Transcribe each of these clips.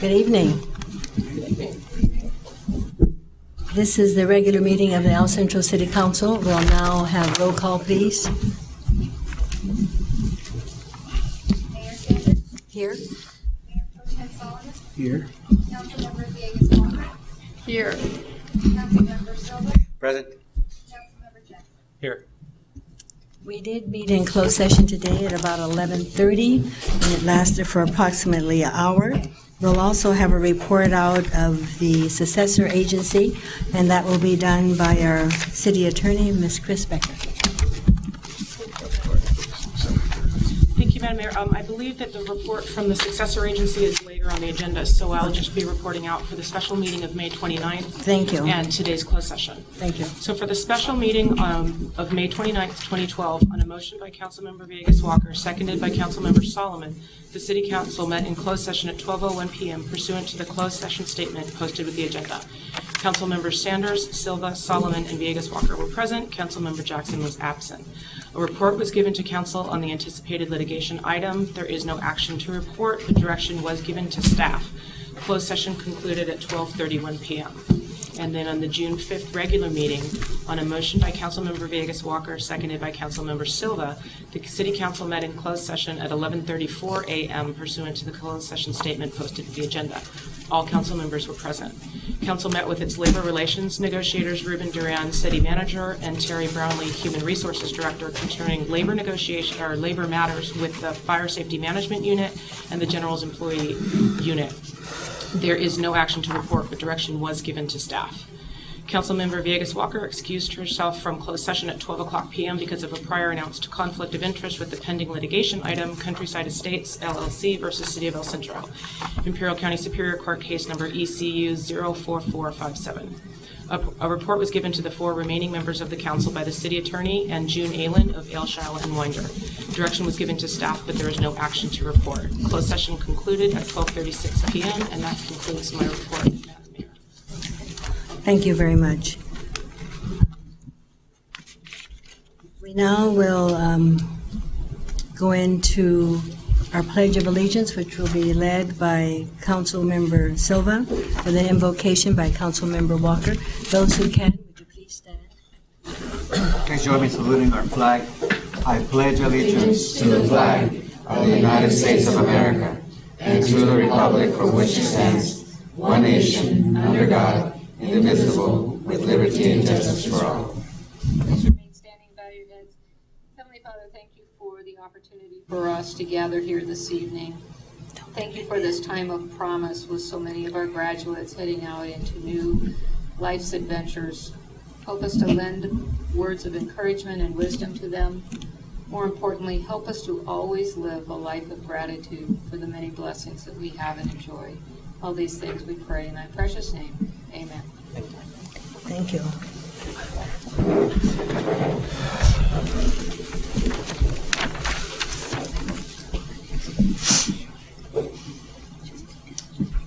Good evening. This is the regular meeting of the El Centro City Council. We'll now have roll call, please. Mayor Sanders? Here. Mayor Pro Tem Solomon? Here. Councilmember Villegas Walker? Here. Councilmember Silva? Present. Councilmember Jackson? Here. We did meet in closed session today at about 11:30, and it lasted for approximately an hour. We'll also have a report out of the successor agency, and that will be done by our city attorney, Ms. Chris Becker. Thank you, Madam Mayor. I believe that the report from the successor agency is later on the agenda, so I'll just be reporting out for the special meeting of May 29th. Thank you. And today's closed session. Thank you. So for the special meeting of May 29th, 2012, on a motion by Councilmember Villegas Walker, seconded by Councilmember Solomon, the City Council met in closed session at 12:01 p.m. pursuant to the closed session statement posted with the agenda. Councilmembers Sanders, Silva, Solomon, and Villegas Walker were present. Councilmember Jackson was absent. A report was given to Council on the anticipated litigation item. There is no action to report. The direction was given to staff. Closed session concluded at 12:31 p.m. And then on the June 5th regular meeting, on a motion by Councilmember Villegas Walker, seconded by Councilmember Silva, the City Council met in closed session at 11:34 a.m. pursuant to the closed session statement posted to the agenda. All council members were present. Council met with its labor relations negotiators, Ruben Duran, city manager, and Terry Brownlee, human resources director, concerning labor negotiation or labor matters with the fire safety management unit and the general's employee unit. There is no action to report, but direction was given to staff. Councilmember Villegas Walker excused herself from closed session at 12:00 p.m. because of a prior announced conflict of interest with the pending litigation item, Countryside Estates, LLC versus City of El Centro, Imperial County Superior Court case number ECU 04457. A report was given to the 4 remaining members of the council by the city attorney and June Aylen of Aylshire and Winder. Direction was given to staff, but there is no action to report. Closed session concluded at 12:36 p.m., and that concludes my report, Madam Mayor. Thank you very much. We now will go into our Pledge of Allegiance, which will be led by Councilmember Silva, and then invocation by Councilmember Walker. Those who can, would you please stand? Please join me in saluting our flag. I pledge allegiance to the flag of the United States of America and to the republic for which it stands, one nation, under God, indivisible, with liberty and justice for all. Please remain standing, bow your heads. Heavenly Father, thank you for the opportunity for us to gather here this evening. Thank you for this time of promise with so many of our graduates heading out into new life's adventures. Help us to lend words of encouragement and wisdom to them. More importantly, help us to always live a life of gratitude for the many blessings that we have and enjoy. All these things we pray in thy precious name. Amen. Thank you.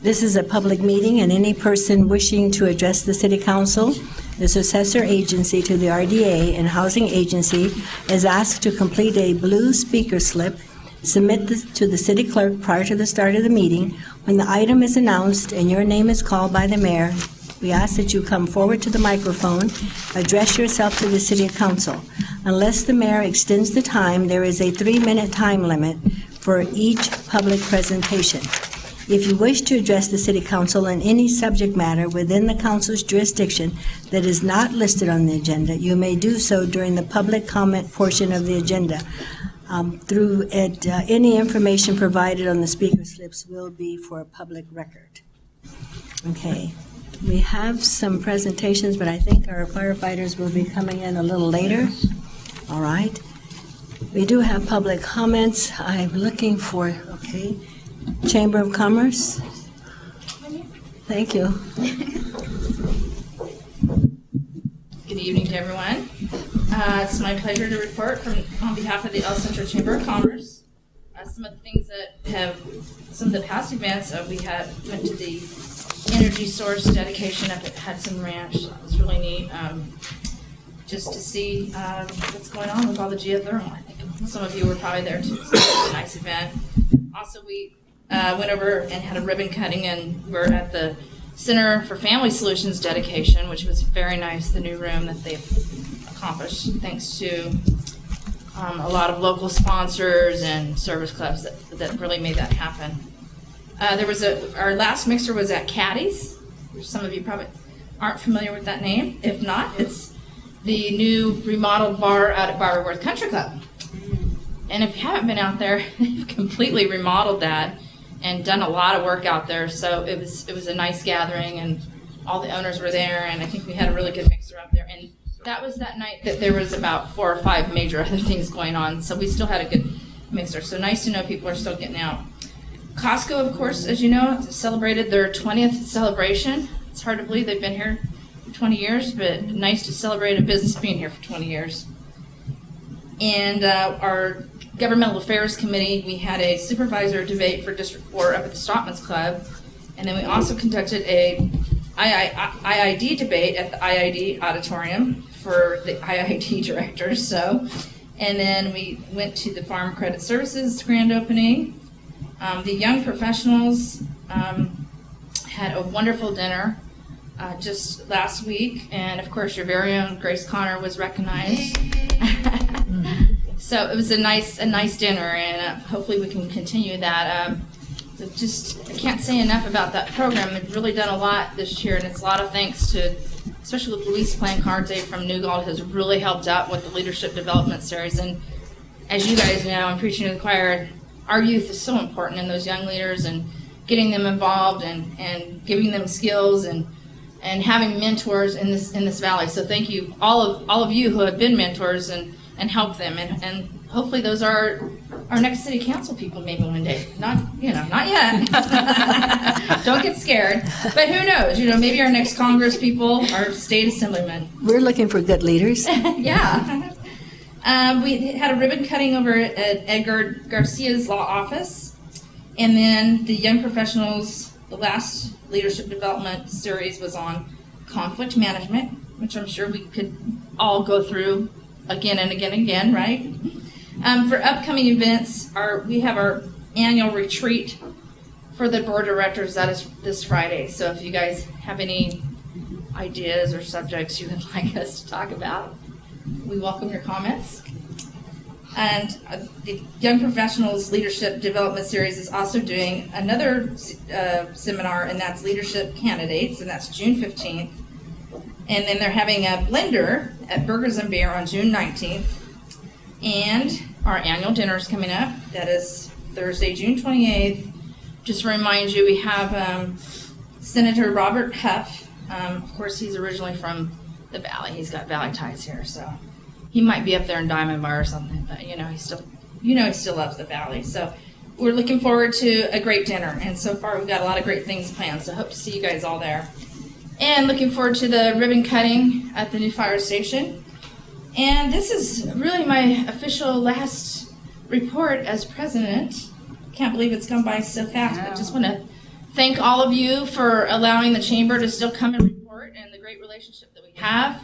This is a public meeting, and any person wishing to address the City Council, the successor agency to the RDA and housing agency, is asked to complete a blue speaker slip, submit this to the city clerk prior to the start of the meeting. When the item is announced and your name is called by the mayor, we ask that you come forward to the microphone, address yourself to the City Council. Unless the mayor extends the time, there is a 3-minute time limit for each public presentation. If you wish to address the City Council on any subject matter within the Council's jurisdiction that is not listed on the agenda, you may do so during the public comment portion of the agenda. Any information provided on the speaker slips will be for a public record. Okay. We have some presentations, but I think our firefighters will be coming in a little later. All right. We do have public comments. I'm looking for, okay, Chamber of Commerce. Thank you. Good evening to everyone. It's my pleasure to report on behalf of the El Centro Chamber of Commerce. Some of the things that have, some of the past events, we went to the energy source dedication up at Hudson Ranch. It was really neat, just to see what's going on with all the geothermal. I think some of you were probably there too. So it was a nice event. Also, we went over and had a ribbon cutting, and we're at the Center for Family Solutions dedication, which was very nice, the new room that they've accomplished, thanks to a lot of local sponsors and service clubs that really made that happen. Our last mixer was at Caddy's, which some of you probably aren't familiar with that name. If not, it's the new remodeled bar out at Barberworth Country Club. And if you haven't been out there, they've completely remodeled that and done a lot of work out there. So it was a nice gathering, and all the owners were there, and I think we had a really good mixer out there. And that was that night that there was about 4 or 5 major other things going on, so we still had a good mixer. So nice to know people are still getting out. Costco, of course, as you know, celebrated their 20th celebration. It's hard to believe they've been here for 20 years, but nice to celebrate a business being here for 20 years. And our Governmental Affairs Committee, we had a supervisor debate for District 4 up at the Stockman's Club, and then we also conducted a IID debate at the IID auditorium for the IID directors. So, and then we went to the Farm Credit Services grand opening. The young professionals had a wonderful dinner just last week, and of course your very own Grace Connor was recognized. So it was a nice dinner, and hopefully we can continue that. I can't say enough about that program. It's really done a lot this year, and it's a lot of thanks to, especially with Luis Plancarte from Newgalt, has really helped out with the Leadership Development Series. And as you guys know, I'm preaching to the choir, our youth is so important in those young leaders and getting them involved and giving them skills and having mentors in this valley. So thank you, all of you who have been mentors and help them, and hopefully those are our next city council people maybe one day. Not yet. Don't get scared. But who knows? Maybe our next Congress people, our state assemblymen. We're looking for good leaders. Yeah. We had a ribbon cutting over at Edgar Garcia's law office, and then the young professionals, the last leadership development series was on conflict management, which I'm sure we could all go through again and again and again, right? For upcoming events, we have our annual retreat for the board of directors. That is this Friday. So if you guys have any ideas or subjects you would like us to talk about, we welcome your comments. And the Young Professionals Leadership Development Series is also doing another seminar, and that's Leadership Candidates, and that's June 15th. And then they're having a blender at Burgers and Beer on June 19th. And our annual dinner is coming up. That is Thursday, June 28th. Just to remind you, we have Senator Robert Huff. Of course, he's originally from the Valley. He's got Valley ties here, so he might be up there in Diamond Bar or something. But he still loves the Valley. So we're looking forward to a great dinner. And so far, we've got a lot of great things planned. So hope to see you guys all there. And looking forward to the ribbon cutting at the new fire station. And this is really my official last report as president. Can't believe it's gone by so fast, but just want to thank all of you for allowing the chamber to still come and report and the great relationship that we have.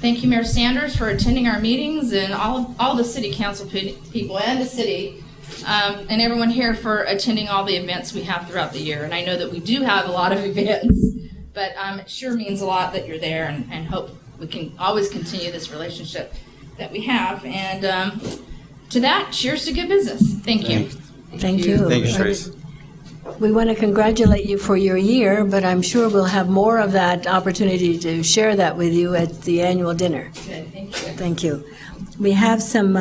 Thank you, Mayor Sanders, for attending our meetings, and all the city council people and the city, and everyone here for attending all the events we have throughout the year. And I know that we do have a lot of events, but it sure means a lot that you're there, and hope we can always continue this relationship that we have. And to that, cheers to good business. Thank you. Thank you. Thank you, Trace. We want to congratulate you for your year, but I'm sure we'll have more of that opportunity to share that with you at the annual dinner. Good, thank you. Thank you. We have some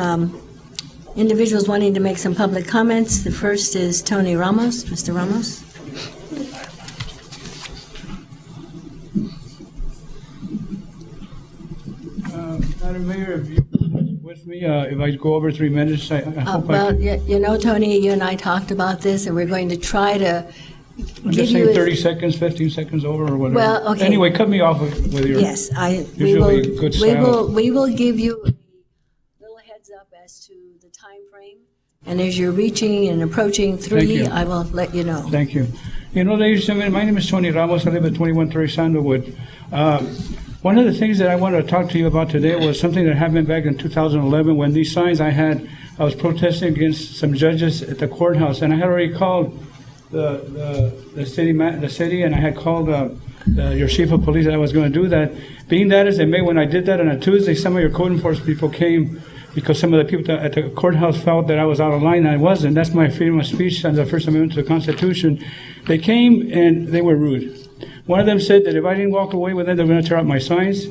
individuals wanting to make some public comments. The first is Tony Ramos. Mr. Ramos? Madam Mayor, if you with me, if I go over 3 minutes, I hope I can. Tony, you and I talked about this, and we're going to try to I'm give just you... saying 30 seconds, 15 seconds over or whatever. Well, okay. Anyway, cut me off with your... Yes, we usually good style. will give you a little heads up as to the time frame, and as you're reaching and approaching 3, you. I will let you know. Thank you. Ladies and gentlemen, my name is Tony Ramos. I live at 2130 Sandalwood. One of the things that I wanted to talk to you about today was something that happened back in 2011 when these signs I was protesting against some judges at the courthouse, and I had already called the city, and I had called your chief of police that I was going to do that. Being that as it may, when I did that on a Tuesday, some of your code enforcement people came because some of the people at the courthouse felt that I was out of line, and I wasn't. That's my freedom of speech under the First Amendment to the Constitution. They came and they were rude. One of them said that if I didn't walk away with them, they were going to tear up my signs.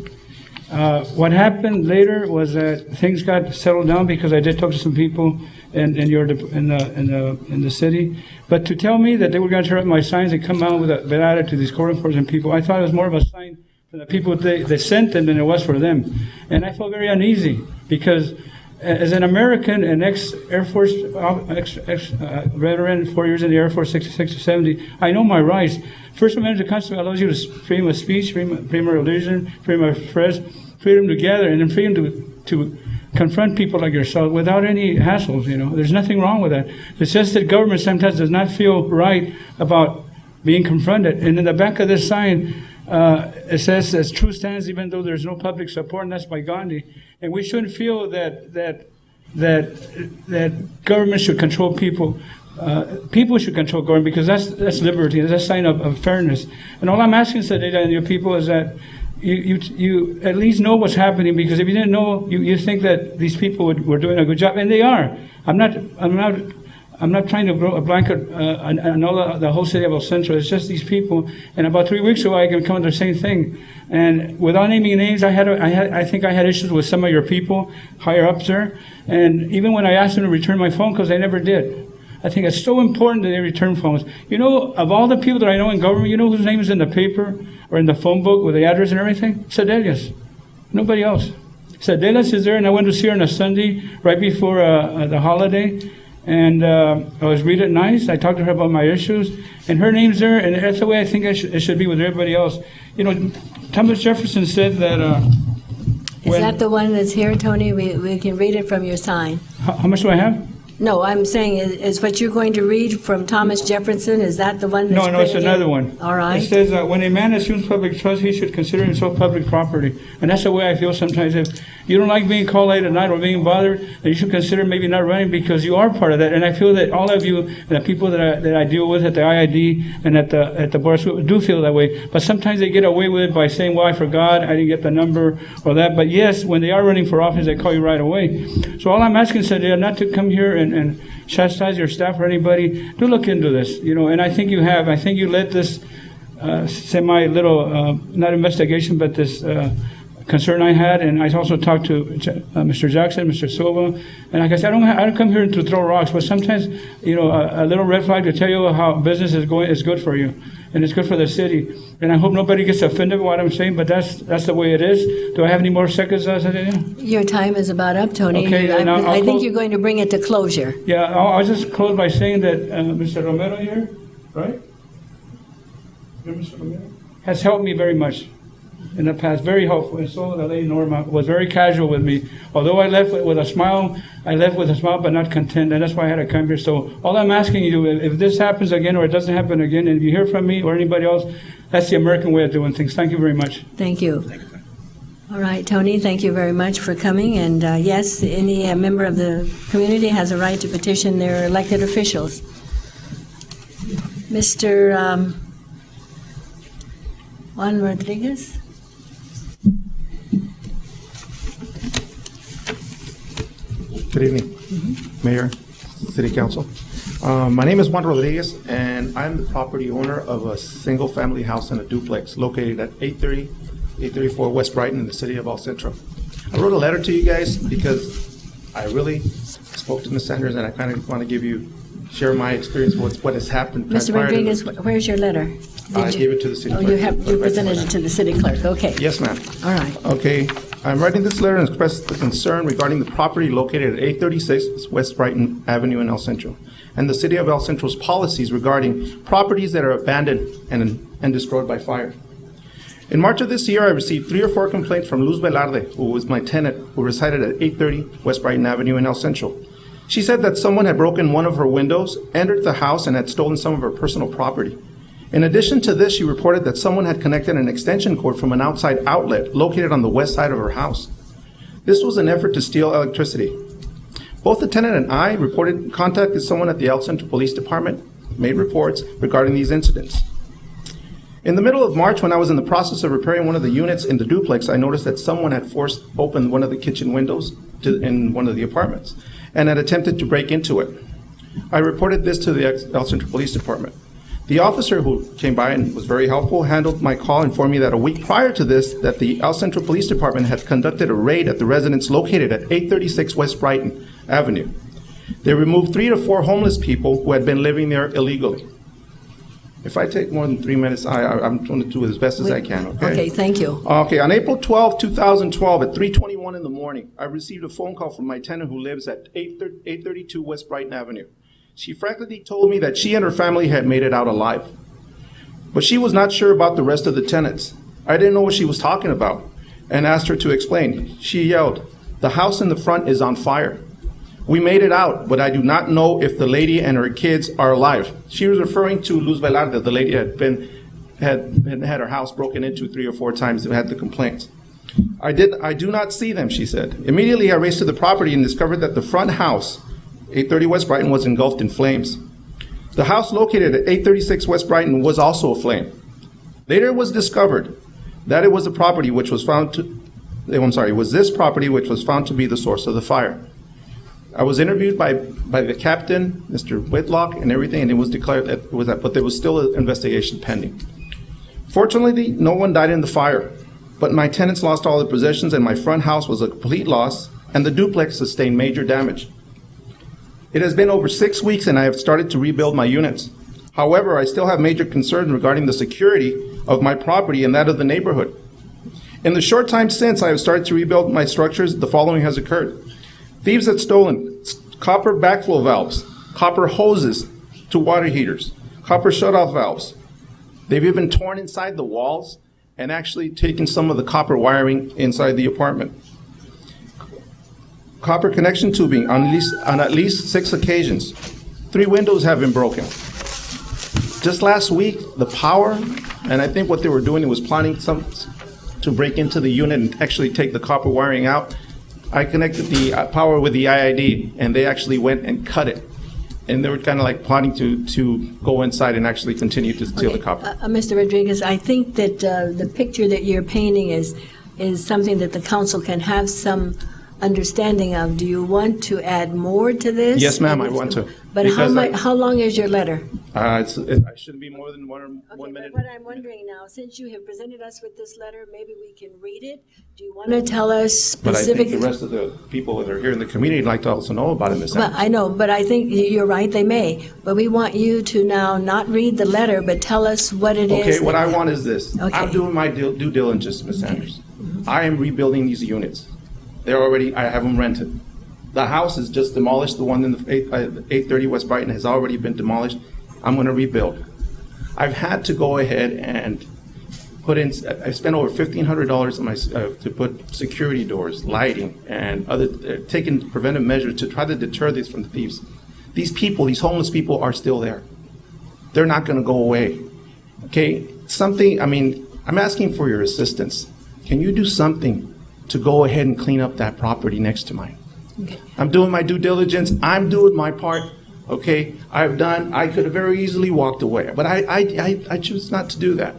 What happened later was that things got settled down because I did talk to some people in the city. But to tell me that they were going to tear up my signs and come out with a bad attitude to these court enforcement people, I thought it was more of a sign for the people they sent them than it was for them. And I felt very uneasy because as an American, an ex-Air Force veteran, 4 years in the Air Force, 66 to 70, I know my rights. First Amendment of the Constitution allows you to freedom of speech, freedom of religion, freedom of press, freedom to gather, and then freedom to confront people like yourself without any hassles, you know. There's nothing wrong with that. It's just that government sometimes does not feel right about being confronted. And in the back of this sign, it says, as truth stands, even though there's no public support, and that's by Gandhi. And we shouldn't feel that government should control people. People should control government because that's liberty. That's a sign of fairness. And all I'm asking today to your people is that you at least know what's happening, because if you didn't know, you think that these people were doing a good job, and they are. I'm not trying to blow a blanket on all the whole city of El Centro. It's just these people. And about 3 weeks ago, I can come to the same thing. And without naming names, I think I had issues with some of your people higher up there. And even when I asked them to return my phone calls, they never did. I think it's so important that they return phones. You know, of all the people that I know in government, you know whose name is in the paper or in the phone book with the address and everything? Sedelius. Nobody else. Sedelius is there, and I went to see her on a Sunday right before the holiday. And I was reading nice. I talked to her about my issues, and her name's there, and that's the way I think it should be with everybody else. You know, Thomas Jefferson said that. Is that the one that's here, Tony? We can read it from your sign. How much do I have? No, I'm saying, is what you're going to read from Thomas Jefferson, is that the one that's No, it's printed another in? one. All right. It says, when a man assumes public trust, he should consider himself public property. And that's the way I feel sometimes. If you don't like being called late at night or being bothered, then you should consider maybe not running, because you are part of that. And I feel that all of you, and the people that I deal with at the IID and at the Board of Supervisors do feel that way. But sometimes they get away with it by saying, well, I forgot, I didn't get the number or that. But yes, when they are running for office, they call you right away. So all I'm asking today, not to come here and chastise your staff or anybody. Do look into this, you know, and I think you have. I think you let this semi-little, not investigation, but this concern I had, and I also talked to Mr. Jackson, Mr. Silva, and like I said, I don't come here to throw rocks, but sometimes, you know, a little red flag to tell you how business is going is good for you, and it's good for the city. And I hope nobody gets offended by what I'm saying, but that's the way it is. Do I have any more seconds, Cecilia? Your time is about up, Tony. Okay, then I'll I think close. you're going to bring it to closure. Yeah, I'll just close by saying that Mr. Romero here, right? Mr. Romero has helped me very much in the past, very helpful. And so the lady Norma was very casual with me. Although I left with a smile, but not content, and that's why I had to come here. So all I'm asking you, if this happens again or it doesn't happen again, and if you hear from me or anybody else, that's the American way of doing things. Thank you very much. Thank you. All right, Tony, thank you very much for coming. And yes, any member of the community has a right to petition their elected officials. Mr. Juan Rodriguez? Good evening, Mayor, City Council. My name is Juan Rodriguez, and I'm the property owner of a single-family house and a duplex located at 834 West Brighton in the city of El Centro. I wrote a letter to you guys because I really spoke to Ms. Sanders, and I kind of want to share my experience with what has happened. Mr. Rodriguez, where's your letter? I gave it to the city clerk. You presented it to the city clerk, okay. Yes, ma'am. All right. Okay, I'm writing this letter and express the concern regarding the property located at 836 West Brighton Avenue in El Centro, and the city of El Centro's policies regarding properties that are abandoned and destroyed by fire. In March of this year, I received 3 or 4 complaints from Luz Velarde, who was my tenant, who resided at 830 West Brighton Avenue in El Centro. She said that someone had broken one of her windows, entered the house, and had stolen some of her personal property. In addition to this, she reported that someone had connected an extension cord from an outside outlet located on the west side of her house. This was an effort to steal electricity. Both the tenant and I contacted someone at the El Centro Police Department, made reports regarding these incidents. In the middle of March, when I was in the process of repairing one of the units in the duplex, I noticed that someone had forced open one of the kitchen windows in one of the apartments and had attempted to break into it. I reported this to the El Centro Police Department. The officer who came by and was very helpful handled my call, informed me that a week prior to this, that the El Centro Police Department had conducted a raid at the residence located at 836 West Brighton Avenue. They removed 3 to 4 homeless people who had been living there illegally. If I take more than 3 minutes, I'm going to do it as best as I can, okay? Okay, thank you. Okay, on April 12, 2012, at 3:21 in the morning, I received a phone call from my tenant who lives at 832 West Brighton Avenue. She frankly told me that she and her family had made it out alive. But she was not sure about the rest of the tenants. I didn't know what she was talking about and asked her to explain. She yelled, "The house in the front is on fire. We made it out, but I do not know if the lady and her kids are alive." She was referring to Luz Velarde. The lady had her house broken into 3 or 4 times and had the complaints. I do not see them," she said. Immediately, I raced to the property and discovered that the front house, 830 West Brighton, was engulfed in flames. The house located at 836 West Brighton was also aflame. Later, it was discovered that it was this property which was found to be the source of the fire. I was interviewed by the captain, Mr. Whitlock, and everything, and it was declared that it was that, but there was still an investigation pending. Fortunately, no one died in the fire, but my tenants lost all their possessions, and my front house was a complete loss, and the duplex sustained major damage. It has been over 6 weeks, and I have started to rebuild my units. However, I still have major concerns regarding the security of my property and that of the neighborhood. In the short time since I have started to rebuild my structures, the following has occurred. Thieves had stolen copper backflow valves, copper hoses to water heaters, copper shutoff valves. They've even torn inside the walls and actually taken some of the copper wiring inside the apartment. Copper connection tubing on at least 6 occasions. 3 windows have been broken. Just last week, the power, and I think what they were doing was planning to break into the unit and actually take the copper wiring out. I connected the power with the IID, and they actually went and cut it. And they were kind of like plotting to go inside and actually continue to steal the copper. Mr. Rodriguez, I think that the picture that you're painting is something that the council can have some understanding of. Do you want to add more to this? Yes, ma'am, I want to. But how long is your letter? I shouldn't be more than 1 minute. But what I'm wondering now, since you have presented us with this letter, maybe we can read it. Do you want to tell us But I specifically? think the rest of the people that are here in the community would like to also know about it, Ms. Well, Anderson. I know, but I think you're right, they may. But we want you to now not read the letter, but tell us what it is. Okay, what that- I want is this. Okay. I'm doing my due diligence, Ms. Sanders. I am rebuilding these units. I have them rented. The house is just demolished. The one in the 830 West Brighton has already been demolished. I'm going to rebuild. I've had to go ahead and I spent over $1,500 on to put security doors, lighting, and taking preventive measures to try to deter this from the thieves. These people, these homeless people, are still there. They're not going to go away. Okay, I'm asking for your assistance. Can you do something to go ahead and clean up that property next to mine? Okay. I'm doing my due diligence. I'm doing my part. Okay, I could have very easily walked away, but I choose not to do that.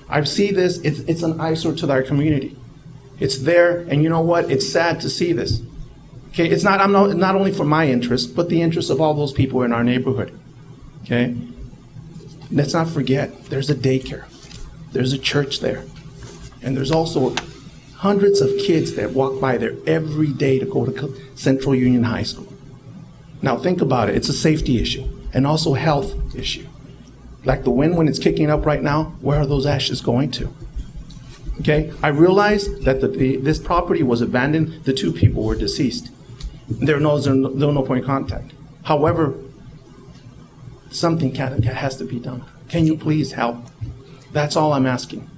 I see this. It's an eyesore to our community. It's there, and you know what? It's sad to see this. Okay, it's not only for my interest, but the interest of all those people in our neighborhood. Okay, let's not forget. There's a daycare. There's a church there, and there's also hundreds of kids that walk by there every day to go to Central Union High School. Now think about it. It's a safety issue and also health issue. Like the wind when it's kicking up right now, where are those ashes going to? Okay, I realize that this property was abandoned. The 2 people were deceased. There was no point of contact. However, something has to be done. Can you please help? That's all I'm asking.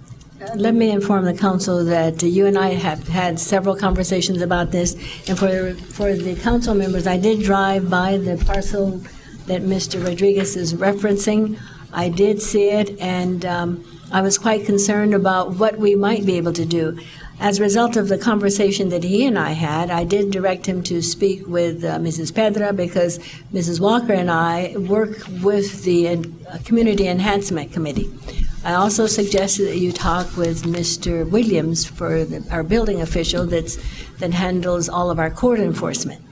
Let me inform the council that you and I have had several conversations about this, and for the council members, I did drive by the parcel that Mr. Rodriguez is referencing. I did see it, and I was quite concerned about what we might be able to do. As a result of the conversation that he and I had, I did direct him to speak with Mrs. Pedra because Mrs. Walker and I work with the Community Enhancement Committee. I also suggested that you talk with Mr. Williams for our building official that handles all of our court enforcement.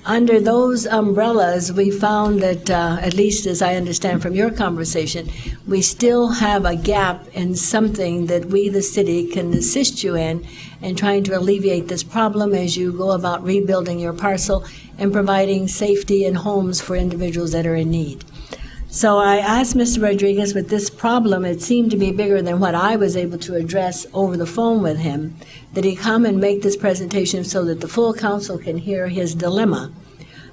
Under those umbrellas, we found that, at least as I understand from your conversation, we still have a gap in something that we, the city, can assist you in trying to alleviate this problem as you go about rebuilding your parcel and providing safety and homes for individuals that are in need. So I asked Mr. Rodriguez, with this problem, it seemed to be bigger than what I was able to address over the phone with him, that he come and make this presentation so that the full council can hear his dilemma.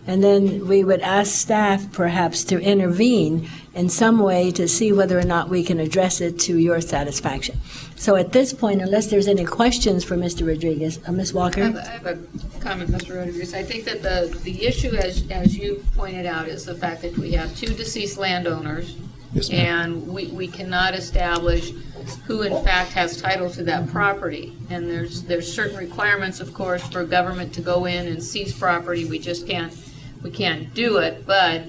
And then we would ask staff perhaps to intervene in some way to see whether or not we can address it to your satisfaction. So at this point, unless there's any questions for Mr. Rodriguez, Ms. Walker? I have a comment, Mr. Rodriguez. I think that the issue, as you pointed out, is the fact that we have two deceased landowners. Yes, ma'am. And we cannot establish who in fact has title to that property. And there's certain requirements, of course, for government to go in and seize property. We can't do it, but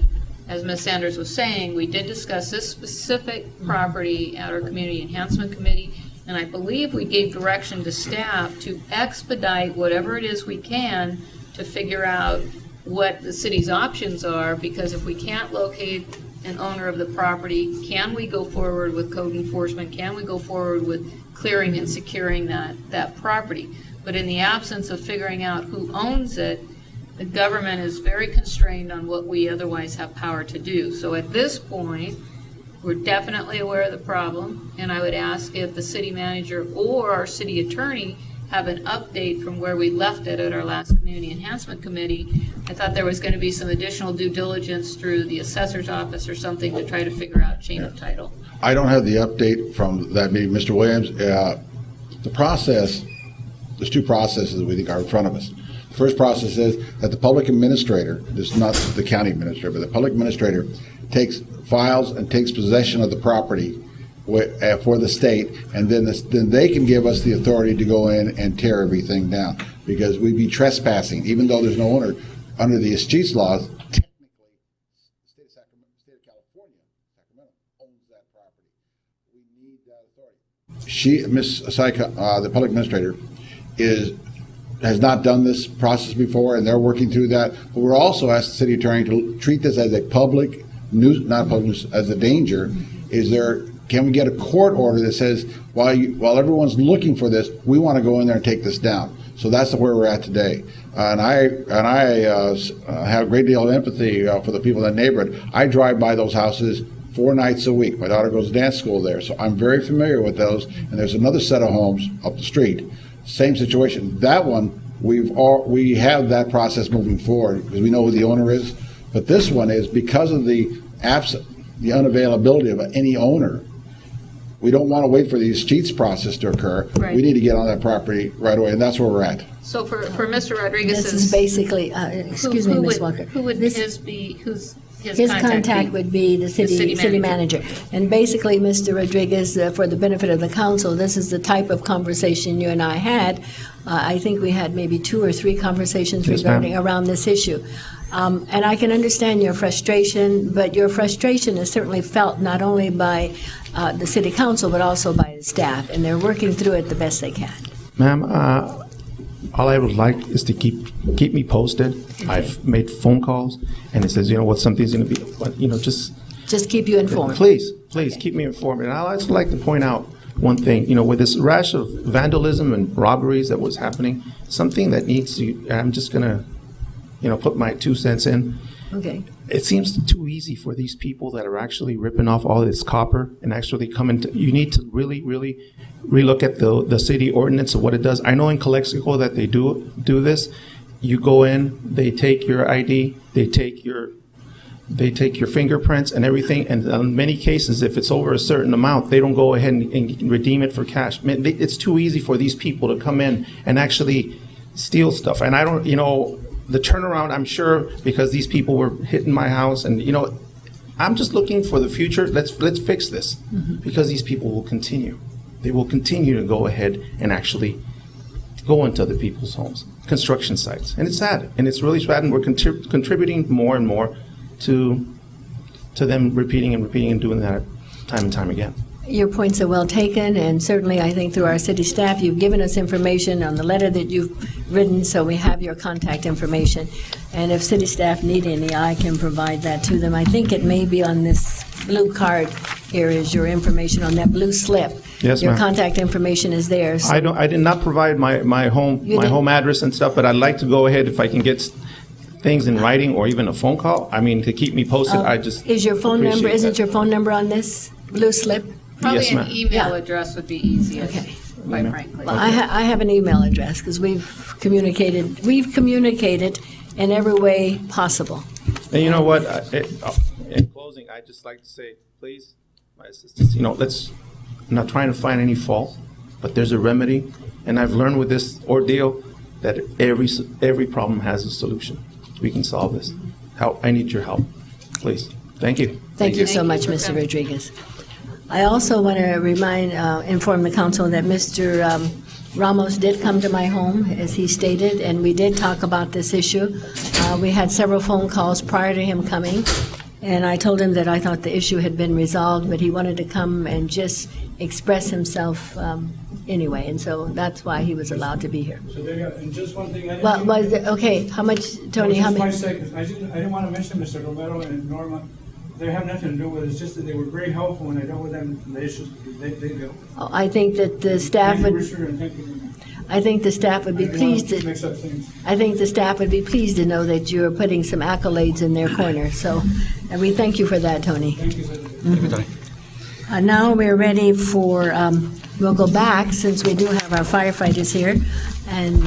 as Ms. Sanders was saying, we did discuss this specific property at our Community Enhancement Committee, and I believe we gave direction to staff to expedite whatever it is we can to figure out what the city's options are, because if we can't locate an owner of the property, can we go forward with code enforcement? Can we go forward with clearing and securing that property? But in the absence of figuring out who owns it, the government is very constrained on what we otherwise have power to do. So at this point, we're definitely aware of the problem, and I would ask if the city manager or our city attorney have an update from where we left it at our last Community Enhancement Committee. I thought there was going to be some additional due diligence through the assessor's office or something to try to figure out chain of title. I don't have the update from that meeting, Mr. Williams. The process, there's two processes that we think are in front of us. The first process is that the public administrator, this is not the county administrator, but the public administrator takes files and takes possession of the property for the state, and then they can give us the authority to go in and tear everything down, because we'd be trespassing, even though there's no owner. Under the escheats laws, technically, the state of California, Sacramento, owns that property. We need that authority. Ms. Saika, the public administrator, has not done this process before, and they're working through that. But we're also asked the city attorney to treat this as a public news, not public news, as a danger. Can we get a court order that says, while everyone's looking for this, we want to go in there and take this down? So that's where we're at today. And I have a great deal of empathy for the people in the neighborhood. I drive by those houses 4 nights a week. My daughter goes to dance school there, so I'm very familiar with those. And there's another set of homes up the street. Same situation. That one, we have that process moving forward because we know who the owner is. But this one is because of the unavailability of any owner. We don't want to wait for these cheats process to occur. Right. We need to get on that property right away, and that's where we're at. So for Mr. Rodriguez, This is basically, excuse me, Ms. Walker. Who would This- his be? Who's His contact would be the city manager. And basically, Mr. Rodriguez, for the benefit of the council, this is the type of conversation you and I had. I think we had maybe 2 or 3 conversations Yes, ma'am. regarding around this issue. And I can understand your frustration, but your frustration is certainly felt not only by the city council, but also by the staff, and they're working through it the best they can. Ma'am, all I would like is to keep me posted. I've made phone calls, and it says, what something's going to be, but, Just keep you informed. Please, keep me informed. And I'd also like to point out one thing, with this rash of vandalism and robberies that was happening, something that needs to, I'm just going to, put my 2 cents in. Okay. It seems too easy for these people that are actually ripping off all this copper and actually come into, you need to really, really relook at the city ordinance of what it does. I know in Calexico that they do this. You go in, they take your ID, they take your fingerprints and everything, and in many cases, if it's over a certain amount, they don't go ahead and redeem it for cash. Man, it's too easy for these people to come in and actually steal stuff. And I don't, the turnaround, I'm sure, because these people were hitting my house, and I'm just looking for the future. Let's fix this, because these people will continue. They will continue to go ahead and actually go into other people's homes, construction sites. And it's sad, and it's really sad, and we're contributing more and more to them repeating and doing that time and time again. Your points are well taken, and certainly I think through our city staff, you've given us information on the letter that you've written, so we have your contact information. And if city staff need any, I can provide that to them. I think it may be on this blue card here is your information on that blue slip. Yes, Your ma'am. contact information is there. So I did not provide my home You didn't? home address and stuff, but I'd like to go ahead if I can get things in writing or even a phone call. I mean, to keep me posted. I just Is your phone number, appreciate isn't that. your phone number on this blue slip? Probably Yes, an ma'am. email Yeah. address would be easiest, Okay. quite frankly. Well, I have an email address because we've communicated in every way possible. And you know what? In closing, I'd just like to say, please, my assistants, I'm not trying to find any fault, but there's a remedy. And I've learned with this ordeal that every problem has a solution. We can solve this. I need your help, please. Thank you. Thank you so Thank you much, for Mr. coming. Rodriguez. I also want to inform the council that Mr. Ramos did come to my home, as he stated, and we did talk about this issue. We had several phone calls prior to him coming, and I told him that I thought the issue had been resolved, but he wanted to come and just express himself anyway, and so that's why he was allowed to be here. So there you go. And just one thing. Okay, how much, Tony, how Just 5 many? seconds. I didn't want to mention Mr. Romero and Norma. They have nothing to do with it. It's just that they were very helpful when I dealt with them, the issues they deal. I think that the staff Thank you, would, Richard, and thank you. I think the staff would be I didn't want pleased to to. mix up things. I think the staff would be pleased to know that you're putting some accolades in their corner. So, and we thank you for that, Tony. Thank you, sir. Now we're ready for, we'll go back since we do have our firefighters here. And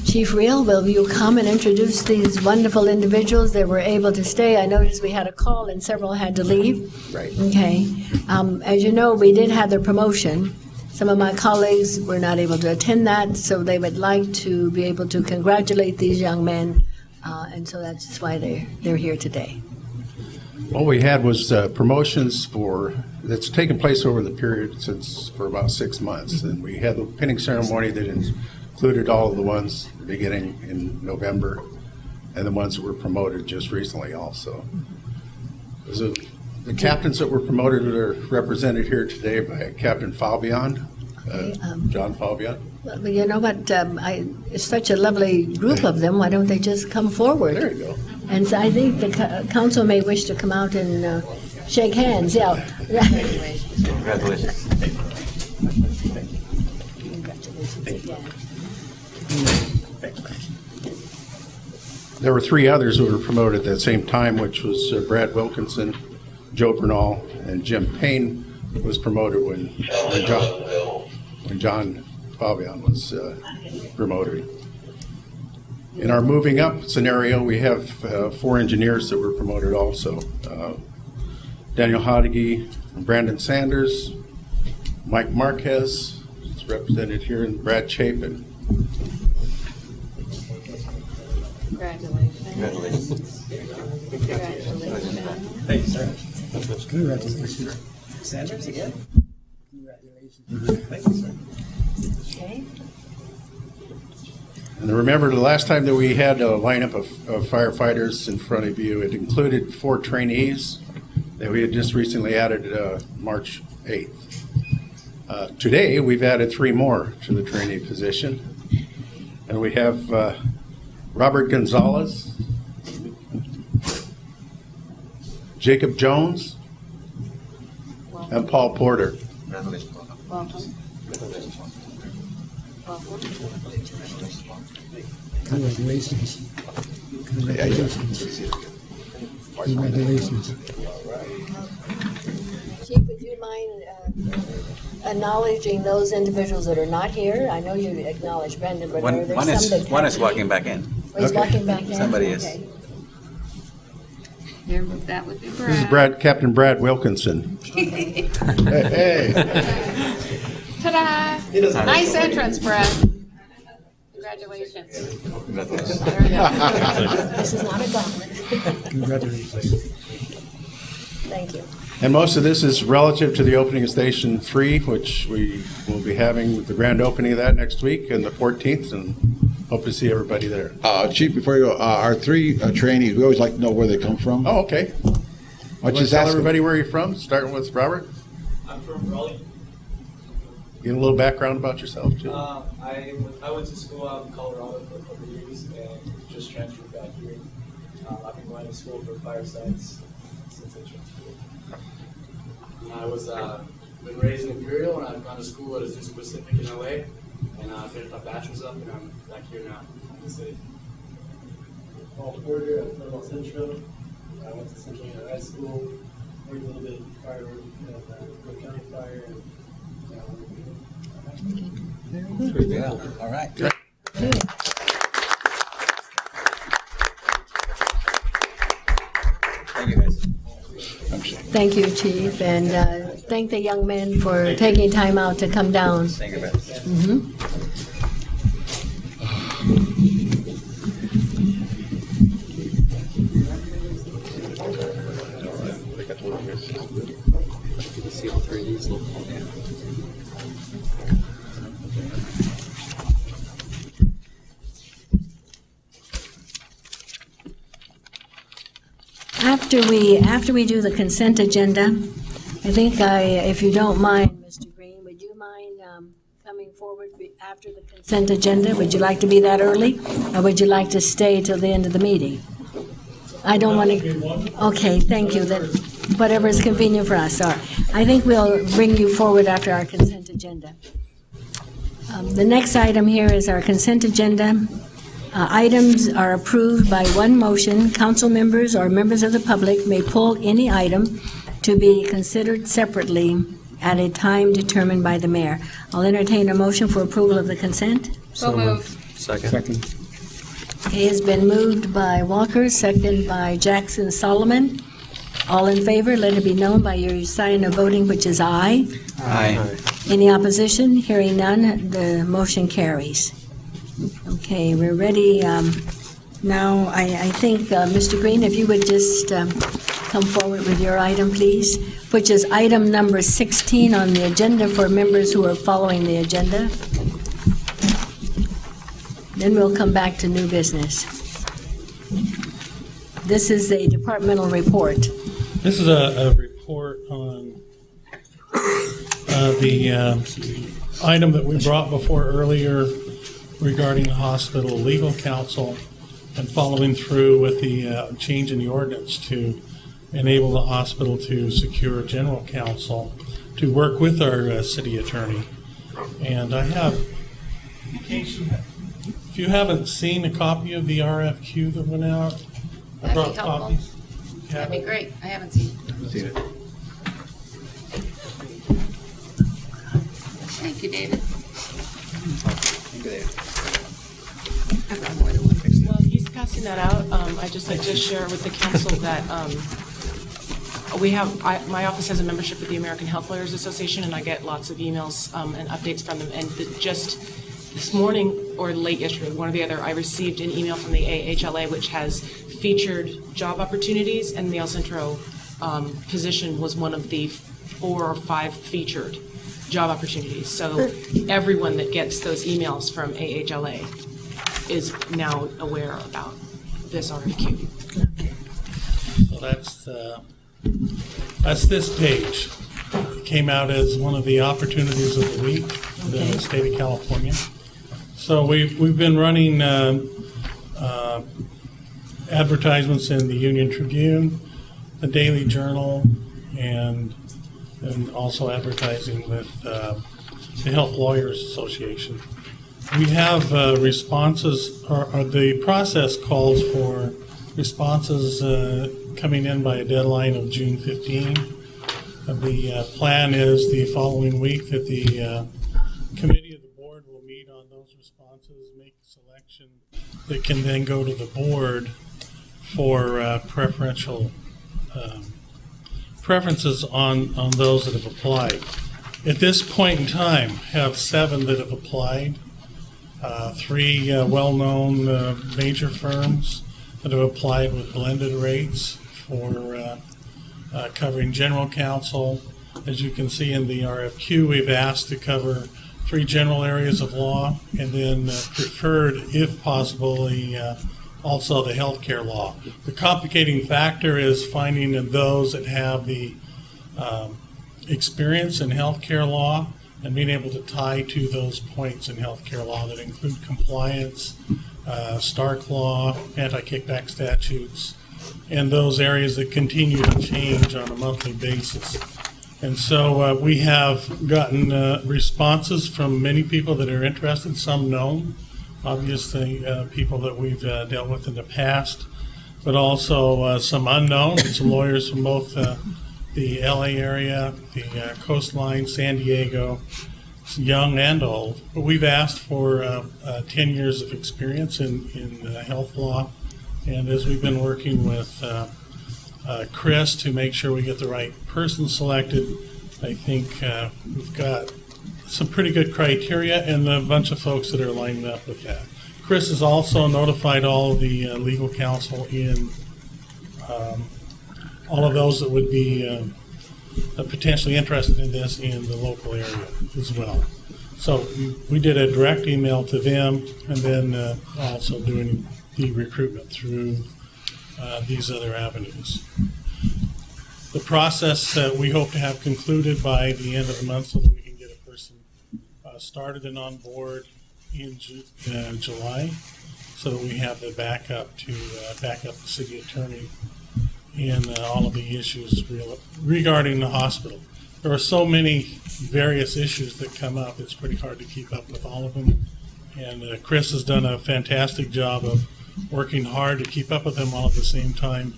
Chief Reel, will you come and introduce these wonderful individuals that were able to stay? I noticed we had a call and several had to leave. Right. Okay. As you know, we did have their promotion. Some of my colleagues were not able to attend that, so they would like to be able to congratulate these young men, and so that's why they're here today. What we had was promotions that's taken place over the period for about 6 months. And we had the pinning ceremony that included all of the ones beginning in November and the ones that were promoted just recently also. The captains that were promoted are represented here today by Captain Fabian, John Fabian. Well, you know what, it's such a lovely group of them, why don't they just come forward? There you go. And so I think the council may wish to come out and shake hands, yeah. Congratulations. Congratulations again. There were 3 others who were promoted at that same time, which was Brad Wilkinson, Joe Bernal, and Jim Payne was promoted when John Fabian was promoted. In our moving up scenario, we have 4 engineers that were promoted also. Daniel Hodege, Brandon Sanders, Mike Marquez, is represented here, and Brad Chapin. Congratulations. Congratulations. Congratulations. Thank you, sir. Congratulations. Sanders again? Congratulations. Thank you, sir. Okay. And remember, the last time that we had a lineup of firefighters in front of you, it included 4 trainees that we had just recently added March 8th. Today, we've added 3 more to the trainee position. And we have Robert Gonzalez, Jacob Jones, and Paul Porter. Congratulations. Welcome. Congratulations. Congratulations. Congratulations. Chief, would you mind acknowledging those individuals that are not here? I know you acknowledge Brendan, but are there some that... One is walking back in. Oh, he's walking back in? Somebody is. Okay. That would be Brad. This is Captain Brad Wilkinson. Hey. Ta-da! Nice entrance, Brad. Congratulations. Congratulations. There we go. This is not a gauntlet. Congratulations. Thank you. And most of this is relative to the opening of Station 3, which we will be having the grand opening of that next week on the 14th, and hope to see everybody there. Chief, before you go, our 3 trainees, we always like to know where they come from. Oh, okay. Why don't you Just just tell ask them? everybody where you're from, starting with Robert. I'm from Raleigh. Give a little background about yourself, too. I went to school out in Colorado for a couple of years and just transferred back here. I've been going to school for fire science since I transferred. I was been raised in Imperial, and I've gone to school at Azusa Pacific in LA, and I finished my bachelor's up, and I'm back here now in the city. Paul Porter, I'm from El Centro. I went to Central Union High School, worked a little bit in fire work, Cook County Fire, and Very good. All right. Thank you, guys. Thank you, Chief, and thank the young men for taking time out to come down. Thank you, man. See all 3 of these? After we do the consent agenda, I think if you don't mind, Mr. Green, would you mind coming forward after the consent agenda? Would you like to be that early, or would you like to stay till the end of the meeting? I don't want to. Okay, thank you. Then whatever is convenient for us. All right. I think we'll bring you forward after our consent agenda. The next item here is our consent agenda. Items are approved by one motion. Council members or members of the public may pull any item to be considered separately at a time determined by the mayor. I'll entertain a motion for approval of the consent. So moved. Second. Okay, it's been moved by Walker, second by Jackson Solomon. All in favor, let it be known by your sign of voting, which is aye. Aye. Any opposition? Hearing none, the motion carries. Okay, we're ready. Now, I think, Mr. Green, if you would just come forward with your item, please, which is item number 16 on the agenda for members who are following the agenda. Then we'll come back to new business. This is a departmental report. This is a report on the item that we brought before earlier regarding the hospital legal counsel and following through with the change in the ordinance to enable the hospital to secure general counsel to work with our city attorney. And I have, in case if you haven't seen a copy of the RFQ that went out, I brought copies. That'd be great. I haven't seen it. Seen it. Thank you, David. Thank you, Dave. I've got more than one. Well, he's passing that out. I just like to share with the council that my office has a membership with the American Health Lawyers Association, and I get lots of emails and updates from them. And just this morning or late yesterday, one or the other, I received an email from the AHLA, which has featured job opportunities, and the El Centro position was one of the 4 or 5 featured job opportunities. So everyone that gets those emails from AHLA is now aware about this RFQ. So that's this page. It came out as one of the opportunities of the week in the state of California. So we've been running advertisements in the Union Tribune, the Daily Journal, and also advertising with the Health Lawyers Association. We have responses, or the process calls for responses coming in by a deadline of June 15. The plan is the following week that the committee of the board will meet on those responses, make a selection that can then go to the board for preferences on those that have applied. At this point in time, have 7 that have applied. 3 well-known major firms that have applied with blended rates for covering general counsel. As you can see in the RFQ, we've asked to cover 3 general areas of law, and then preferred, if possible, also the healthcare law. The complicating factor is finding those that have the experience in healthcare law and being able to tie to those points in healthcare law that include compliance, Stark law, anti-kickback statutes, and those areas that continue to change on a monthly basis. And so we have gotten responses from many people that are interested, some known, obviously people that we've dealt with in the past, but also some unknown, some lawyers from both the LA area, the coastline, San Diego, young and old. But we've asked for 10 years of experience in health law, and as we've been working with Chris to make sure we get the right person selected, I think we've got some pretty good criteria and a bunch of folks that are lining up with that. Chris has also notified all of the legal counsel in all of those that would be potentially interested in this in the local area as well. So we did a direct email to them, and then also doing the recruitment through these other avenues. The process we hope to have concluded by the end of the month so that we can get a person started and on board in July, so that we have the backup to back up the city attorney in all of the issues regarding the hospital. There are so many various issues that come up, it's pretty hard to keep up with all of them. And Chris has done a fantastic job of working hard to keep up with them all at the same time,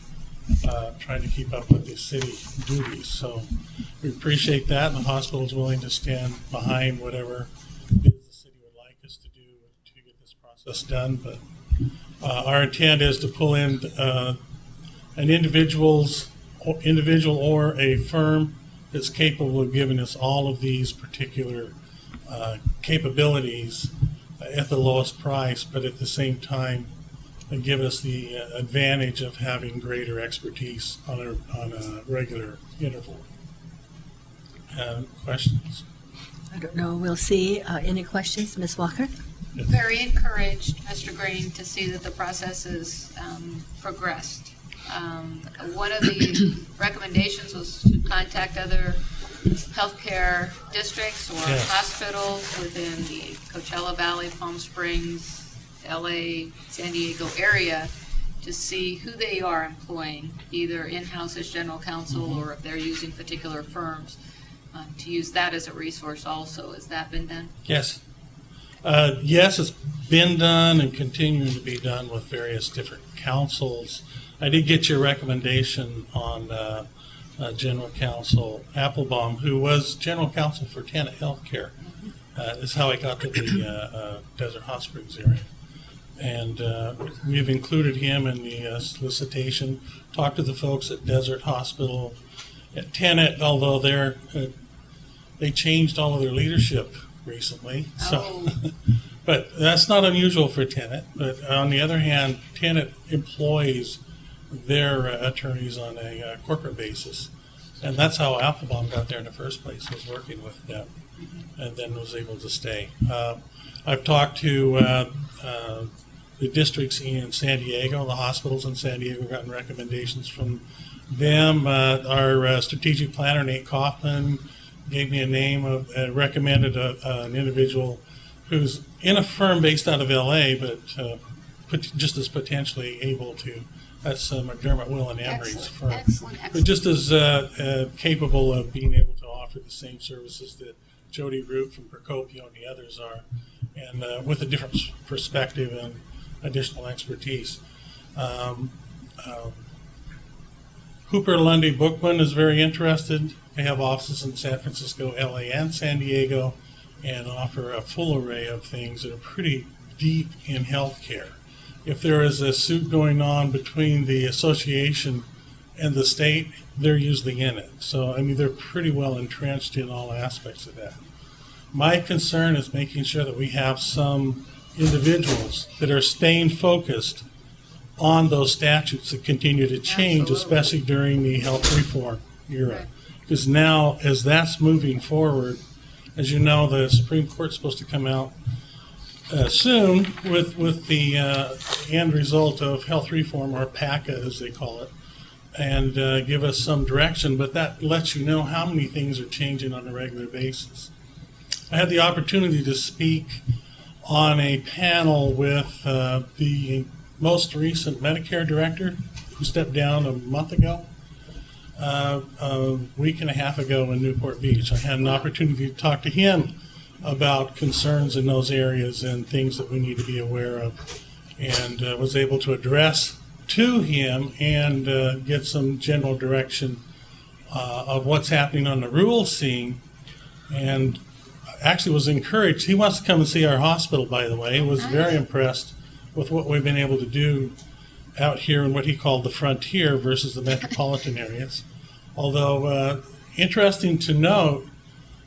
trying to keep up with the city duties. So we appreciate that, and the hospital is willing to stand behind whatever it is the city would like us to do to get this process done. But our intent is to pull in an individual or a firm that's capable of giving us all of these particular capabilities at the lowest price, but at the same time give us the advantage of having greater expertise on a regular interval. Questions? I don't know. We'll see. Any questions, Ms. Walker? Very encouraged, Mr. Green, to see that the process has progressed. One of the recommendations was to contact other healthcare districts or hospitals within the Coachella Valley, Palm Springs, LA, San Diego area to see who they are employing, either in-house as general counsel or if they're using particular firms, to use that as a resource also. Has that been done? Yes. Yes, it's been done and continuing to be done with various different councils. I did get your recommendation on General Counsel Applebaum, who was General Counsel for Tenet Healthcare. Is how I got to the Desert Hot Springs area. And we've included him in the solicitation, talked to the folks at Desert Hospital, at Tenet, although they changed all of their leadership recently. So, but that's not unusual for Tenet. But on the other hand, Tenet employs their attorneys on a corporate basis. And that's how Applebaum got there in the first place, was working with them, and then was able to stay. I've talked to the districts in San Diego, the hospitals in San Diego, gotten recommendations from them. Our strategic planner, Nate Kaufman, gave me a name of, recommended an individual who's in a firm based out of LA, but just as potentially able to. That's McDermott, Will, and Emery's firm. Excellent. But just as capable of being able to offer the same services that Jody Root from Procopio and the others are, and with a different perspective and additional expertise. Hooper Lundy Bookman is very interested. They have offices in San Francisco, LA, and San Diego, and offer a full array of things that are pretty deep in healthcare. If there is a suit going on between the association and the state, they're usually in it. So, I mean, they're pretty well entrenched in all aspects of that. My concern is making sure that we have some individuals that are staying focused on those statutes that continue to change, especially during the health reform era. Because now, as that's moving forward, as you know, the Supreme Court's supposed to come out soon with the end result of health reform, or PACA as they call it, and give us some direction. But that lets you know how many things are changing on a regular basis. I had the opportunity to speak on a panel with the most recent Medicare director, who stepped down a month ago, a week and a half ago in Newport Beach. I had an opportunity to talk to him about concerns in those areas and things that we need to be aware of, and was able to address to him and get some general direction of what's happening on the rural scene, and actually was encouraged. He wants to come and see our hospital, by the way. He was very impressed with what we've been able to do out here in what he called the frontier versus the metropolitan areas. Although, interesting to note,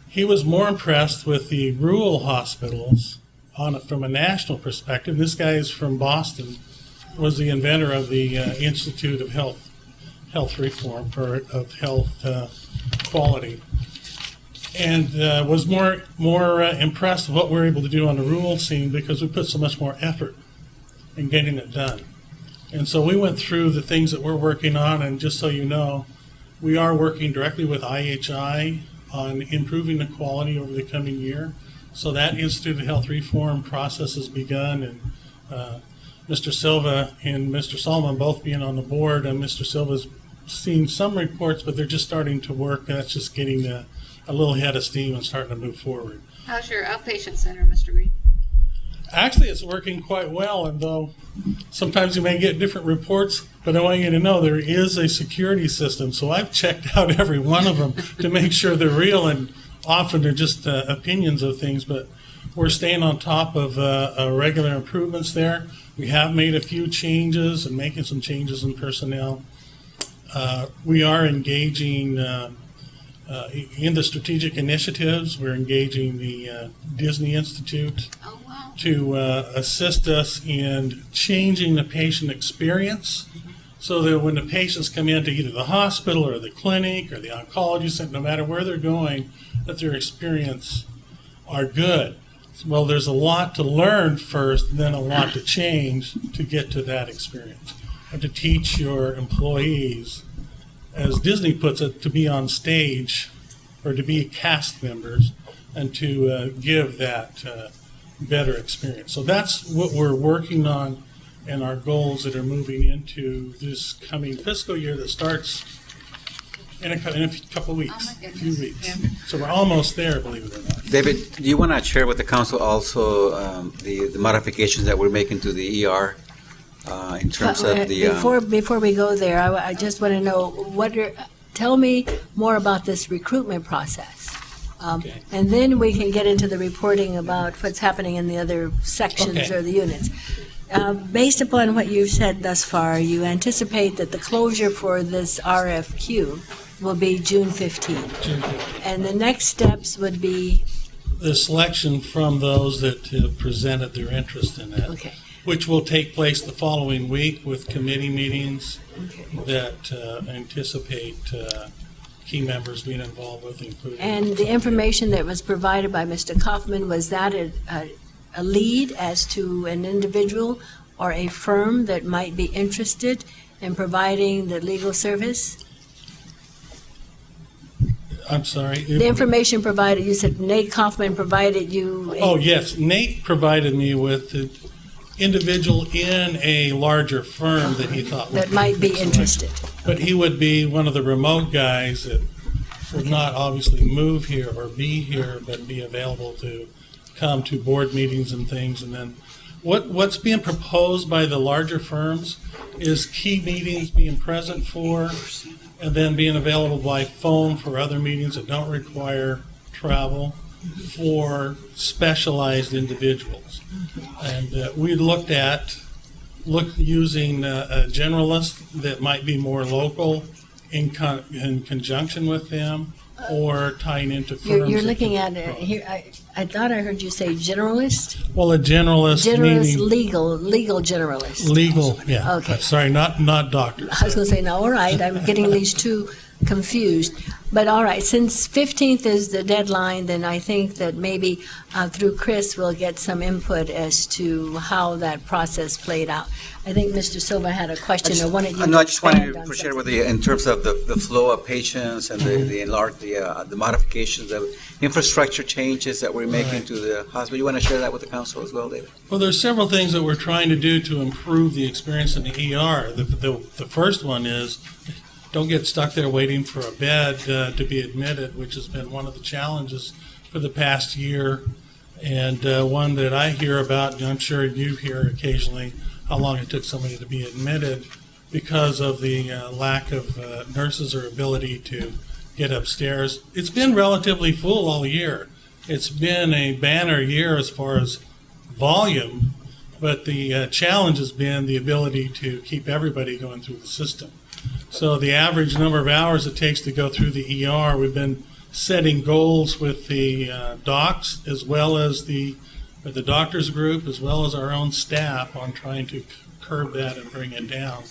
he was more impressed with the rural hospitals from a national perspective. This guy is from Boston, was the inventor of the Institute of Health Reform, or of Health Quality, and was more impressed with what we're able to do on the rural scene because we put so much more effort in getting it done. And so we went through the things that we're working on, and just so you know, we are working directly with IHI on improving the quality over the coming year. So that Institute of Health Reform process has begun, and Mr. Silva and Mr. Solomon both being on the board, and Mr. Silva's seen some reports, but they're just starting to work, and that's just getting a little head of steam and starting to move forward. How's your outpatient center, Mr. Green? Actually, it's working quite well, and though sometimes you may get different reports, but I want you to know there is a security system, so I've checked out every one of them to make sure they're real, and often they're just opinions of things, but we're staying on top of regular improvements there. We have made a few changes and making some changes in personnel. We are engaging in the strategic initiatives. We're engaging the Disney Institute to assist us in changing the patient experience so that when the patients come into either the hospital or the clinic or the oncology center, no matter where they're going, that their experience are good. Well, there's a lot to learn first, then a lot to change to get to that experience. And to teach your employees, as Disney puts it, to be on stage or to be cast members and to give that better experience. So that's what we're working on, and our goals that are moving into this coming fiscal year that starts in a couple of weeks, a few weeks. Yeah. So we're almost there, believe it or not. David, do you want to share with the council also the modifications that we're making to the ER in terms of the... Before we go there, I just want to know, tell me more about this recruitment process. Okay. And then we can get into the reporting about what's happening in the other sections Okay. or the units. Based upon what you've said thus far, you anticipate that the closure for this RFQ will be June 15th. June 15th. And the next steps would be, The selection from those that have presented their interest in that, okay, which will take place the following week with committee meetings okay. that anticipate key members being involved with, including... And the information that was provided by Mr. Kaufman, was that a lead as to an individual or a firm that might be interested in providing the legal service? I'm sorry? The information provided, you said Nate Kaufman provided you. Oh, yes. Nate provided me with the individual in a larger firm that he thought would That might be selected. interested. But he would be one of the remote guys that would not obviously move here or be here, but be available to come to board meetings and things. And then what's being proposed by the larger firms is key meetings being present for, and then being available by phone for other meetings that don't require travel for specialized individuals. And we looked at using a generalist that might be more local in conjunction with them, or tying into firms. You're that looking can- at, here, I thought I heard you say generalist? Well, a generalist Generalist, meaning legal generalist. legal, yeah. Okay. Sorry, not doctors. I was going to say, no, all right, I'm getting these two confused. But all right, since 15th is the deadline, then I think that maybe through Chris, we'll get some input as to how that process played out. I think Mr. Silva had a question, or wanted you to No, I just wanted expand on to share with something. you in terms of the flow of patients and the modifications, the infrastructure changes that we're making Right. to the hospital. You want to share that with the council as well, David? Well, there's several things that we're trying to do to improve the experience in the ER. The first one is don't get stuck there waiting for a bed to be admitted, which has been one of the challenges for the past year, and one that I hear about, and I'm sure you hear occasionally, how long it took somebody to be admitted because of the lack of nurses or ability to get upstairs. It's been relatively full all year. It's been a banner year as far as volume, but the challenge has been the ability to keep everybody going through the system. So the average number of hours it takes to go through the ER, we've been setting goals with the docs as well as the doctors group as well as our own staff on trying to curb that and bring it down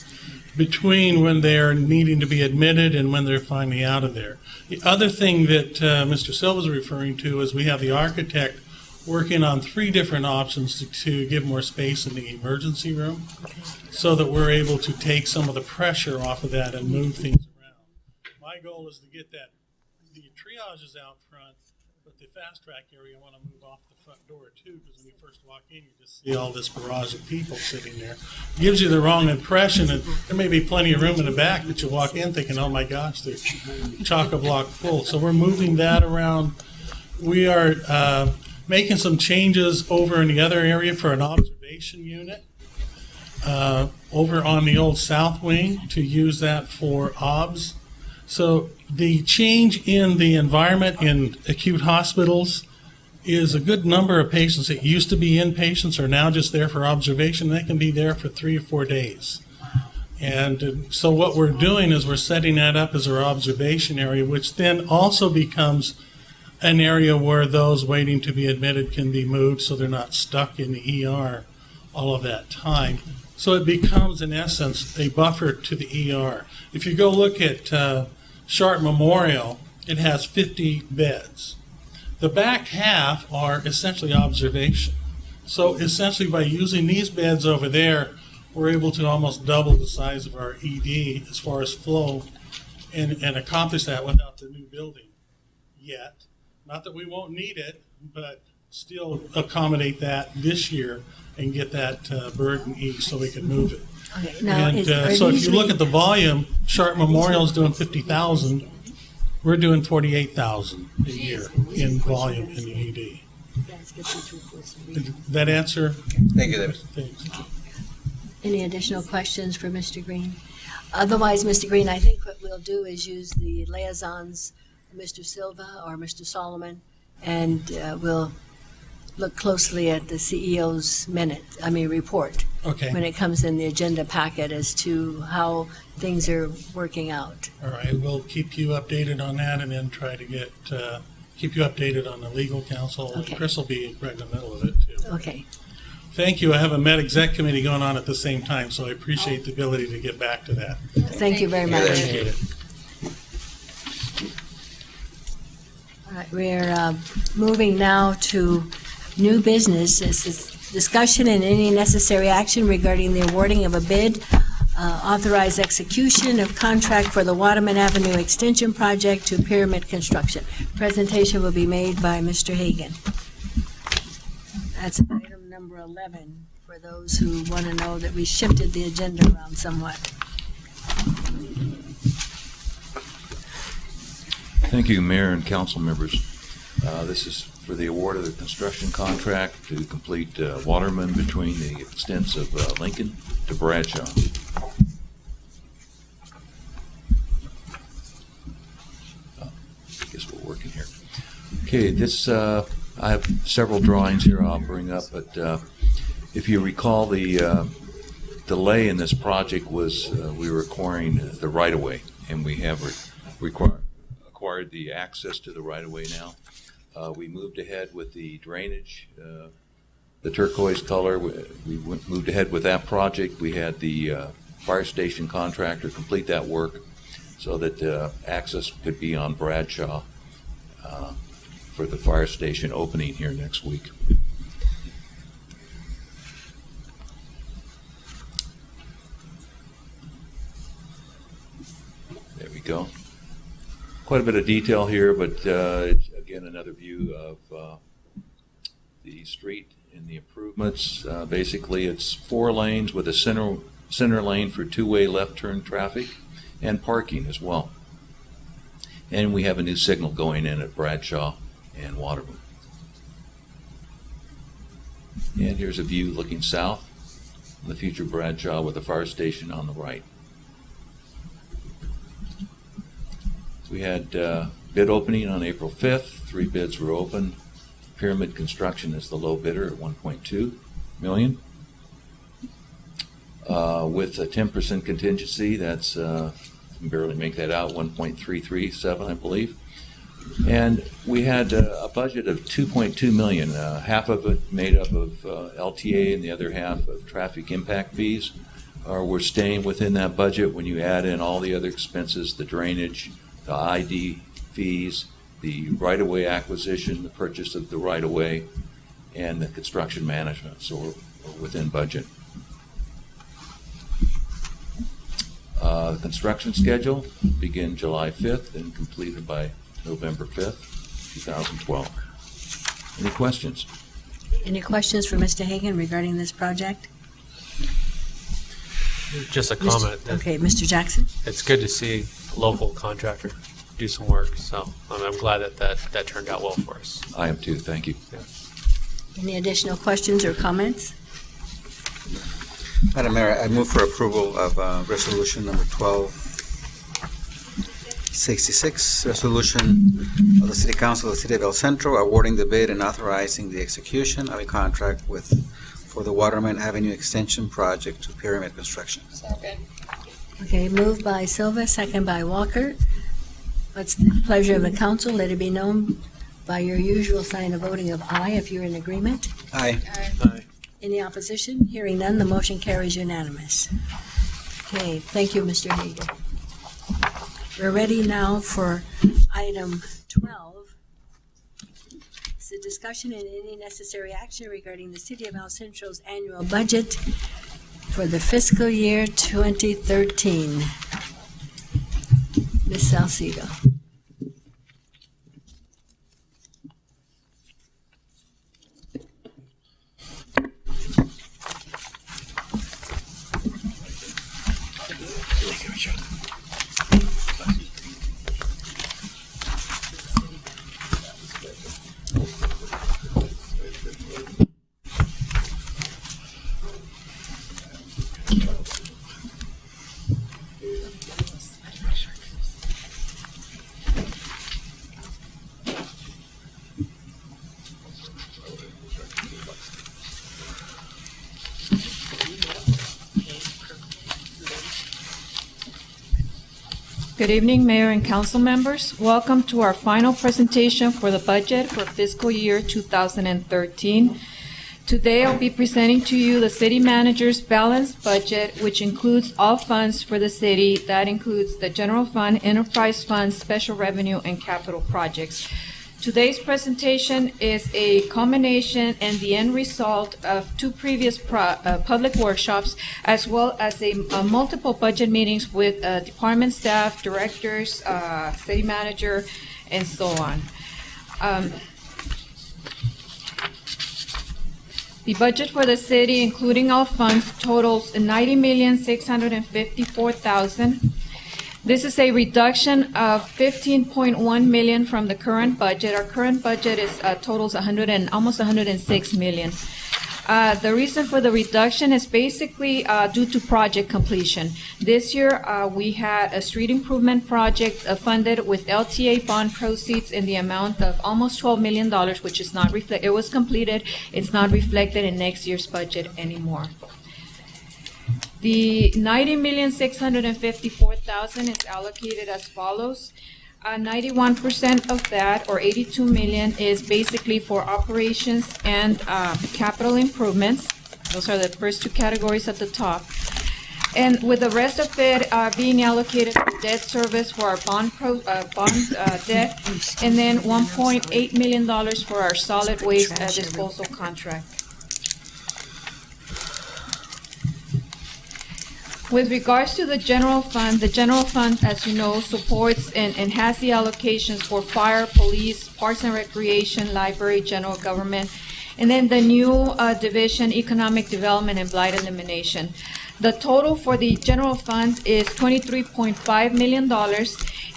between when they're needing to be admitted and when they're finally out of there. The other thing that Mr. Silva is referring to is we have the architect working on 3 different options to give more space in the emergency room so that we're able to take some of the pressure off of that and move things around. My goal is to get the triages out front, but the fast track area I want to move off the front door too, because when you first walk in, you just see all this barrage of people sitting there. It gives you the wrong impression, and there may be plenty of room in the back, but you walk in thinking, oh my gosh, they're chock-a-block full. So we're moving that around. We are making some changes over in the other area for an observation unit over on the old south wing to use that for OBS. So the change in the environment in acute hospitals is a good number of patients that used to be inpatients are now just there for observation. They can be there for 3 or 4 days. And so what we're doing is we're setting that up as our observation area, which then also becomes an area where those waiting to be admitted can be moved so they're not stuck in the ER all of that time. So it becomes, in essence, a buffer to the ER. If you go look at Sharp Memorial, it has 50 beds. The back half are essentially observation. So essentially by using these beds over there, we're able to almost double the size of our ED as far as flow and accomplish that without the new building yet. Not that we won't need it, but still accommodate that this year and get that burden eased so we can move it. Okay, now, And are so if these you look at the volume, Sharp Memorial is doing 50,000. We're doing 48,000 a year in volume in the ED. Did that answer? Thank you, David. Thanks. Any additional questions for Mr. Green? Otherwise, Mr. Green, I think what we'll do is use the liaisons, Mr. Silva or Mr. Solomon, and we'll look closely at the CEO's report. Okay. When it comes in the agenda packet as to how things are working out. All right, we'll keep you updated on that and then try to get, keep you updated on the legal counsel. Okay. Chris will be right in the middle of it too. Okay. Thank you. I have a Med Exec committee going on at the same time, so I appreciate the ability to get back to that. Thank you very much. Appreciate it. All right, we're moving now to new business. This is discussion and any necessary action regarding the awarding of a bid, authorized execution of contract for the Waterman Avenue Extension Project to Pyramid Construction. Presentation will be made by Mr. Hagan. That's item number 11 for those who want to know that we shifted the agenda around somewhat. Thank you, Mayor and council members. This is for the award of the construction contract to complete Waterman between the extents of Lincoln to Bradshaw. I guess we're working here. Okay, this I have several drawings here I'll bring up, but if you recall, the delay in this project was we were acquiring the right-of-way, and we have acquired regard the access to the right-of-way now. We moved ahead with the drainage, the turquoise color. Moved ahead with that project. We had the fire station contractor complete that work so that access could be on Bradshaw for the fire station opening here next week. There we go. Quite a bit of detail here, but it's, again, another view of the street and the improvements. Basically, it's 4 lanes with a center lane for two-way left turn traffic and parking as well. And we have a new signal going in at Bradshaw and Waterman. And here's a view looking south of the future Bradshaw with the fire station on the right. We had bid opening on April 5th. 3 bids were opened. Pyramid Construction is the low bidder at $1.2 million. With a 10% contingency, that's, you can barely make that out, 1.337, I believe. And we had a budget of $2.2 million, half of it made up of LTA and the other half of traffic impact fees. We're staying within that budget when you add in all the other expenses, the drainage, the ID fees, the right-of-way acquisition, the purchase of the right-of-way, and the construction management. So we're within budget. The construction schedule begin July 5th and completed by November 5th, 2012. Any questions? Any questions for Mr. Hagan regarding this project? Just a comment. Okay, Mr. Jackson? It's good to see a local contractor do some work, so I'm glad that turned out well for us. I am too, thank you. Yeah. Any additional questions or comments? Madam Mayor, I move for approval of resolution number 1266, resolution of the City Council of the City of El Centro awarding the bid and authorizing the execution of a contract for the Waterman Avenue Extension Project to Pyramid Construction. Second. Okay, moved by Silva, second by Walker. What's the pleasure of the council? Let it be known by your usual sign of voting of aye if you're in agreement. Aye. Aye. Any opposition? Hearing none, the motion carries unanimous. Okay, thank you, Mr. Hagan. We're ready now for item 12. It's a discussion and any necessary action regarding the City of El Centro's annual budget for the fiscal year 2013. Ms. Salcido. Good evening, Mayor and Council members. Welcome to our final presentation for the budget for fiscal year 2013. Today, I'll be presenting to you the City Manager's balanced budget, which includes all funds for the city. That includes the General Fund, Enterprise Fund, Special Revenue, and Capital Projects. Today's presentation is a culmination and the end result of 2 previous public workshops, as well as multiple budget meetings with department staff, directors, city manager, and so on. The budget for the city, including all funds, totals $90,654,000. This is a reduction of $15.1 million from the current budget. Our current budget totals almost $106 million. The reason for the reduction is basically due to project completion. This year, we had a street improvement project funded with LTA bond proceeds in the amount of almost $12 million, which is not reflected. It was completed. It's not reflected in next year's budget anymore. The $90,654,000 is allocated as follows. 91% of that, or 82 million, is basically for operations and capital improvements. Those are the first two categories at the top. And with the rest of it being allocated to debt service for our bond debt, and then $1.8 million for our solid waste disposal contract. With regards to the general fund, as you know, supports and has the allocations for fire, police, parks and recreation, library, general government, and then the new division, economic development and blight elimination. The total for the general fund is $23.5 million,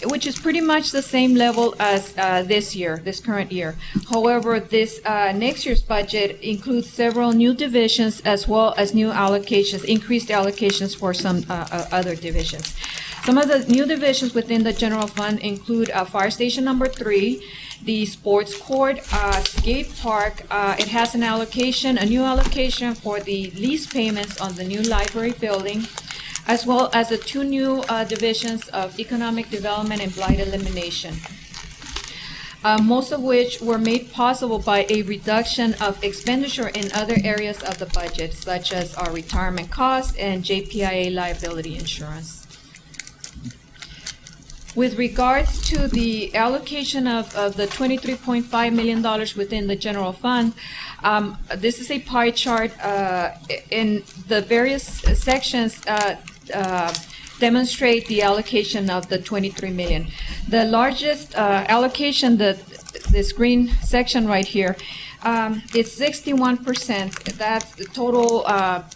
which is pretty much the same level as this current year. However, this next year's budget includes several new divisions as well as new allocations, increased allocations for some other divisions. Some of the new divisions within the general fund include Fire Station number 3, the sports court, skate park. It has an allocation, a new allocation for the lease payments on the new library building, as well as the two new divisions of economic development and blight elimination. Most of which were made possible by a reduction of expenditure in other areas of the budget, such as our retirement costs and JPIA liability insurance. With regards to the allocation of the $23.5 million within the general fund, this is a pie chart in the various sections demonstrate the allocation of the 23 million. The largest allocation, this green section right here, it's 61%. That's the total,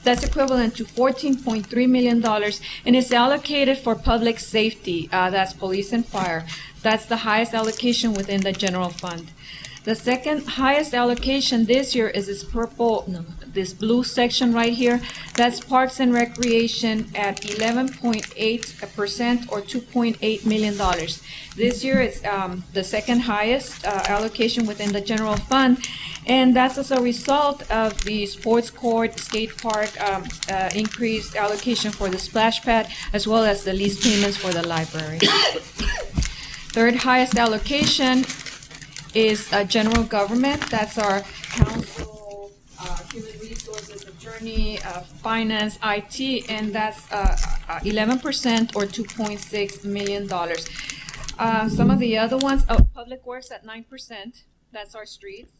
that's equivalent to $14.3 million, and it's allocated for public safety. That's police and fire. That's the highest allocation within the general fund. The second highest allocation this year is this blue section right here. That's Parks and Recreation at 11.8% or $2.8 million. This year it's the second highest allocation within the general fund, and that's as a result of the sports court, skate park, increased allocation for the splash pad, as well as the lease payments for the library. Third highest allocation is general government. That's our council, human resources, attorney, finance, IT, and that's 11% or $2.6 million. Some of the other ones, public works at 9%. That's our streets.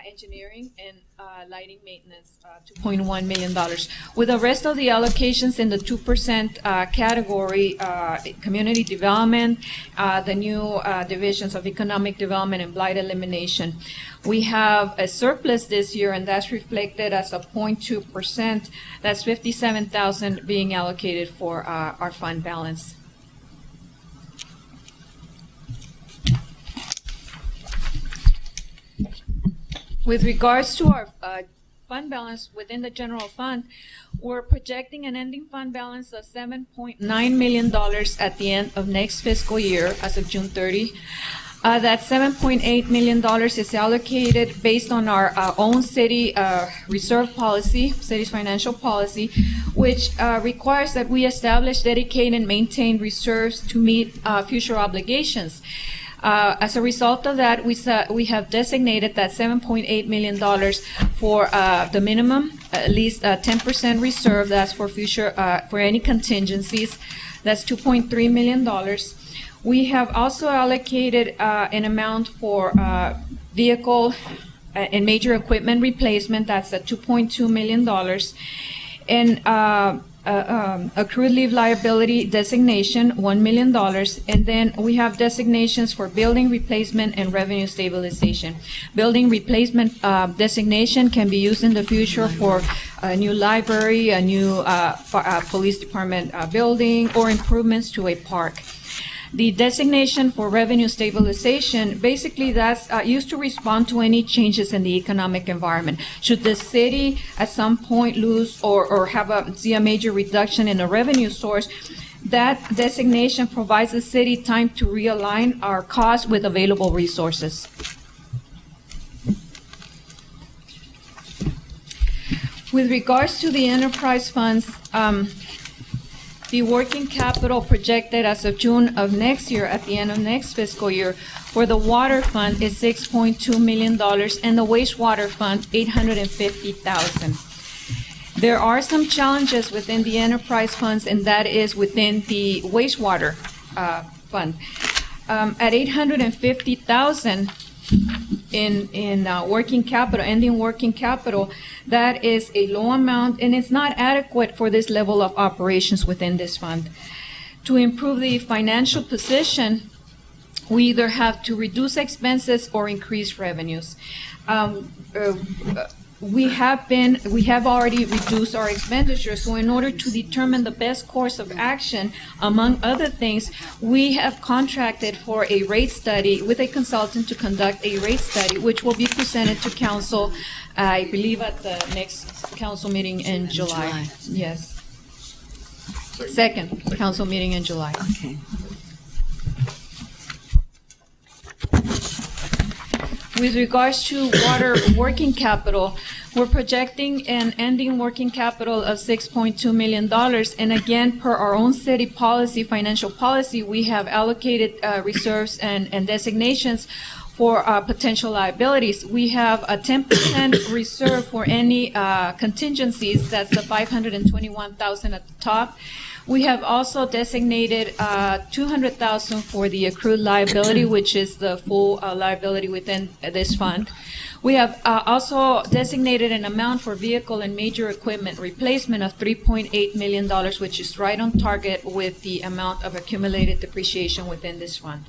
Engineering and lighting maintenance, $2.1 million. With the rest of the allocations in the 2% category, community development, the new divisions of economic development and blight elimination. We have a surplus this year, and that's reflected as a 0.2%. That's $57,000 being allocated for our fund balance. With regards to our fund balance within the general fund, we're projecting an ending fund balance of $7.9 million at the end of next fiscal year as of June 30. That $7.8 million is allocated based on our own city reserve policy, city's financial policy, which requires that we establish, dedicate, and maintain reserves to meet future obligations. As a result of that, we have designated that $7.8 million for the minimum, at least 10% reserve. That's for future, for any contingencies. That's $2.3 million. We have also allocated an amount for vehicle and major equipment replacement. That's at $2.2 million. And accrued leave liability designation, $1 million, and then we have designations for building replacement and revenue stabilization. Building replacement designation can be used in the future for a new library, a new police department building, or improvements to a park. The designation for revenue stabilization, basically that's used to respond to any changes in the economic environment. Should the city at some point lose or see a major reduction in a revenue source, that designation provides the city time to realign our costs with available resources. With regards to the enterprise funds, The working capital projected as of June of next year, at the end of next fiscal year, for the water fund is $6.2 million, and the wastewater fund, $850,000. There are some challenges within the enterprise funds, and that is within the wastewater fund. At $850,000 in working capital, ending working capital, that is a low amount, and it's not adequate for this level of operations within this fund. To improve the financial position, we either have to reduce expenses or increase revenues. We have already reduced our expenditures, so in order to determine the best course of action, among other things, we have contracted for a rate study with a consultant to conduct a rate study, which will be presented to council, I believe, at the next council meeting in July. Yes. Second council meeting in July. Okay. With regards to water working capital, we're projecting an ending working capital of $6.2 million. And again, per our own city policy, financial policy, we have allocated reserves and designations for potential liabilities. We have a 10% reserve for any contingencies. That's the $521,000 at the top. We have also designated $200,000 for the accrued liability, which is the full liability within this fund. We have also designated an amount for vehicle and major equipment replacement of $3.8 million, which is right on target with the amount of accumulated depreciation within this fund.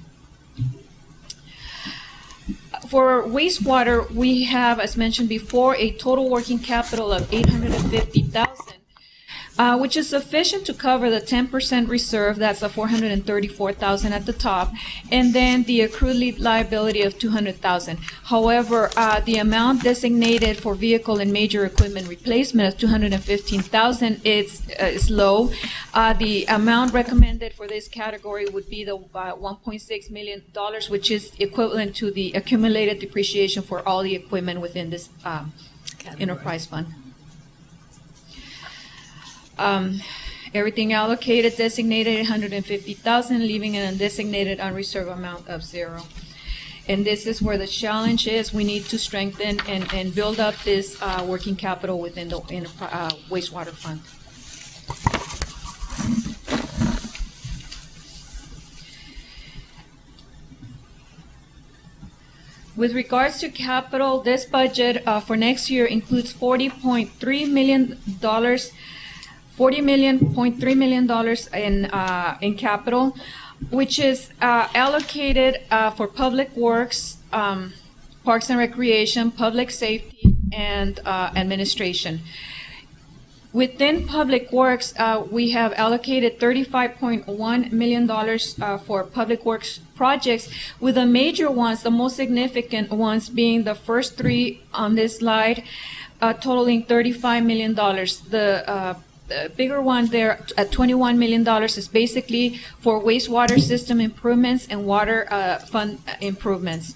For wastewater, we have, as mentioned before, a total working capital of $850,000. Which is sufficient to cover the 10% reserve, that's the $434,000 at the top, and then the accrued liability of $200,000. However, the amount designated for vehicle and major equipment replacement of $215,000 is low. The amount recommended for this category would be the $1.6 million, which is equivalent to the accumulated depreciation for all the equipment within this enterprise fund. Everything allocated, designated $150,000, leaving an undesignated unreserved amount of $0. And this is where the challenge is. We need to strengthen and build up this working capital within the wastewater fund. With regards to capital, this budget for next year includes $40.3 million. $40.3 million in capital, which is allocated for public works, parks and recreation, public safety, and administration. Within public works, we have allocated $35.1 million for public works projects, with the major ones, the most significant ones being the first three on this slide, totaling $35 million. The bigger one there at $21 million is basically for wastewater system improvements and water fund improvements.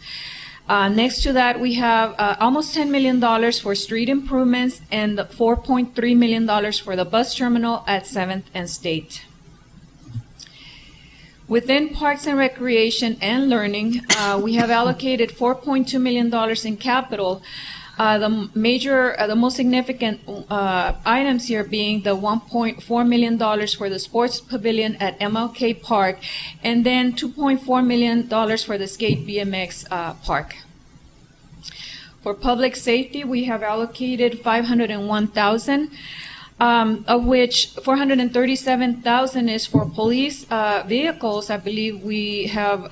Next to that, we have almost $10 million for street improvements and $4.3 million for the bus terminal at 7th and State. Within Parks and Recreation and Learning, we have allocated $4.2 million in capital. The most significant items here being the $1.4 million for the sports pavilion at MLK Park, and then $2.4 million for the skate BMX park. For public safety, we have allocated $501,000. Of which $437,000 is for police vehicles. I believe we have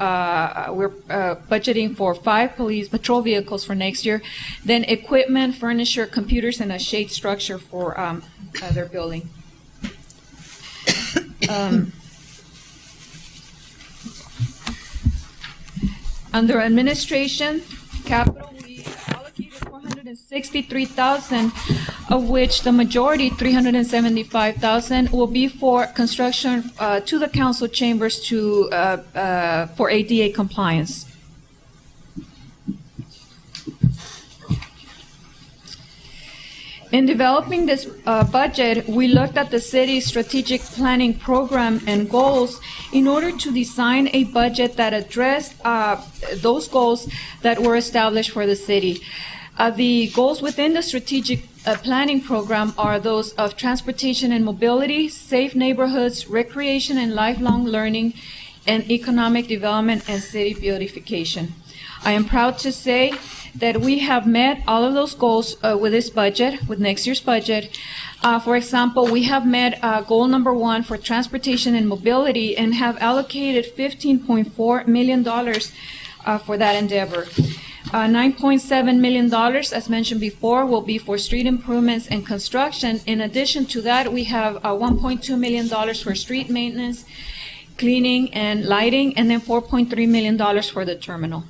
we're budgeting for 5 police patrol vehicles for next year. Then equipment, furniture, computers, and a shade structure for their building. Under administration, capital, we allocated $463,000, of which the majority, $375,000, will be for construction to the council chambers for ADA compliance. In developing this budget, we looked at the city's strategic planning program and goals in order to design a budget that addressed those goals that were established for the city. The goals within the strategic planning program are those of transportation and mobility, safe neighborhoods, recreation and lifelong learning, and economic development and city beautification. I am proud to say that we have met all of those goals with this budget, with next year's budget. For example, we have met goal number 1 for transportation and mobility and have allocated $15.4 million for that endeavor. $9.7 million, as mentioned before, will be for street improvements and construction. In addition to that, we have $1.2 million for street maintenance, cleaning, and lighting, and then $4.3 million for the terminal.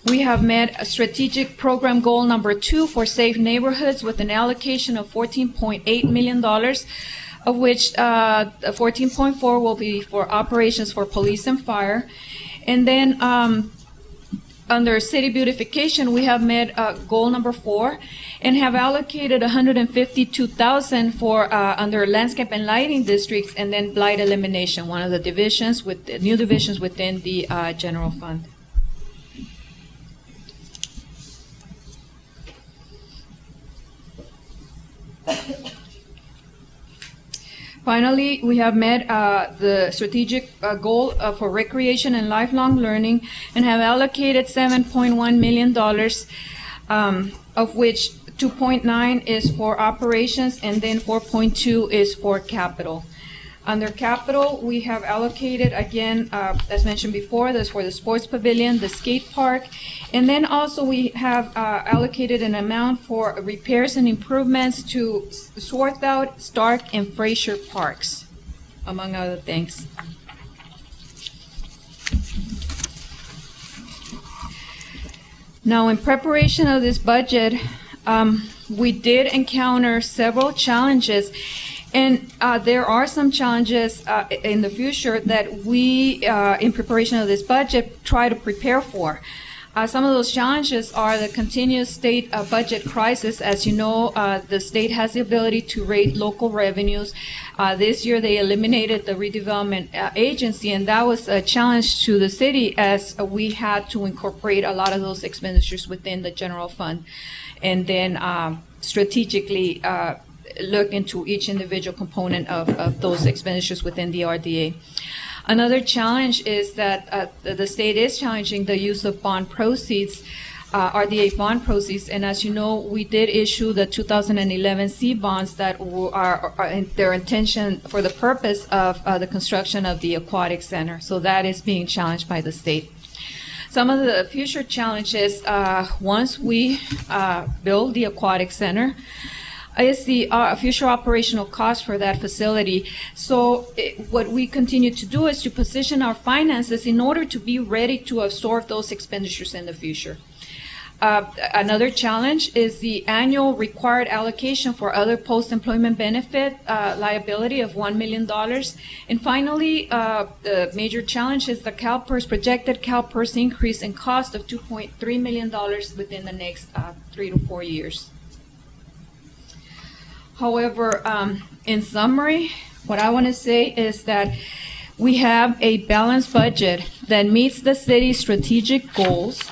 We have met a strategic program goal number 2 for safe neighborhoods with an allocation of $14.8 million, of which 14.4 will be for operations for police and fire. And then under city beautification, we have met goal number 4 and have allocated $152,000 for under landscape and lighting districts, and then blight elimination, one of the divisions with the new divisions within the general fund. Finally, we have met the strategic goal for recreation and lifelong learning and have allocated $7.1 million, of which 2.9 is for operations and then 4.2 is for capital. Under capital, we have allocated, again, as mentioned before, this for the sports pavilion, the skate park, and then also we have allocated an amount for repairs and improvements to Swarthout, Stark, and Fraser parks, among other things. Now, in preparation of this budget, we did encounter several challenges. And there are some challenges in the future that we, in preparation of this budget, try to prepare for. Some of those challenges are the continuous state budget crisis. As you know, the state has the ability to rate local revenues. This year, they eliminated the redevelopment agency, and that was a challenge to the city as we had to incorporate a lot of those expenditures within the general fund, and then strategically look into each individual component of those expenditures within the RDA. Another challenge is that the state is challenging the use of bond proceeds, RDA bond proceeds, and as you know, we did issue the 2011 C bonds that are in their intention for the purpose of the construction of the aquatic center. So that is being challenged by the state. Some of the future challenges, once we build the aquatic center, is the future operational cost for that facility. So what we continue to do is to position our finances in order to be ready to absorb those expenditures in the future. Another challenge is the annual required allocation for other post-employment benefit liability of $1 million. And finally, the major challenge is the projected CalPERS increase in cost of $2.3 million within the next 3 to 4 years. However, in summary, what I want to say is that we have a balanced budget that meets the city's strategic goals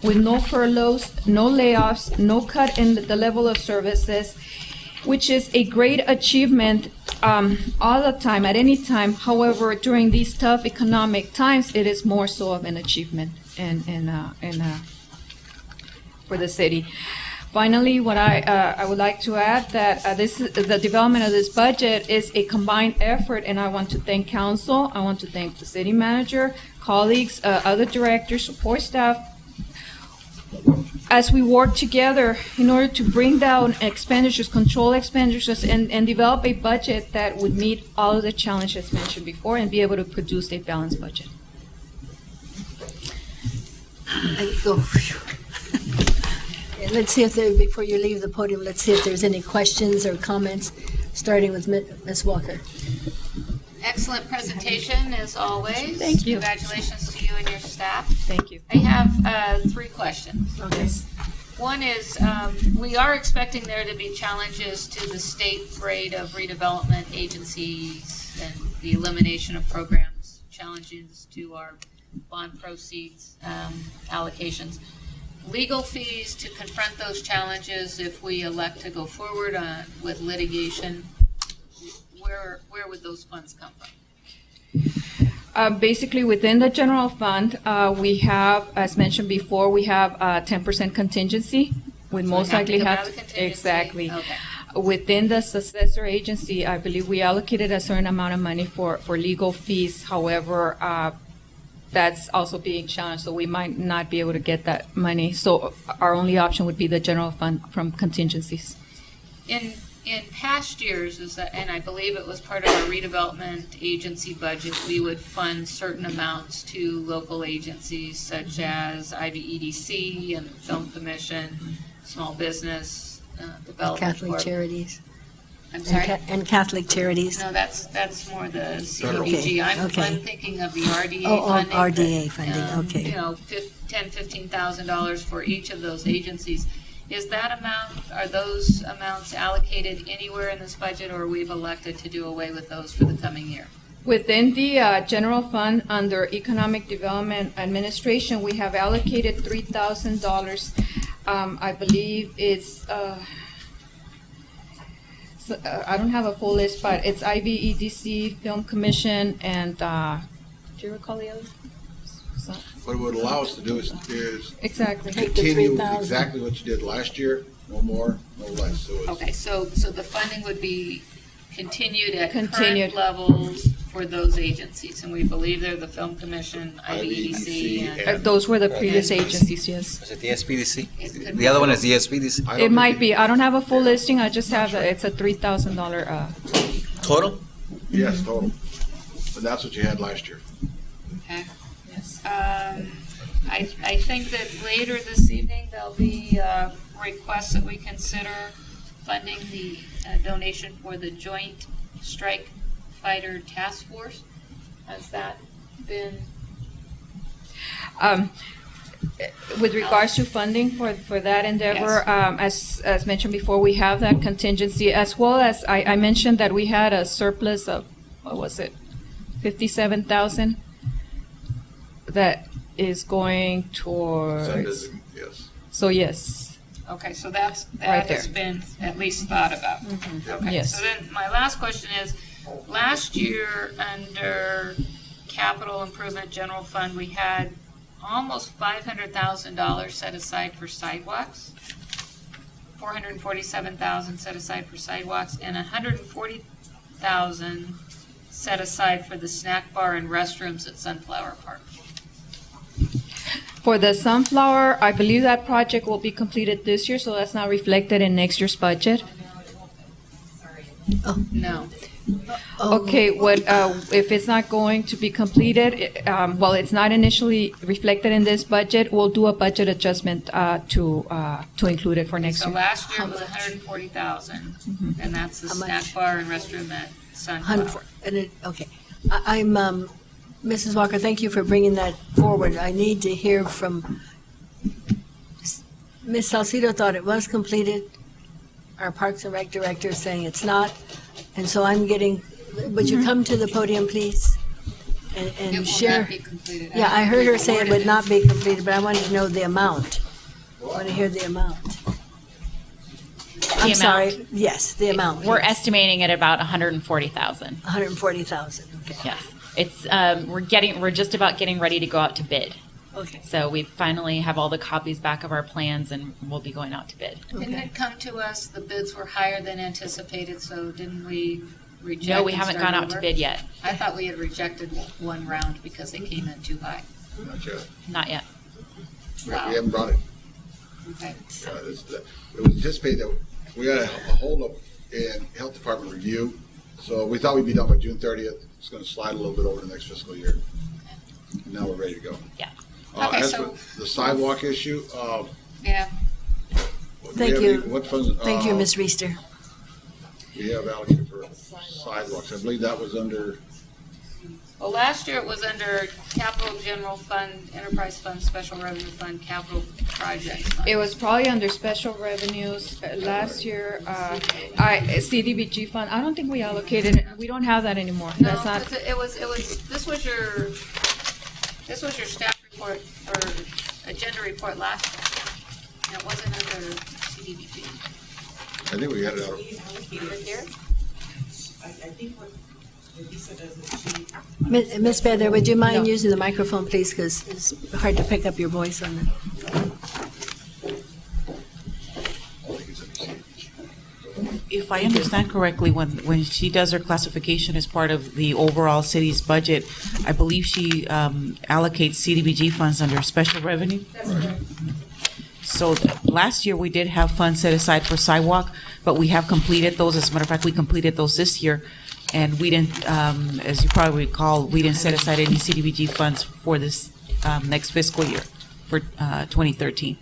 with no furloughs, no layoffs, no cut in the level of services, which is a great achievement all the time, at any time. However, during these tough economic times, it is more so of an achievement for the city. Finally, what I would like to add that the development of this budget is a combined effort, and I want to thank council, I want to thank the city manager, colleagues, other directors, support staff, as we work together in order to bring down expenditures, control expenditures, and develop a budget that would meet all of the challenges mentioned before and be able to produce a balanced budget. Let's see if there, before you leave the podium, let's see if there's any questions or comments, starting with Ms. Walker. Excellent presentation, as always. Thank you. Congratulations to you and your staff. Thank you. I have 3 questions. Okay. One is, we are expecting there to be challenges to the state rate of redevelopment agencies and the elimination of programs, challenges to our bond proceeds allocations. Legal fees to confront those challenges if we elect to go forward with litigation, where would those funds come from? Basically, within the general fund, we have, as mentioned before, we have a 10% contingency. We most likely have, exactly. Okay. Within the successor agency, I believe we allocated a certain amount of money for legal fees. However, that's also being challenged, so we might not be able to get that money. So our only option would be the general fund from contingencies. In past years, and I believe it was part of our redevelopment agency budget, we would fund certain amounts to local agencies such as IBEDC and the Film Commission, Small Business Development Catholic Corp. Charities. I'm sorry? And Catholic Charities. No, that's more the Federal. CDBG. Okay. I'm thinking of the RDA Oh, funding. RDA funding, okay. You know, $10,000-$15,000 for each of those agencies. Is that amount, are those amounts allocated anywhere in this budget, or we've elected to do away with those for the coming year? Within the general fund, under Economic Development Administration, we have allocated $3,000. I believe it's, I don't have a full list, but it's IBEDC, Film Commission, and, do you recall the other? What it would allow us to do is Exactly. continue exactly what you did last year, no more, no less. So it's Okay, so the funding would be continued at current levels for those agencies, and we believe they're the Film Commission, IBEDC, and... Those were the previous agencies, yes. Is it the SPDC? The other one is the SPDC? It might be. I don't have a full listing. I just have, it's a $3,000. Total? Yes, total. But that's what you had last year. Okay. Yes. I think that later this evening, there'll be requests that we consider funding the donation for the Joint Strike Fighter Task Force. Has that been? With regards to funding for that endeavor, Yes. as mentioned before, we have that contingency, as well as I mentioned that we had a surplus of, what was it, 57,000 that is going towards. Yes. So yes. Okay, so that Right has there. been at least thought about. Okay, Yes. so then my last question is, last year under Capital Improvement General Fund, we had almost $500,000 set aside for sidewalks, $447,000 set aside for sidewalks, and $140,000 set aside for the snack bar and restrooms at Sunflower Park. For the Sunflower, I believe that project will be completed this year, so that's not reflected in next year's budget. No. Okay, if it's not going to be completed, well, it's not initially reflected in this budget, we'll do a budget adjustment to include it for next So year. last year was $140,000, and that's the snack bar and restroom at Sunflower. Okay. I'm, Mrs. Walker, thank you for bringing that forward. I need to hear from, Ms. Salcido thought it was completed. Our Parks and Rec Director is saying it's not. And so I'm getting, would you come to the podium, please? It And will share. not be completed. Yeah, I heard her say it would not be completed, but I wanted to know the amount. I want to hear the amount. I'm amount. sorry, yes, the amount. We're estimating at about 140,000. 140,000, okay. Yes. It's, we're just about getting ready to go out to bid. Okay. So we finally have all the copies back of our plans and we'll be going out to bid. Didn't it come to us, the bids were higher than anticipated, so didn't we reject? No, we and haven't start gone out to over? bid yet. I thought we had rejected one round because they came in too high. Not yet. Not yet. We haven't brought it. Okay. It was anticipated that we had a holdup in Health Department review, so we thought we'd be done by June 30th. It's going to slide a little bit over the next fiscal year. And now we're ready to go. Yeah. Okay, As so- for the sidewalk issue, Yeah. Thank you. What funds? Thank you, Ms. Reister. We have allocated for sidewalks. I believe that was under Well, last year it was under Capital General Fund, Enterprise Fund, Special Revenue Fund, Capital Project Fund. It was probably under special revenues last year. CDBG fund, I don't think we allocated it. We don't have that anymore. No, That's not, it was, this was your staff report or agenda report last year. And it wasn't under CDBG. I think we had it out. Right there? Ms. Feather, would you mind using the microphone, please, because it's hard to pick up your voice on the... If I understand correctly, when she does her classification as part of the overall city's budget, I believe she allocates CDBG funds under special revenue. That's correct. So last year, we did have funds set aside for sidewalk, but we have completed those. As a matter of fact, we completed those this year. And we didn't, as you probably recall, we didn't set aside any CDBG funds for this next fiscal year for 2013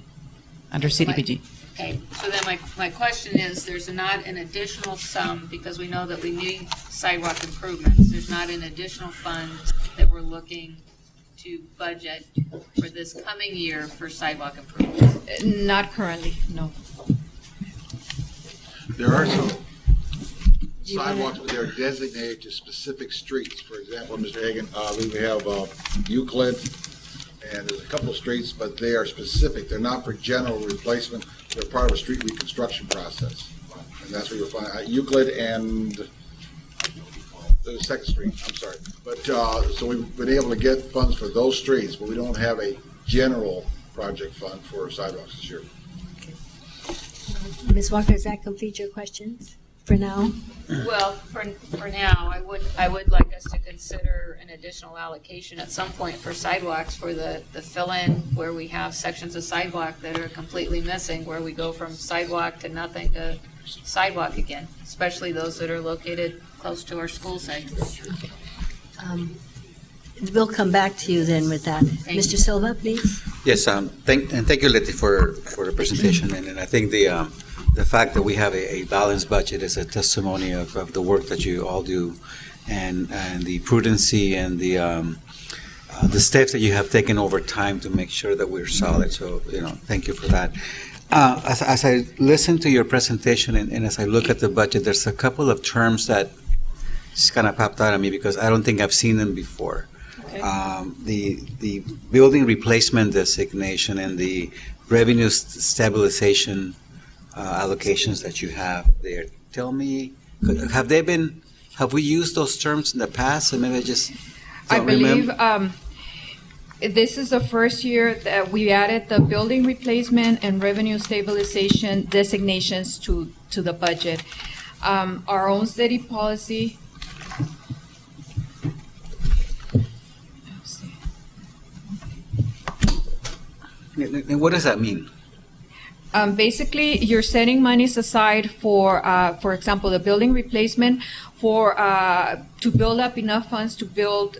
under CDBG. Okay, so then my question is, there's not an additional sum, because we know that we need sidewalk improvements. There's not an additional fund that we're looking to budget for this coming year for sidewalk improvements? not currently, no. There are some sidewalks, but they're designated to specific streets. For example, Mr. Hagan, we have Euclid, and there's a couple of streets, but they are specific. They're not for general replacement. They're part of a street reconstruction process. And that's where you'll find Euclid and the Second Street, I'm sorry. But, so we've been able to get funds for those streets, but we don't have a general project fund for sidewalks this year. Ms. Walker, does that complete your questions for now? Well, for now, I would like us to consider an additional allocation at some point for sidewalks, for the fill-in, where we have sections of sidewalk that are completely missing, where we go from sidewalk to nothing to sidewalk again, especially those that are located close to our school sites. We'll come back to you then with that. Mr. Silva, please. Yes, thank you, Letty, for the presentation, and I think the fact that we have a balanced budget is a testimony of the work that you all do, and the prudency and the steps that you have taken over time to make sure that we're solid. So, thank you for that. As I listen to your presentation and as I look at the budget, there's a couple of terms that just kind of popped out at me because I don't think I've seen them before. Okay. The building replacement designation and the revenue stabilization allocations that you have there. Tell me, have we used those terms in the past? And maybe I just don't remember. This is the first year that we added the building replacement and revenue stabilization designations to the budget. Our own city policy. And what does that mean? Basically, you're setting monies aside for example, the building replacement to build up enough funds to build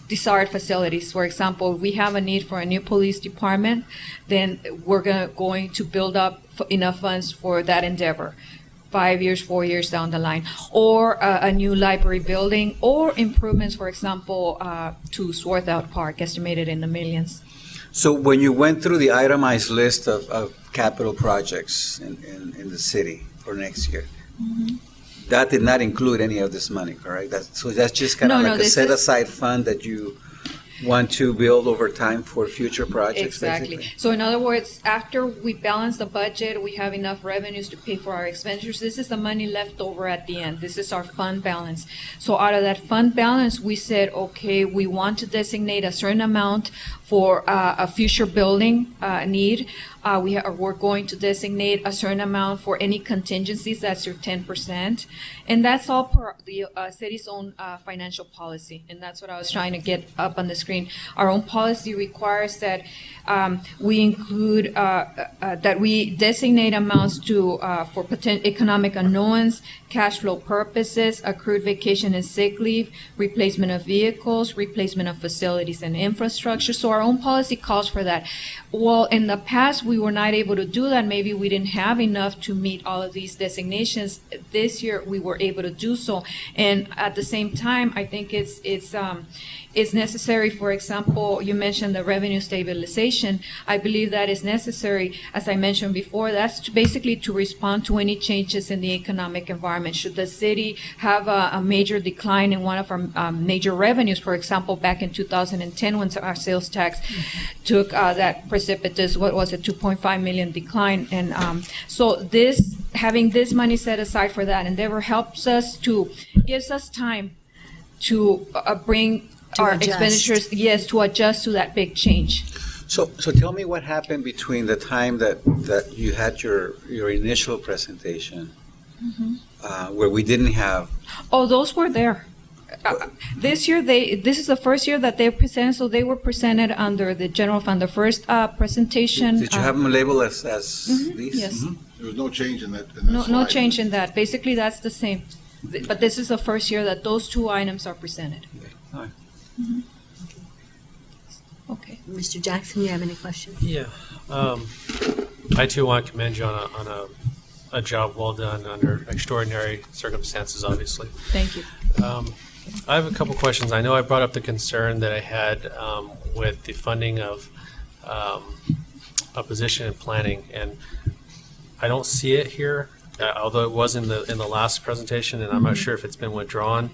desired facilities. For example, if we have a need for a new police department, then we're going to build up enough funds for that endeavor. 5 years, 4 years down the line, or a new library building, or improvements, for example, to Swarthout Park, estimated in the millions. So when you went through the itemized list of capital projects in the city for next year, that did not include any of this money, correct? So that's just kind of like a set-aside fund that you want to build over time for future projects, Exactly. basically? So in other words, after we balance the budget, we have enough revenues to pay for our expenditures. This is the money left over at the end. This is our fund balance. So out of that fund balance, we said, okay, we want to designate a certain amount for a future building need. We're going to designate a certain amount for any contingencies. That's your 10%. And that's all per the city's own financial policy. And that's what I was trying to get up on the screen screen, our own policy requires that we include, that we designate amounts to, for economic unknowns, cash flow purposes, accrued vacation and sick leave, replacement of vehicles, replacement of facilities and infrastructure. So our own policy calls for that. Well, in the past, we were not able to do that. Maybe we didn't have enough to meet all of these designations. This year, we were able to do so. And at the same time, I think it's necessary. For example, you mentioned the revenue stabilization. I believe that is necessary. As I mentioned before, that's basically to respond to any changes in the economic environment. Should the city have a major decline in one of our major revenues, for example, back in 2010 when our sales tax took that precipitous, what was it, 2.5 million decline. And so this, having this money set aside for that endeavor helps us gives us time to bring our expenditures, yes, to adjust to that big change. So tell me what happened between the time that you had your initial presentation, where we didn't have. Oh, those were there. This year, this is the first year that they presented, so they were presented under the general fund. The first presentation. Did you have them labeled as these? Yes. There was no change in that. No change in that. Basically, that's the same. But this is the first year that those two items are presented. All right. Okay. Mr. Jackson, you have any questions? Yeah. I too want to commend you on a job well done under extraordinary circumstances, obviously. Thank you. I have a couple questions. I know I brought up the concern that I had with the funding of a position in planning, and I don't see it here, although it was in the last presentation, and I'm not sure if it's been withdrawn.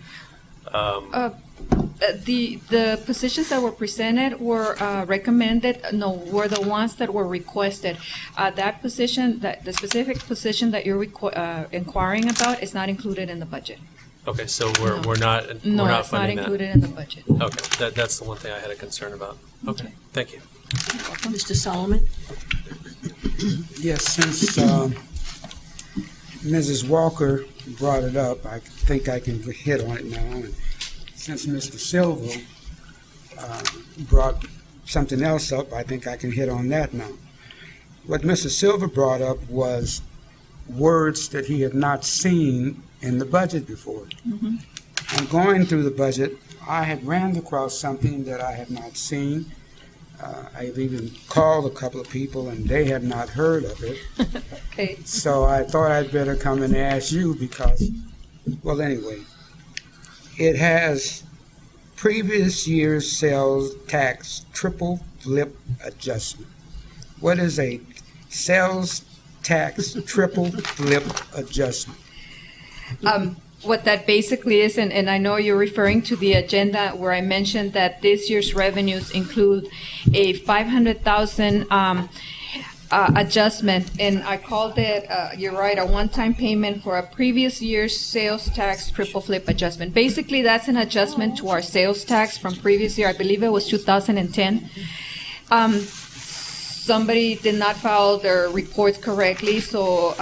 The positions that were presented were recommended, were the ones that were requested. That position, the specific position that you're inquiring about is not included in the budget. Okay, so we're not No, we're not it's not funding included in the budget. Okay, that's the one thing I had a concern about. Okay, thank you. Mr. Solomon? Yes, since Mrs. Walker brought it up, I think I can hit on it now. And since Mr. Silva brought something else up, I think I can hit on that now. What Mr. Silva brought up was words that he had not seen in the budget before. And going through the budget, I had ran across something that I had not seen. I've even called a couple of people and they had not heard of it. Okay. So I thought I'd better come and ask you because, well, anyway, it has previous year's sales tax triple flip adjustment. What is a sales tax triple flip adjustment? What that basically is, and I know you're referring to the agenda where I mentioned that this year's revenues include a 500,000 adjustment, and I called it, you're right, a one-time payment for a previous year's sales tax triple flip adjustment. Basically, that's an adjustment to our sales tax from previous year. I believe it was 2010. Somebody did not file their reports correctly, so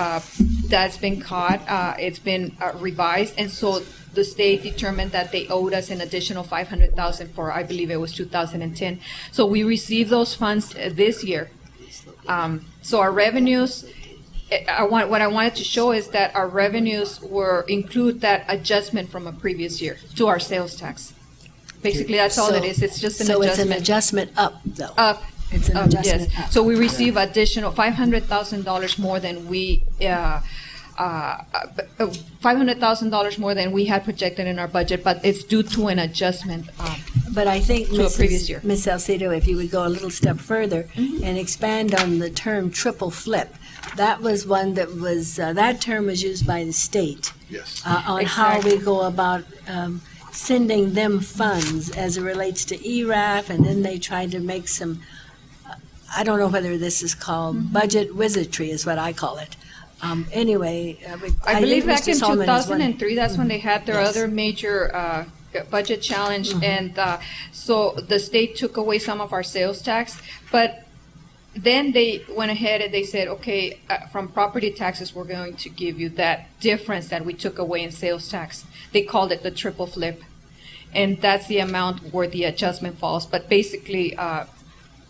that's been caught. It's been revised, and so the state determined that they owed us an additional 500,000 for, I believe it was 2010. So we received those funds this year. So our revenues, what I wanted to show is that our revenues include that adjustment from a previous year to our sales tax. Basically, that's all it is. It's just an adjustment. So it's an adjustment up, though. Up. It's an adjustment yes. up. So we receive additional $500,000 more than we $500,000 more than we had projected in our budget, but it's due to an adjustment. But I think, to a previous year. Ms. Salcedo, if you would go a little step further and expand on the term triple flip, that was one that was, that term was used by the state. Yes. On how we go about sending them funds as it relates to ERAF, and then they tried to make some, I don't know whether this is called budget wizardry is what I call it. Anyway, I believe think back Mr. in Solomon is one- 2003, that's when they had their Yes. other major budget challenge, and so the state took away some of our sales tax, but then they went ahead and they said, okay, from property taxes, we're going to give you that difference that we took away in sales tax. They called it the triple flip. and that's the amount where the adjustment falls. But basically,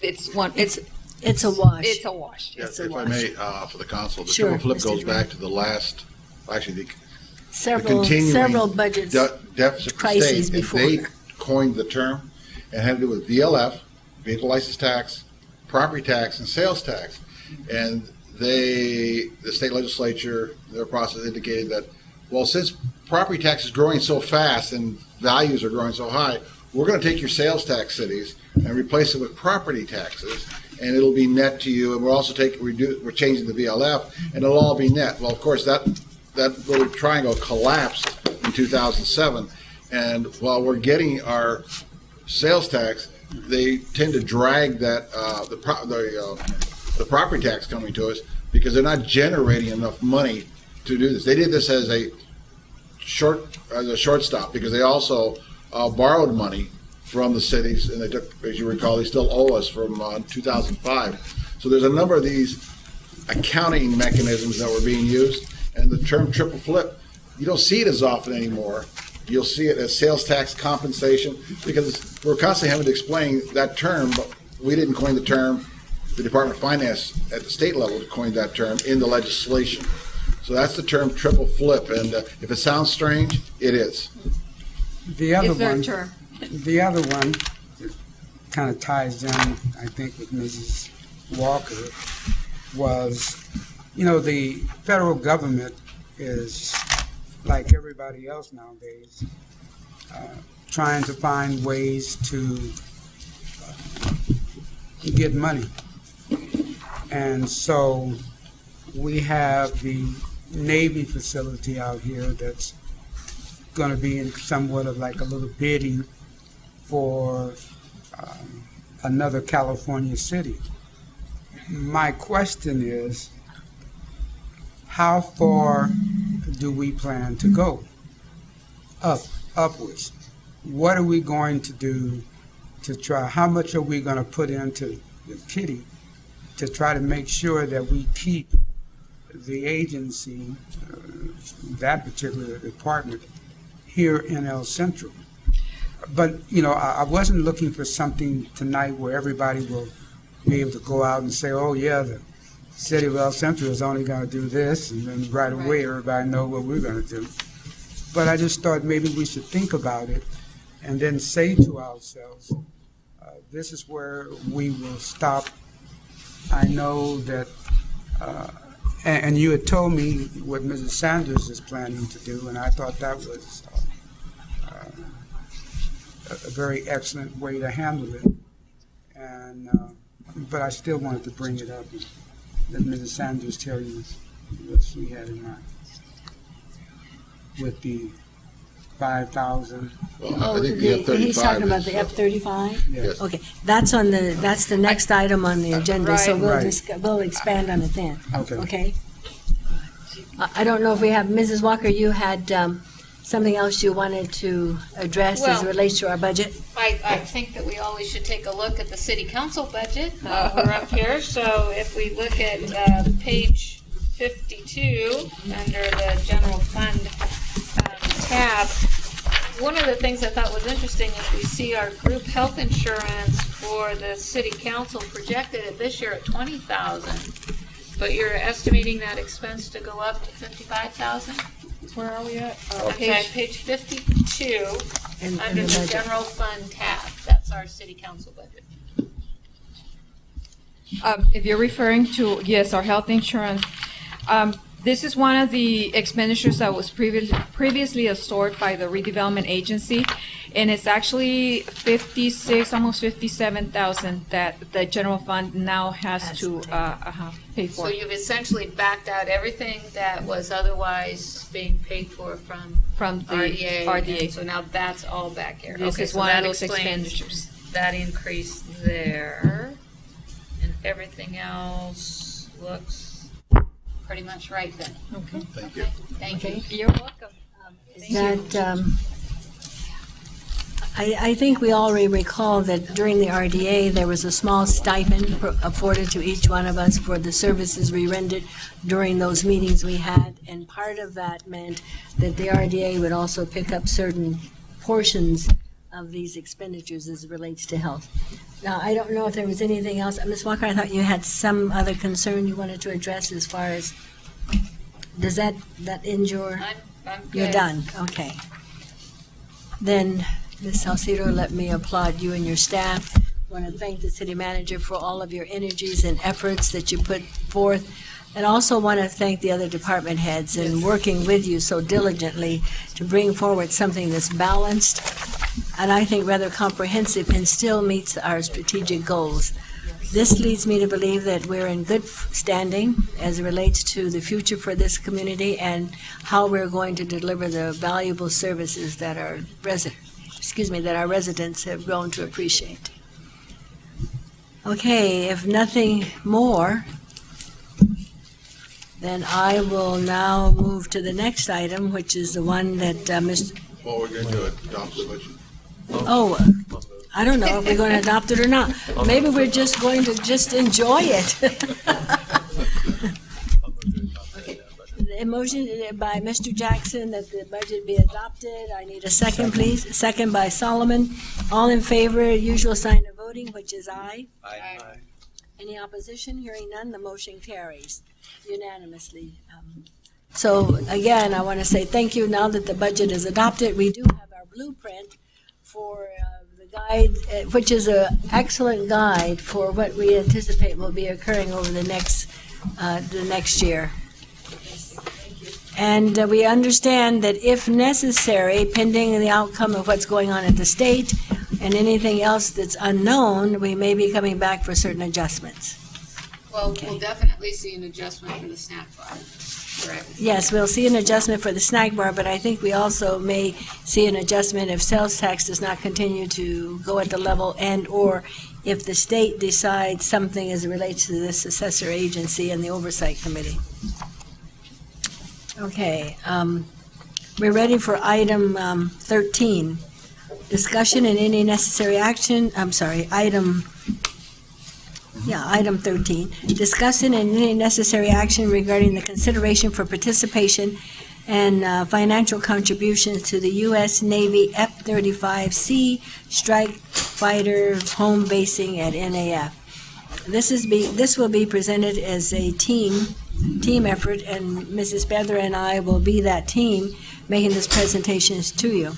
it's a wash. It's a wash. Yes, if I may, for the council, the Sure, triple flip Mr. goes Durant. back to the last, actually, the Several continuing budgets, deficit for crises state, and before. they coined the term, and had to do with VLF, vehicle license tax, property tax, and sales tax. And the state legislature, their process indicated that, well, since property tax is growing so fast and values are growing so high, we're going to take your sales tax cities and replace it with property taxes, and it'll be net to you. And we're also we're changing the VLF, and it'll all be net. Well, of course, that little triangle collapsed in 2007, and while we're getting our sales tax, they tend to drag that the property tax coming to us because they're not generating enough money to do this. They did this as a shortstop because they also borrowed money from the cities, and they took, as you recall, they still owe us from 2005. So there's a number of these accounting mechanisms that were being used, and the term triple flip, you don't see it as often anymore. You'll see it as sales tax compensation because we're constantly having to explain that term, but we didn't coin the term. The Department of Finance at the state level coined that term in the legislation. So that's the term triple flip, and if it sounds strange, it is. The other It's their one, term. the other one kind of ties in, I think, with Mrs. Walker was, the federal government is, like everybody else nowadays, trying to find ways to get money. And so we have the Navy facility out here that's going to be in somewhat of like a little bidding for another California city. My question is, how far do we plan to go? Upwards. What are we going to do to try? How much are we going to put into the kitty to try to make sure that we keep the agency, that particular department, here in El Centro? But, I wasn't looking for something tonight where everybody will be able to go out and say, oh, yeah, the city of El Centro is only going to do this, and then right away everybody know what we're going to do. But I just thought maybe we should think about it and then say to ourselves, this is where we will stop. I know that, and you had told me what Mrs. Sanders is planning to do, and I thought that was a very excellent way to handle it. And but I still wanted to bring it up. Let Mrs. Sanders tell you what she had in mind with the 5,000. Well, I think the F-35 he's talking about is, the F-35? Yes. Okay, that's the next item on the agenda, so Right. we'll expand on it then. Okay. Okay? I don't know if we have, Mrs. Walker, you had something else you wanted to address as it Well- relates to our budget? I think that we always should take a look at the city council budget. We're up here, so if we look at page 52, under the general fund tab, one of the things I thought was interesting is we see our group health insurance for the city council projected at this year at $20,000, but you're estimating that expense to go up to $55,000? Where are we at? Okay, page 52, And under the the budget. general fund tab. That's our city council budget. If you're referring to, yes, our health insurance, this is one of the expenditures that was previously absorbed by the redevelopment agency, and it's actually 56, almost 57,000 that the general fund now has to pay for. So you've essentially backed out everything that was otherwise being paid for from the RDA. RDA. So now that's all back here. This Okay, is so one that of those explains expenditures. that increase there. And everything else looks pretty much right then. Okay. Thank you. Thank you. You're welcome. That, I think we already recall that during the RDA, there was a small stipend afforded to each one of us for the services we rendered during those meetings we had, and part of that meant that the RDA would also pick up certain portions of these expenditures as it relates to health. Now, I don't know if there was anything else. Ms. Walker, I thought you had some other concern you wanted to address as far as, does that end your? I'm You're good. done, okay. Then, Ms. Salcido, let me applaud you and your staff. I want to thank the city manager for all of your energies and efforts that you put forth. And also want to thank the other department heads in working with you so diligently to bring forward something that's balanced and I think rather comprehensive and still meets our strategic goals. This leads me to believe that we're in good standing as it relates to the future for this community and how we're going to deliver the valuable services that our residents have grown to appreciate. Okay, if nothing more, then I will now move to the next item, which is the one that Mr. Well, we're going to adopt the budget. Oh, I don't know if we're going to adopt it or not. Maybe we're just going to just enjoy it. A motion by Mr. Jackson that the budget be adopted. I need a second, please. Second by Solomon. All in favor, usual sign of voting, which is aye. Aye. Any opposition? Hearing none, the motion carries unanimously. So again, I want to say thank you. Now that the budget is adopted, we do have our blueprint for the guide, which is an excellent guide for what we anticipate will be occurring over the next year. And we understand that if necessary, pending the outcome of what's going on at the state and anything else that's unknown, we may be coming back for certain adjustments. Well, we'll definitely see an adjustment for the snack bar, correct? Yes, we'll see an adjustment for the snack bar, but I think we also may see an adjustment if sales tax does not continue to go at the level and/or if the state decides something as it relates to this assessor agency and the oversight committee. Okay, we're ready for item 13. Discussion and any necessary action, item 13. Discussion and any necessary action regarding the consideration for participation and financial contributions to the U.S. Navy F-35C Strike Fighter home basing at NAF. This will be presented as a team effort, and Mrs. Bedler and I will be that team making this presentation to you.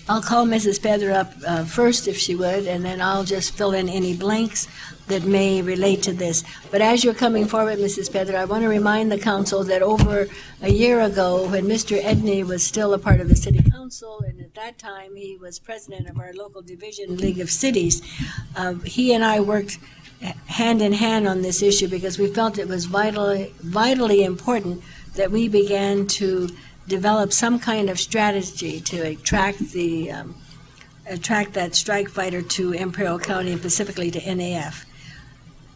I'll call Mrs. Bedler up first, if she would, and then I'll just fill in any blanks that may relate to this. But as you're coming forward, Mrs. Bedler, I want to remind the council that over a year ago, when Mr. Edney was still a part of the city council, and at that time he was president of our local division, League of Cities, he and I worked hand in hand on this issue because we felt it was vitally important that we began to develop some kind of strategy to attract that strike fighter to Imperial County and specifically to NAF.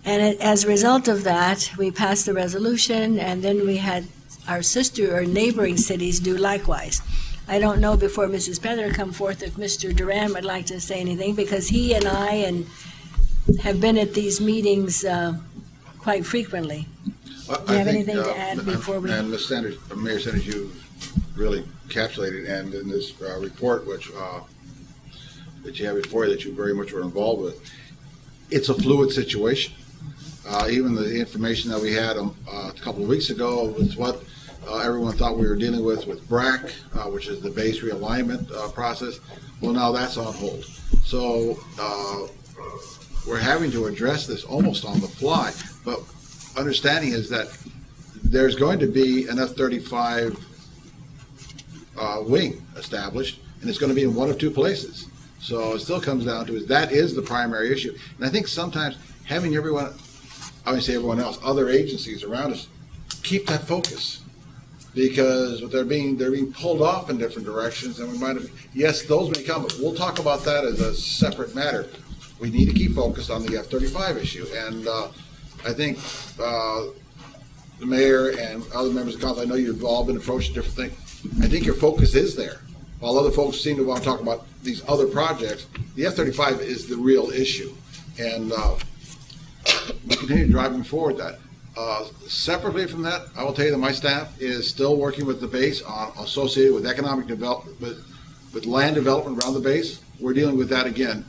And as a result of that, we passed the resolution, and then we had our sister or neighboring cities do likewise. I don't know before Mrs. Bedler come forth if Mr. Duran would like to say anything, because he and I have been at these meetings quite frequently. Do you have anything to add before we? And Ms. Sanders, Mayor Sanders, you really encapsulated, and in this report, which that you have before you, that you very much were involved with, it's a fluid situation. Even the information that we had a couple of weeks ago with what everyone thought we were dealing with BRAC, which is the base realignment process, well, now that's on hold. So we're having to address this almost on the fly, but understanding is that there's going to be an F-35 wing established, and it's going to be in one of two places. So it still comes down to that is the primary issue. And I think sometimes having everyone, I would say everyone else, other agencies around us, keep that focus, because they're being pulled off in different directions, and we might have, yes, those may come, but we'll talk about that as a separate matter. We need to keep focused on the F-35 issue, and I think the mayor and other members of council, I know you've all been approaching different things. I think your focus is there. While other folks seem to want to talk about these other projects, the F-35 is the real issue, and we continue driving forward that. Separately from that, I will tell you that my staff is still working with the base on associated with economic development, with land development around the base. we're dealing with that again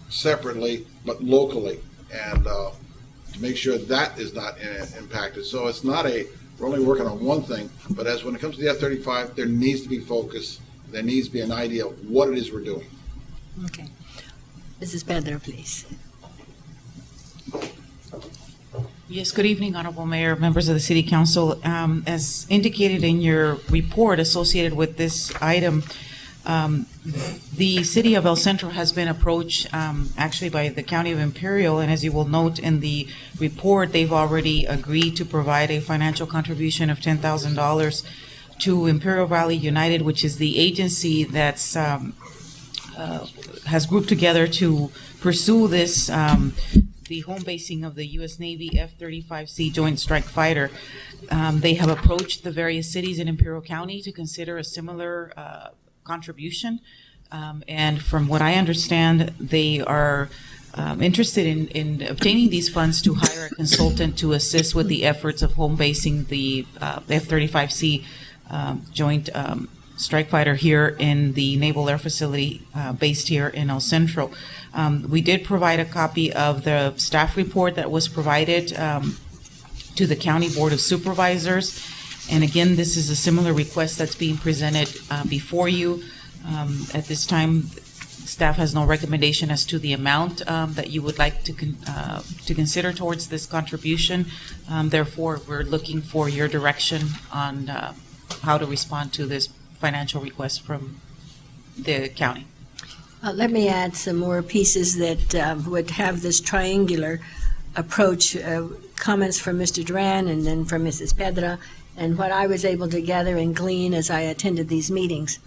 separately, but locally, and to make sure that is not impacted. So it's not we're only working on one thing, but as when it comes to the F-35, there needs to be focus. There needs to be an idea of what it is we're doing. Okay. Mrs. Pedro, please. Yes, good evening, Honorable Mayor, members of the City Council. As indicated in your report associated with this item, the City of El Centro has been approached actually by the County of Imperial, and as you will note in the report, they've already agreed to provide a financial contribution of $10,000 to Imperial Valley United, which is the agency that's has grouped together to pursue this the home basing of the U.S. Navy F-35C Joint Strike Fighter. They have approached the various cities in Imperial County to consider a similar contribution. And from what I understand, they are interested in obtaining these funds to hire a consultant to assist with the efforts of home basing the F-35C Joint Strike Fighter here in the Naval Air Facility based here in El Centro. We did provide a copy of the staff report that was provided to the County Board of Supervisors. And again, this is a similar request that's being presented before you. At this time, staff has no recommendation as to the amount that you would like to consider towards this contribution. Therefore, we're looking for your direction on how to respond to this financial request from the county. Let me add some more pieces that would have this triangular approach, comments from Mr. Duran and then from Mrs. Pedra, and what I was able to gather and glean as I attended these meetings.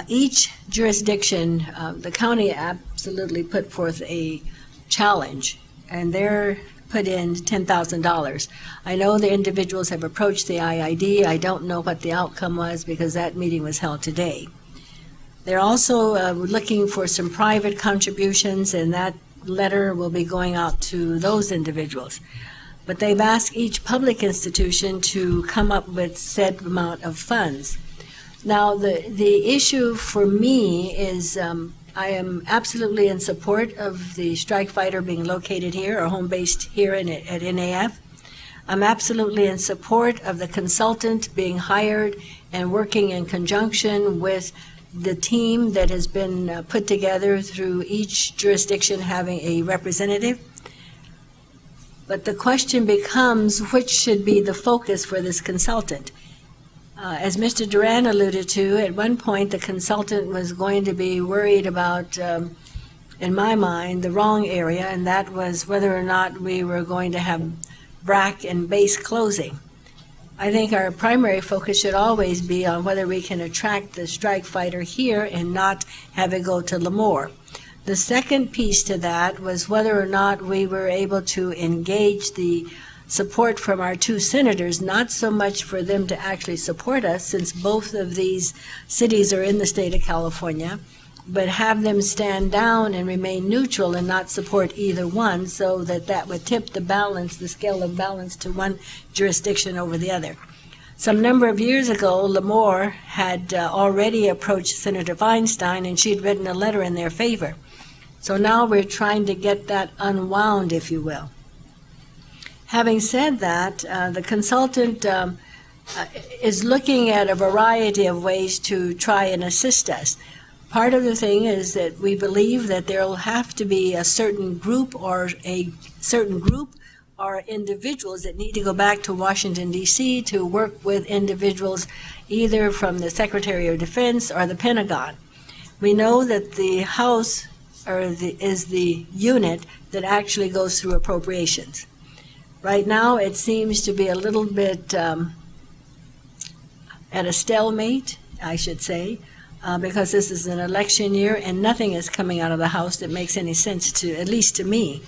Each jurisdiction, the county absolutely put forth a challenge, and they're put in $10,000. I know the individuals have approached the IID. I don't know what the outcome was because that meeting was held today. They're also looking for some private contributions, and that letter will be going out to those individuals. But they've asked each public institution to come up with said amount of funds. Now, the issue for me is I am absolutely in support of the strike fighter being located here or home-based here at NAF. I'm absolutely in support of the consultant being hired and working in conjunction with the team that has been put together through each jurisdiction having a representative. But the question becomes, which should be the focus for this consultant? As Mr. Duran alluded to, at one point the consultant was going to be worried about, in my mind, the wrong area, and that was whether or not we were going to have BRAC and base closing. I think our primary focus should always be on whether we can attract the strike fighter here and not have it go to Lemoore. The second piece to that was whether or not we were able to engage the support from our two senators, not so much for them to actually support us, since both of these cities are in the state of California, but have them stand down and remain neutral and not support either one, so that that would tip the balance, the scale of balance, to one jurisdiction over the other. Some number of years ago, Lemoore had already approached Senator Feinstein, and she'd written a letter in their favor. So now we're trying to get that unwound, if you will. Having said that, the consultant is looking at a variety of ways to try and assist us. Part of the thing is that we believe that there will have to be a certain group or individuals that need to go back to Washington, D.C. to work with individuals either from the Secretary of Defense or the Pentagon. We know that the House is the unit that actually goes through appropriations. Right now, it seems to be a little bit at a stalemate, I should say, because this is an election year and nothing is coming out of the House that makes any sense to, at least to me.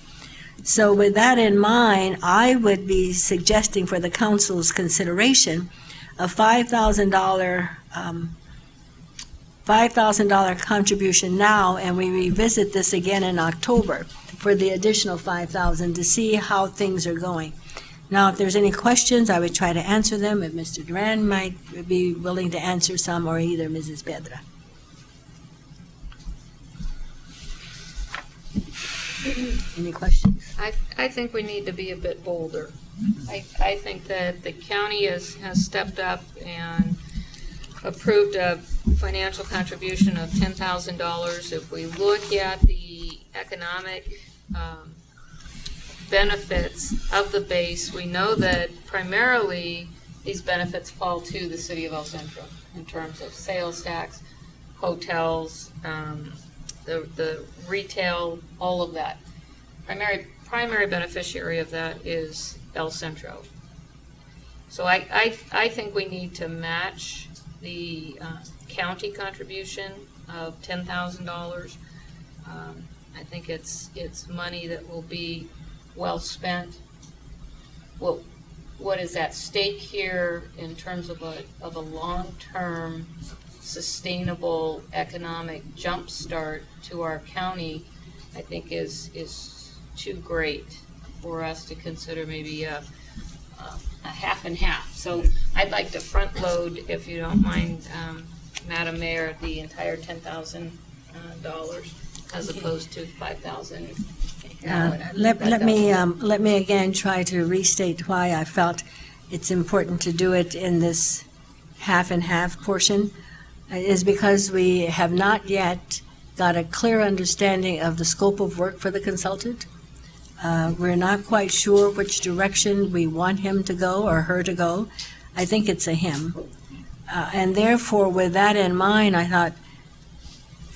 So with that in mind, I would be suggesting for the council's consideration a $5,000 contribution now, and we revisit this again in October for the additional $5,000 to see how things are going. Now, if there's any questions, I would try to answer them. If Mr. Duran might be willing to answer some, or either Mrs. Pedra. Any questions? I think we need to be a bit bolder. I think that the county has stepped up and approved a financial contribution of $10,000. If we look at the economic benefits of the base, we know that primarily these benefits fall to the city of El Centro in terms of sales tax, hotels, the retail, all of that. Primary beneficiary of that is El Centro. So I think we need to match the county contribution of $10,000. I think it's money that will be well spent. Well, what is at stake here in terms of a long-term sustainable economic jumpstart to our county, I think is too great for us to consider maybe a half and half. So I'd like to front load, if you don't mind, Madam Mayor, the entire $10,000 as opposed to $5,000. Let me again try to restate why I felt it's important to do it in this half and half portion. Is because we have not yet got a clear understanding of the scope of work for the consultant. We're not quite sure which direction we want him to go or her to go. I think it's a him. And therefore, with that in mind, I thought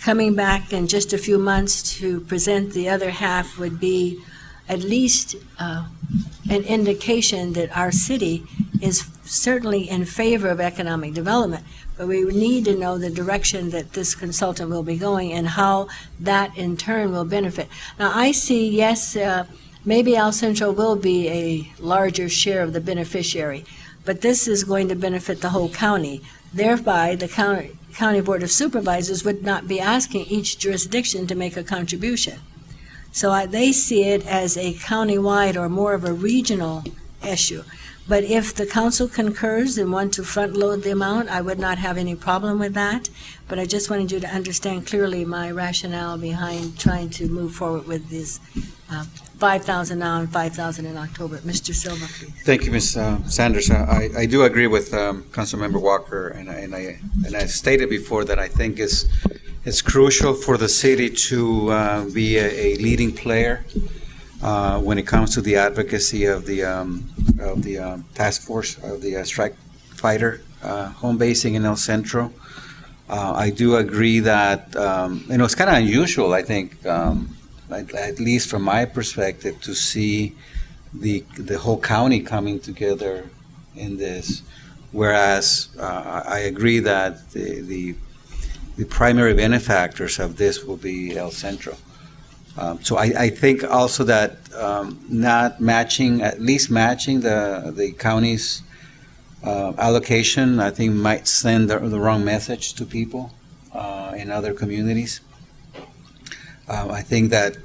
coming back in just a few months to present the other half would be at least an indication that our city is certainly in favor of economic development, but we need to know the direction that this consultant will be going and how that in turn will benefit. Now, I see, yes, maybe El Centro will be a larger share of the beneficiary, but this is going to benefit the whole county. Thereby, the County Board of Supervisors would not be asking each jurisdiction to make a contribution. So they see it as a countywide or more of a regional issue. But if the council concurs and want to front load the amount, I would not have any problem with that. But I just wanted you to understand clearly my rationale behind trying to move forward with this $5,000 now and $5,000 in October. Mr. Silva, please. Thank you, Ms. Sanders. I do agree with Councilmember Walker, and I stated before that I think it's crucial for the city to be a leading player when it comes to the advocacy of the task force of the strike fighter home basing in El Centro. I do agree that it's kind of unusual, I think, at least from my perspective, to see the whole county coming together in this. Whereas I agree that the primary benefactors of this will be El Centro. So I think also that not matching, at least matching the county's allocation, I think might send the wrong message to people in other communities. I think that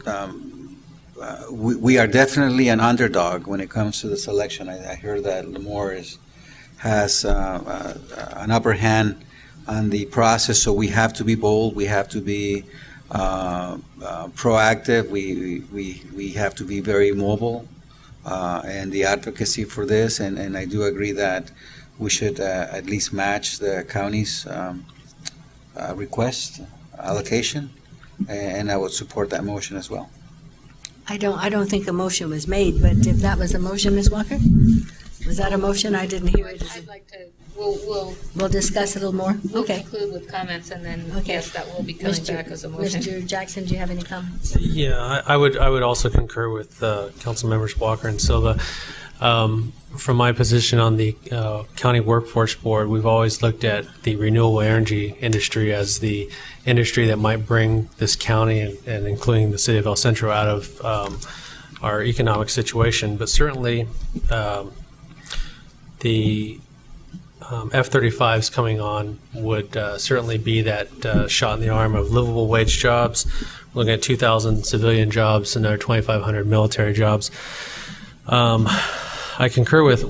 we are definitely an underdog when it comes to the selection. I heard that Lemoore has an upper hand on the process, so we have to be bold. We have to be proactive. We have to be very mobile and the advocacy for this. And I do agree that we should at least match the county's request allocation, and I would support that motion as well. I don't think a motion was made, but if that was a motion, Ms. Walker? Was that a motion? I didn't hear it. I'd like to, we'll discuss it a little more? We'll Okay. conclude with comments, and then, Okay. yes, that will be coming back as a motion. Mr. Jackson, do you have any comments? Yeah, I would also concur with Council Members Walker and Silva. From my position on the County Workforce Board, we've always looked at the renewable energy industry as the industry that might bring this county and including the city of El Centro out of our economic situation. But certainly the F-35s coming on would certainly be that shot in the arm of livable wage jobs. We're looking at 2,000 civilian jobs, another 2,500 military jobs. I concur with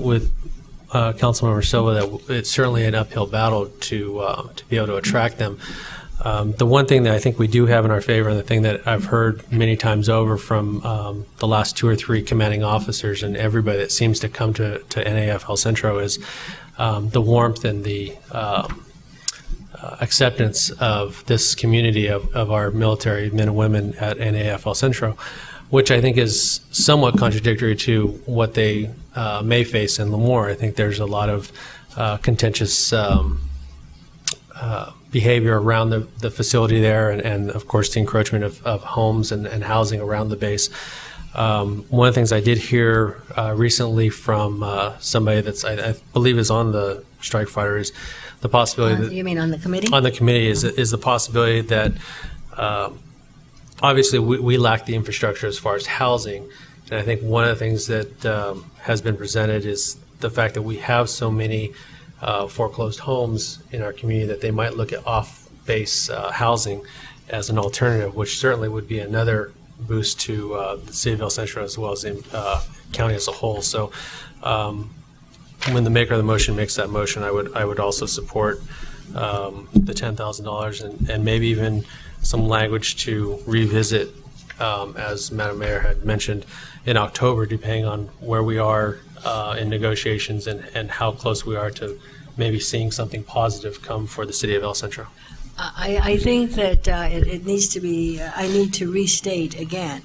Councilmember Silva that it's certainly an uphill battle to be able to attract them. The one thing that I think we do have in our favor, and the thing that I've heard many times over from the last 2 or 3 commanding officers and everybody that seems to come to NAF El Centro, is the warmth and the acceptance of this community of our military men and women at NAF El Centro, which I think is somewhat contradictory to what they may face in Lemoore. I think there's a lot of contentious behavior around the facility there, and of course the encroachment of homes and housing around the base. One of the things I did hear recently from somebody that's I believe is on the strike fighter is the possibility that You mean on the committee? on the committee is the possibility that obviously we lack the infrastructure as far as housing, and I think one of the things that has been presented is the fact that we have so many foreclosed homes in our community that they might look at off-base housing as an alternative, which certainly would be another boost to the city of El Centro as well as the county as a whole. So when the maker of the motion makes that motion, I would also support the $10,000 and maybe even some language to revisit, as Madam Mayor had mentioned, in October, depending on where we are in negotiations and how close we are to maybe seeing something positive come for the city of El Centro. I think that it needs to be, I need to restate again.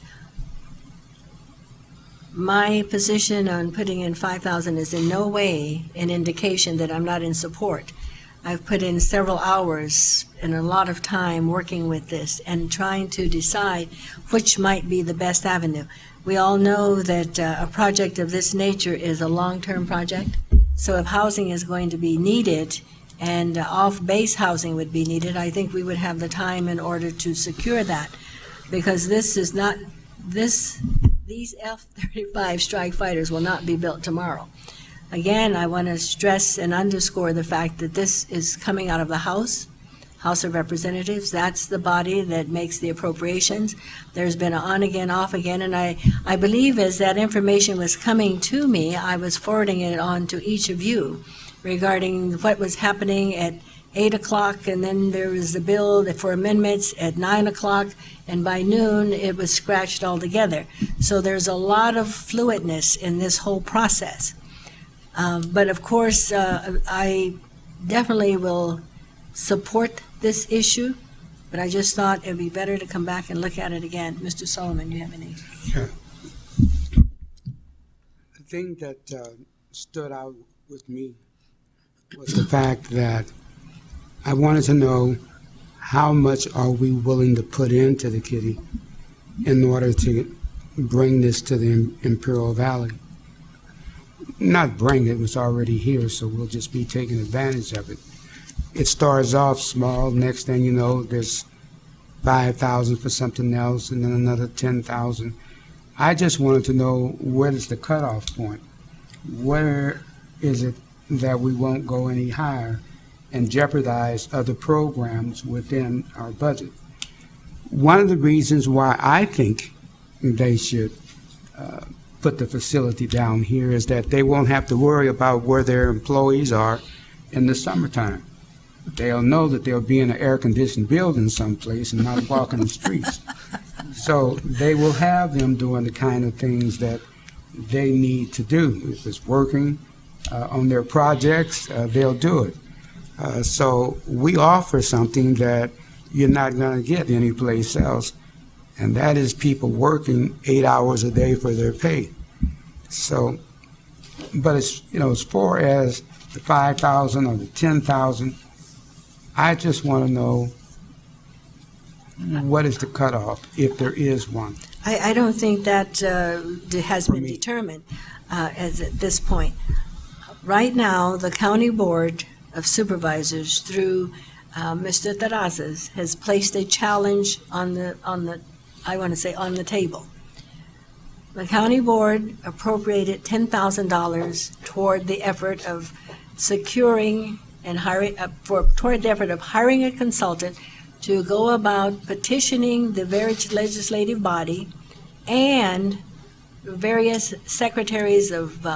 My position on putting in 5,000 is in no way an indication that I'm not in support. I've put in several hours and a lot of time working with this and trying to decide which might be the best avenue. We all know that a project of this nature is a long-term project. So if housing is going to be needed and off-base housing would be needed, I think we would have the time in order to secure that. Because this is not, these F-35 strike fighters will not be built tomorrow. Again, I want to stress and underscore the fact that this is coming out of the House of Representatives. That's the body that makes the appropriations. There's been an on again, off again, and I believe as that information was coming to me, I was forwarding it on to each of you regarding what was happening at 8 o'clock, and then there was the bill for amendments at 9 o'clock, and by noon it was scratched altogether. So there's a lot of fluidness in this whole process. But of course, I definitely will support this issue, but I just thought it'd be better to come back and look at it again. Mr. Solomon, you have any? Yeah. The thing that stood out with me was the fact that I wanted to know how much are we willing to put into the kitty in order to bring this to the Imperial Valley. Not bring it, it's already here, so we'll just be taking advantage of it. It starts off small, next thing you know, there's 5,000 for something else, and then another 10,000. I just wanted to know, where is the cutoff point? Where is it that we won't go any higher and jeopardize other programs within our budget? One of the reasons why I think they should put the facility down here is that they won't have to worry about where their employees are in the summertime. They'll know that they'll be in an air-conditioned building someplace and not walking the streets. So they will have them doing the kind of things that they need to do. If it's working on their projects, they'll do it. So we offer something that you're not going to get anyplace else, and that is people working 8 hours a day for their pay. So, but it's, as far as the 5,000 or the 10,000, I just want to know what is the cutoff, if there is one. I don't think that has been determined as at this point. Right now, the County Board of Supervisors, through Mr. Terrazas, has placed a challenge on the table. The County Board appropriated $10,000 toward the effort of securing and toward the effort of hiring a consultant to go about petitioning the various legislative body and various secretaries of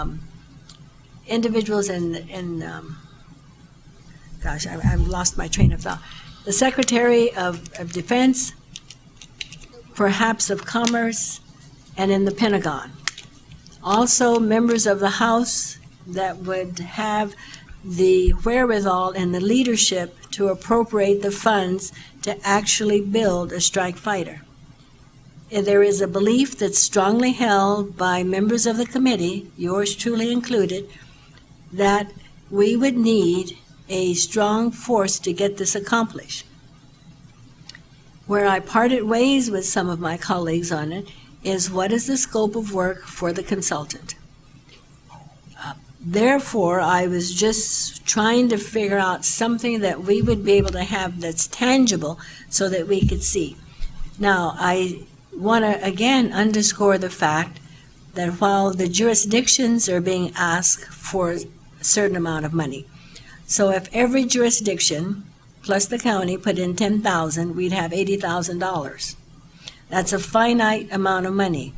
individuals I've lost my train of thought. the Secretary of Defense, perhaps of Commerce, and in the Pentagon. Also, members of the House that would have the wherewithal and the leadership to appropriate the funds to actually build a strike fighter. And there is a belief that's strongly held by members of the committee, yours truly included, that we would need a strong force to get this accomplished. Where I parted ways with some of my colleagues on it is what is the scope of work for the consultant. Therefore, I was just trying to figure out something that we would be able to have that's tangible so that we could see. Now, I want to again underscore the fact that while the jurisdictions are being asked for a certain amount of money, so if every jurisdiction plus the county put in $10,000, we'd have $80,000. That's a finite amount of money.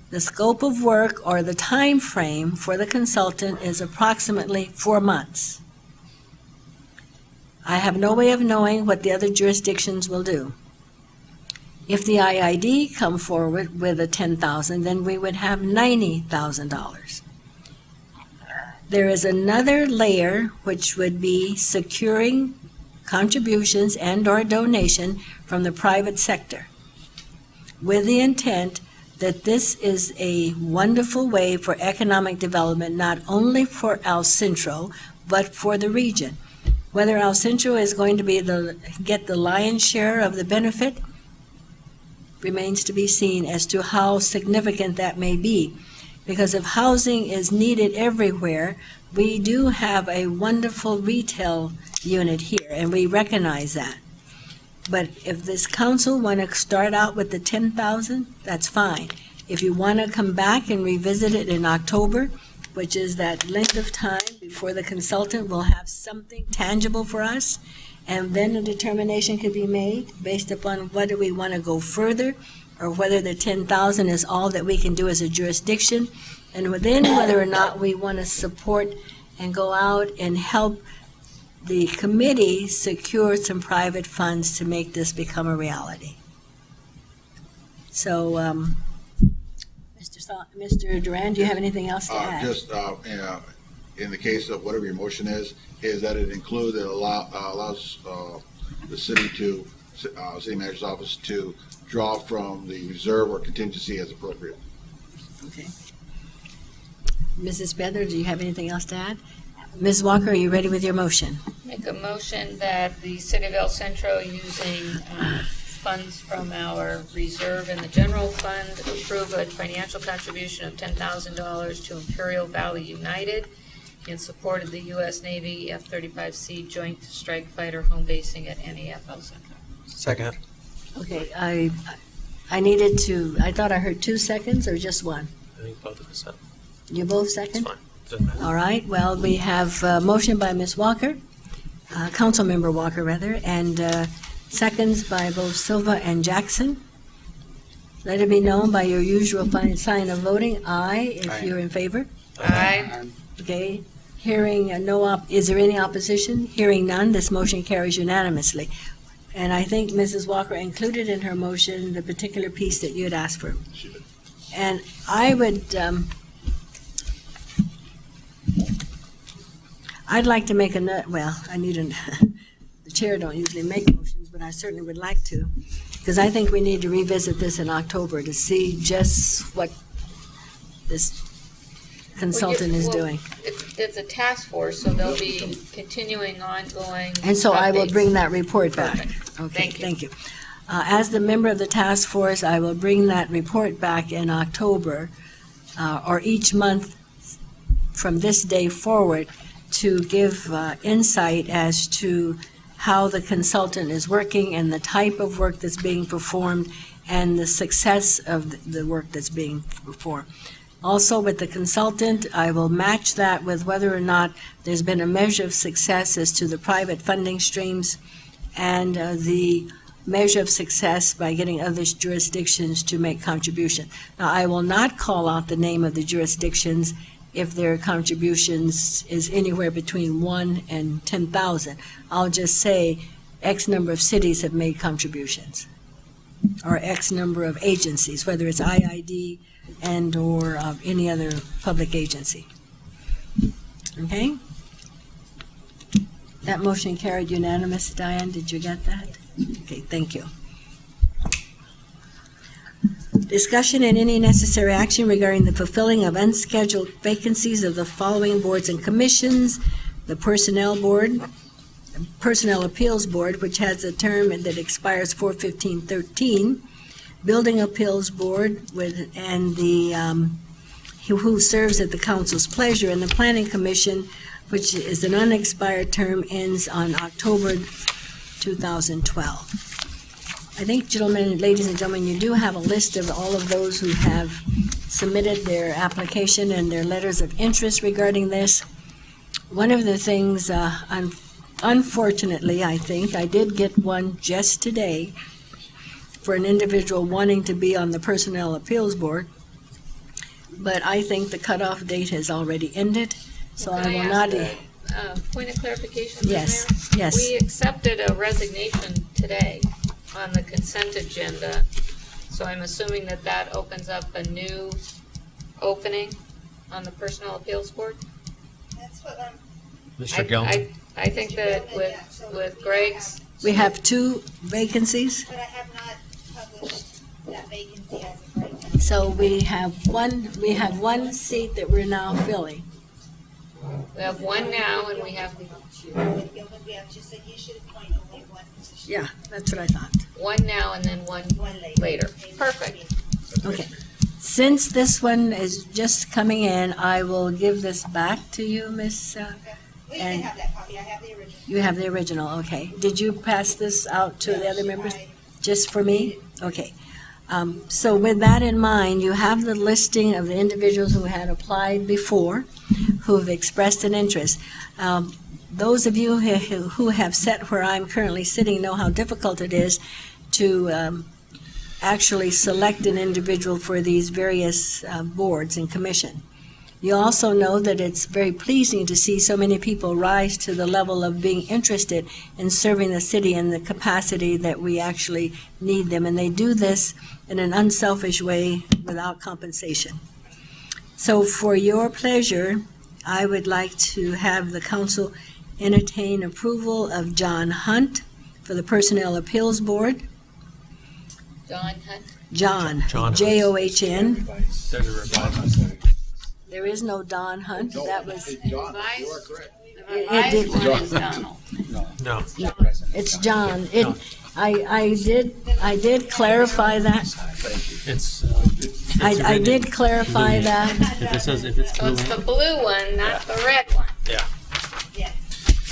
The scope of work or the time frame for the consultant is approximately 4 months. I have no way of knowing what the other jurisdictions will do. If the IID come forward with a $10,000, then we would have $90,000. There is another layer which would be securing contributions and/or donation from the private sector, with the intent that this is a wonderful way for economic development, not only for El Centro, but for the region. Whether El Centro is going to be get the lion's share of the benefit remains to be seen as to how significant that may be. Because if housing is needed everywhere, we do have a wonderful retail unit here, and we recognize that. But if this council want to start out with the 10,000, that's fine. If you want to come back and revisit it in October, which is that length of time before the consultant will have something tangible for us, and then a determination could be made based upon whether we want to go further or whether the 10,000 is all that we can do as a jurisdiction, and then whether or not we want to support and go out and help the committee secure some private funds to make this become a reality. So, Mr. Duran, do you have anything else to add? Just in the case of whatever your motion is that it includes, it allows the city to, city manager's office to draw from the reserve or contingency as appropriate. Okay. Mrs. Beather, do you have anything else to add? Ms. Walker, are you ready with your motion? Make a motion that the City of El Centro, using funds from our reserve in the general fund, approve a financial contribution of $10,000 to Imperial Valley United in support of the U.S. Navy F-35C Joint Strike Fighter home basing at NAF El Centro. Second. Okay, I needed to, I thought I heard 2 seconds or just one? I think both of us have. You both second? It's fine. Doesn't matter. All right, well, we have a motion by Ms. Walker, Councilmember Walker, rather, and seconds by both Silva and Jackson. Let it be known by your usual sign of voting, aye, if you're in favor. Aye. Okay, hearing is there any opposition? Hearing none, this motion carries unanimously. And I think Mrs. Walker included in her motion the particular piece that you had asked for. And I would, I'd like to make I need the chair don't usually make motions, but I certainly would like to, because I think we need to revisit this in October to see just what this consultant is doing. It's a task force, so they'll be continuing ongoing. And so I will updates. bring that report back. Perfect. Okay, thank you. As the member of the task force, I will bring that report back in October, or each month from this day forward, to give insight as to how the consultant is working and the type of work that's being performed and the success of the work that's being performed. Also, with the consultant, I will match that with whether or not there's been a measure of success as to the private funding streams and the measure of success by getting other jurisdictions to make contribution. Now, I will not call out the name of the jurisdictions if their contributions is anywhere between 1 and 10,000. I'll just say X number of cities have made contributions, or X number of agencies, whether it's IID and/or any other public agency. Okay? That motion carried unanimous. Diane, did you get that? Okay, thank you. Discussion and any necessary action regarding the fulfilling of unscheduled vacancies of the following boards and commissions: the Personnel Board, Personnel Appeals Board, which has a term that expires 4/15/13, Building Appeals Board and the who serves at the council's pleasure, and the Planning Commission, which is an unexpired term, ends on October 2012. I think, gentlemen, ladies and gentlemen, you do have a list of all of those who have submitted their application and their letters of interest regarding this. One of the things, unfortunately, I think, I did get one just today for an individual wanting to be on the Personnel Appeals Board, but I think the cutoff date has already ended, so I will not. Point of clarification, Yes, Mayor? yes. We accepted a resignation today on the consent agenda, so I'm assuming that that opens up a new opening on the Personnel Appeals Board? That's what I'm. Mr. Gelman? I think that with Greg's. We have 2 vacancies. But I have not published that vacancy as of right now. So we have one seat that we're now filling. We have one now, and we have We have just said you should appoint only one position. Yeah, that's what I thought. one now and then one later. Perfect. Okay. Since this one is just coming in, I will give this back to you, Miss. Well, you can have that copy. I have the original. You have the original, okay. Did you pass this out to the other members? Just for me? Okay. So with that in mind, you have the listing of the individuals who had applied before, who have expressed an interest. Those of you who have sat where I'm currently sitting know how difficult it is to actually select an individual for these various boards and commission. You also know that it's very pleasing to see so many people rise to the level of being interested in serving the city in the capacity that we actually need them, and they do this in an unselfish way without compensation. So for your pleasure, I would like to have the council entertain approval of John Hunt for the Personnel Appeals Board. John Hunt. John, John John. There's a revision. There is no Don Hunt. That was. John, you are correct. The It revised did- one is Donald. No. It's John. I did clarify that. It's. I did clarify that. If it says, if it's So blue. it's the blue one, not the red one. Yeah.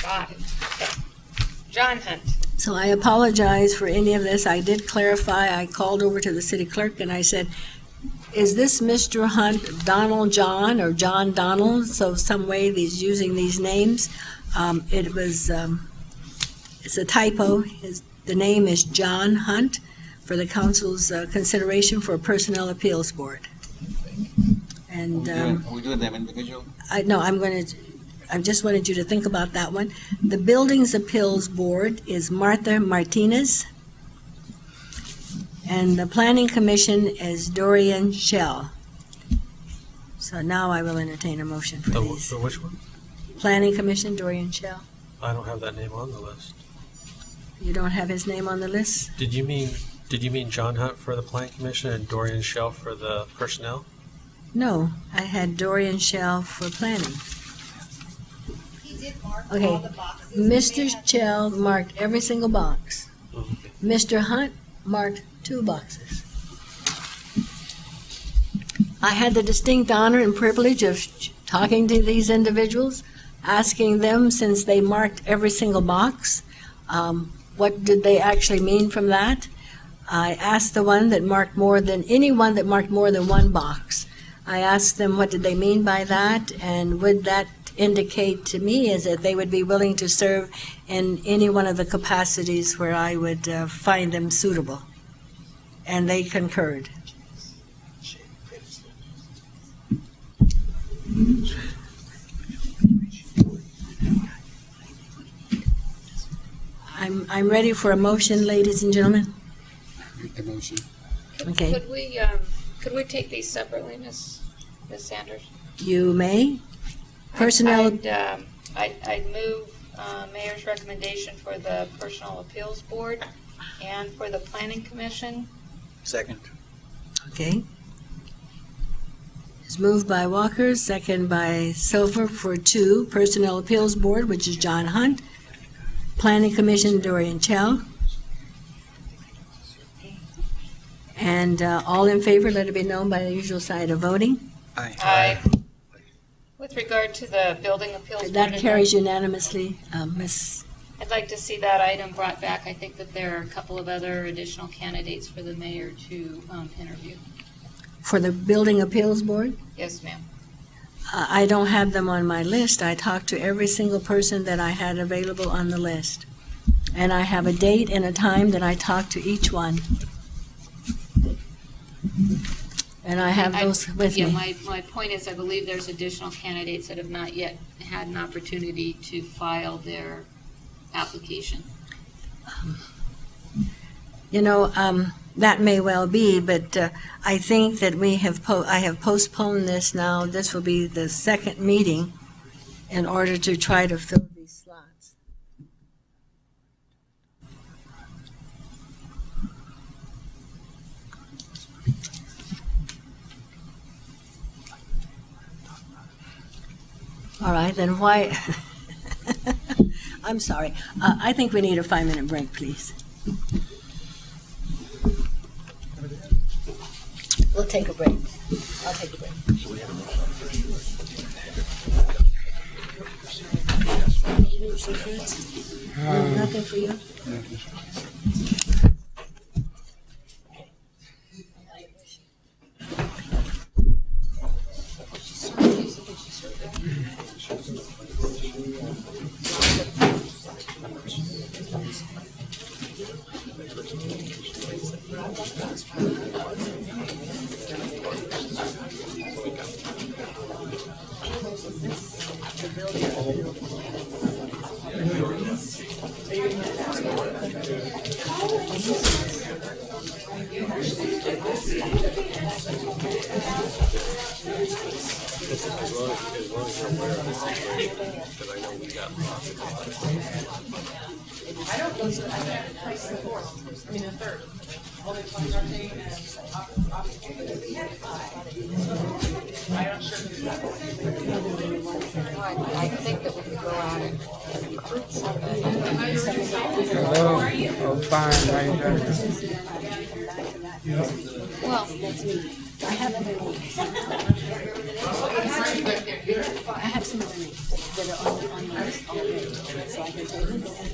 Got it. Okay. John Hunt. So I apologize for any of this. I did clarify. I called over to the city clerk and I said, is this Mr. Hunt Donald John or John Donald? So some way he's using these names. It's a typo. The name is John Hunt for the council's consideration for a Personnel Appeals Board. And Are we doing them individual? I just wanted you to think about that one. The Buildings Appeals Board is Martha Martinez. And the Planning Commission is Dorian Shell. So now I will entertain a motion for these. The which one? Planning Commission, Dorian Shell. I don't have that name on the list. You don't have his name on the list? Did you mean John Hunt for the Planning Commission and Dorian Shell for the Personnel? No, I had Dorian Shell for planning. He did mark Okay, all the boxes. Mr. Shell marked every single box. Mr. Hunt marked 2 boxes. I had the distinct honor and privilege of talking to these individuals, asking them, since they marked every single box, what did they actually mean from that? I asked the one that marked anyone that marked more than 1 box. I asked them what did they mean by that, and would that indicate to me is that they would be willing to serve in any one of the capacities where I would find them suitable. And they concurred. I'm ready for a motion, ladies and gentlemen. Make the motion. Okay, Could we take these separately, Ms. Sanders? you may. Personnel, I'd move Mayor's recommendation for the Personnel Appeals Board and for the Planning Commission. Second. okay. It's moved by Walker, second by Silver for 2. Personnel Appeals Board, which is John Hunt. Planning Commission, Dorian Chell. And all in favor, let it be known by the usual sign of voting. Aye. With regard to the Building Appeals Board, That carries unanimously, Ms. I'd like to see that item brought back. I think that there are a couple of other additional candidates for the mayor to interview. For the Building Appeals Board. Yes, ma'am. I don't have them on my list. I talked to every single person that I had available on the list. And I have a date and a time that I talked to each one. And I have those with me. My point is, I believe there's additional candidates that have not yet had an opportunity to file their application. That may well be, but I think that I have postponed this now. This will be the second meeting in order to try to fill these slots. All right, then why? I'm sorry. I think we need a 5-minute break, please. We'll take a break. I'll take a break. Nothing for you? I think that we could go out and recruit somebody. Oh, fine, how you doing? Well, I have some of them that are on the list already, so I can take them back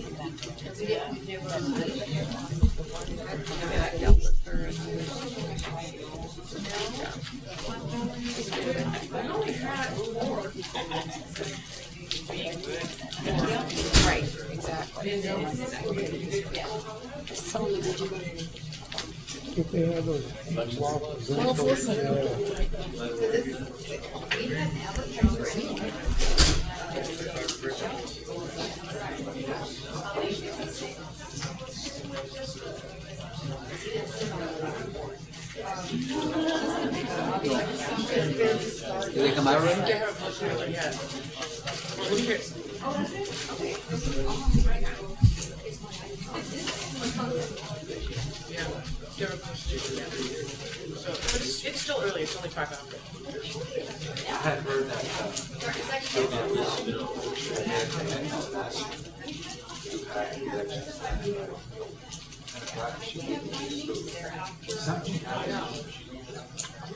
right, exactly. If they have those waffles. Did they come out already? It's still early, it's only 5 hours. I had heard that.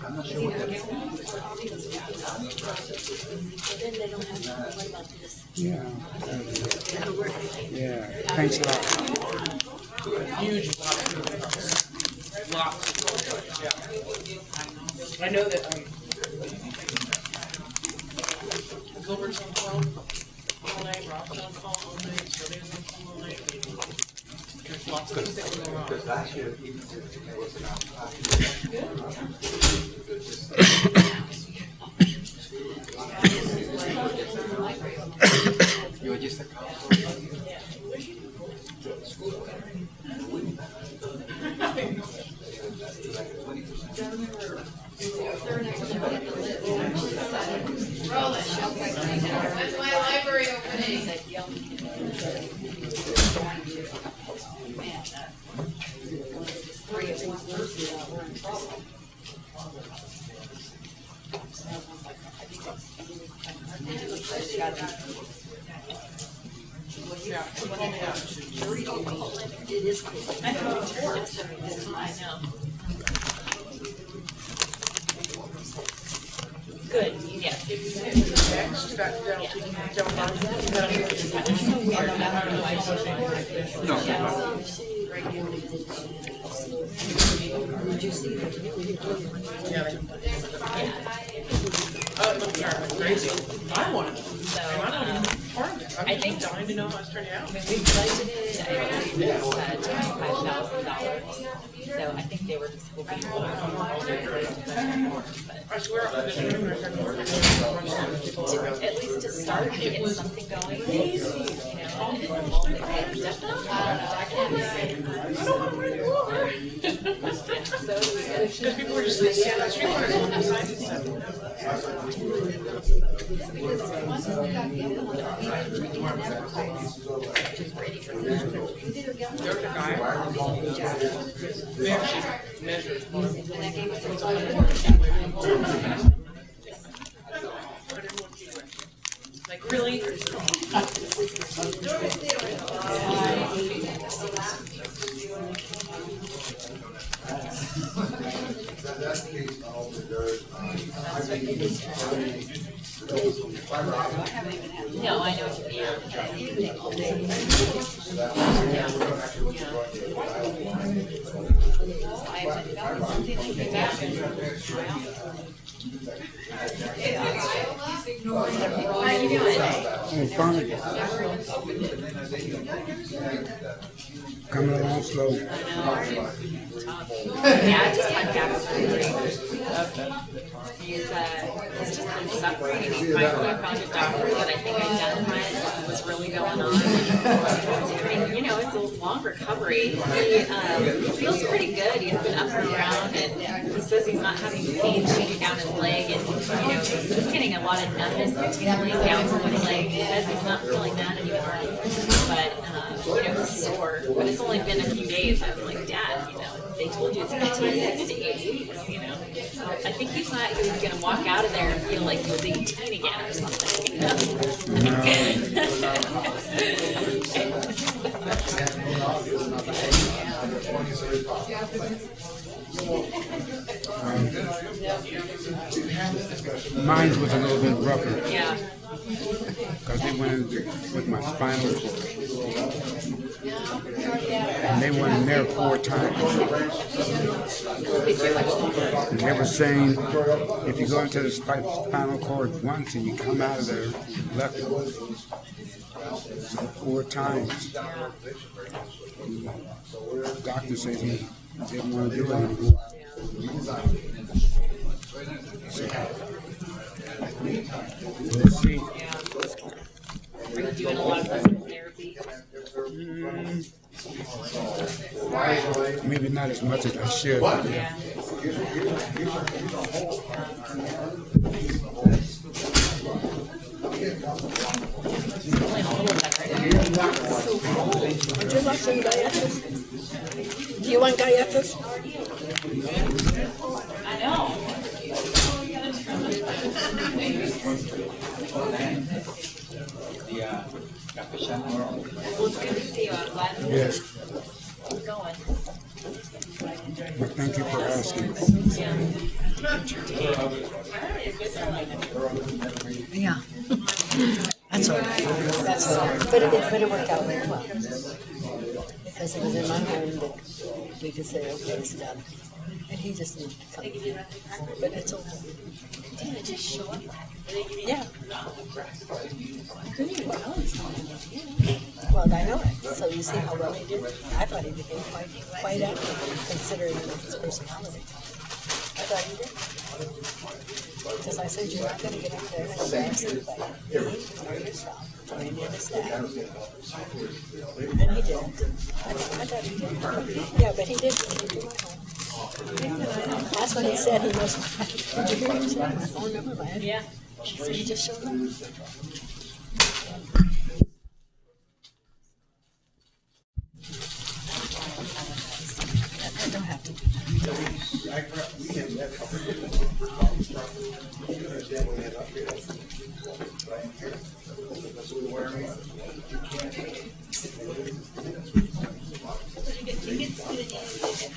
I'm not sure what that is. Yeah. Yeah, thanks a lot. Huge lots. Yeah. I know that Gilbert's on phone all night, Rob's on phone all night, Sylvia's on phone all night. There's lots of things that can go wrong. Because last year, even if it wasn't out. You were just a couple. When's my library opening? Good, yes. I want it. So, I'm not even part of it. I think dying to know how it's turning out. I mean, we budgeted, I believe it's $25,000. So I think they were just hoping for I swear I just remember at least to start, get something going. You know, because people were just like, yeah, that's street corners on the sides and we actually measured. Like, really? No, I know what you mean. How are you doing? Coming along slow. Yeah, I just had back surgery. He's just been suffering, and he finally found a doctor that I think identified what's really going on. And, you know, it's a long recovery. He feels pretty good. He's been up and around, and he says he's not having pain shooting down his leg, and, you know, he's getting a lot of numbness and tingling down from his leg. He says he's not feeling that anymore, but, you know, he's sore. But it's only been a few days. I was like, Dad, you know, they told you it's going to take 6 to 8 weeks, you know. I think he thought he was going to walk out of there and feel like he was 18 again or something, you know. Mine was a little bit rougher. Yeah. Because they went in with my spinal cord. And they went in there 4 times. And they were saying, if you go into the spinal cord once and you come out of there, you left it. So 4 times. The doctor said he didn't want to do it anymore. So, we'll see. Are you doing a lot of physical therapy? Maybe not as much as I should. Yeah. Would you like some galletas? Do you want galletas? I know. Well, it's good to see you. I'm glad Yes. keep going. Well, thank you for asking. Yeah. That's all right. That's all right. But it worked out very well. Because it was in my mind that we could say, okay, it's done. And he just needed to come. But it's okay. Didn't it just show up? Yeah. I couldn't even tell him. Well, I know it. So you see how well he did? I thought he became quite active, considering his personality. I thought he did. Because I said, you're not going to get up there and embarrass anybody. You or yourself or any of the staff. And he did. I thought he did. Yeah, but he did. That's what he said. He was. Did you hear him say? I don't remember. Yeah.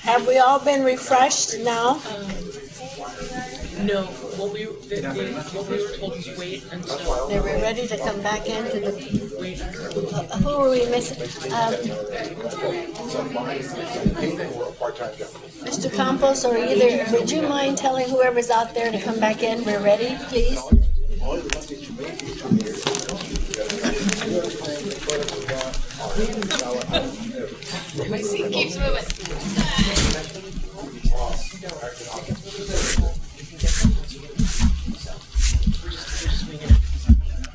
Have we all been refreshed now? No, what we were told was wait until. They were ready to come back into the. Who are we missing? Mr. Campos, or either, would you mind telling whoever's out there to come back in? We're ready, please. My seat keeps moving.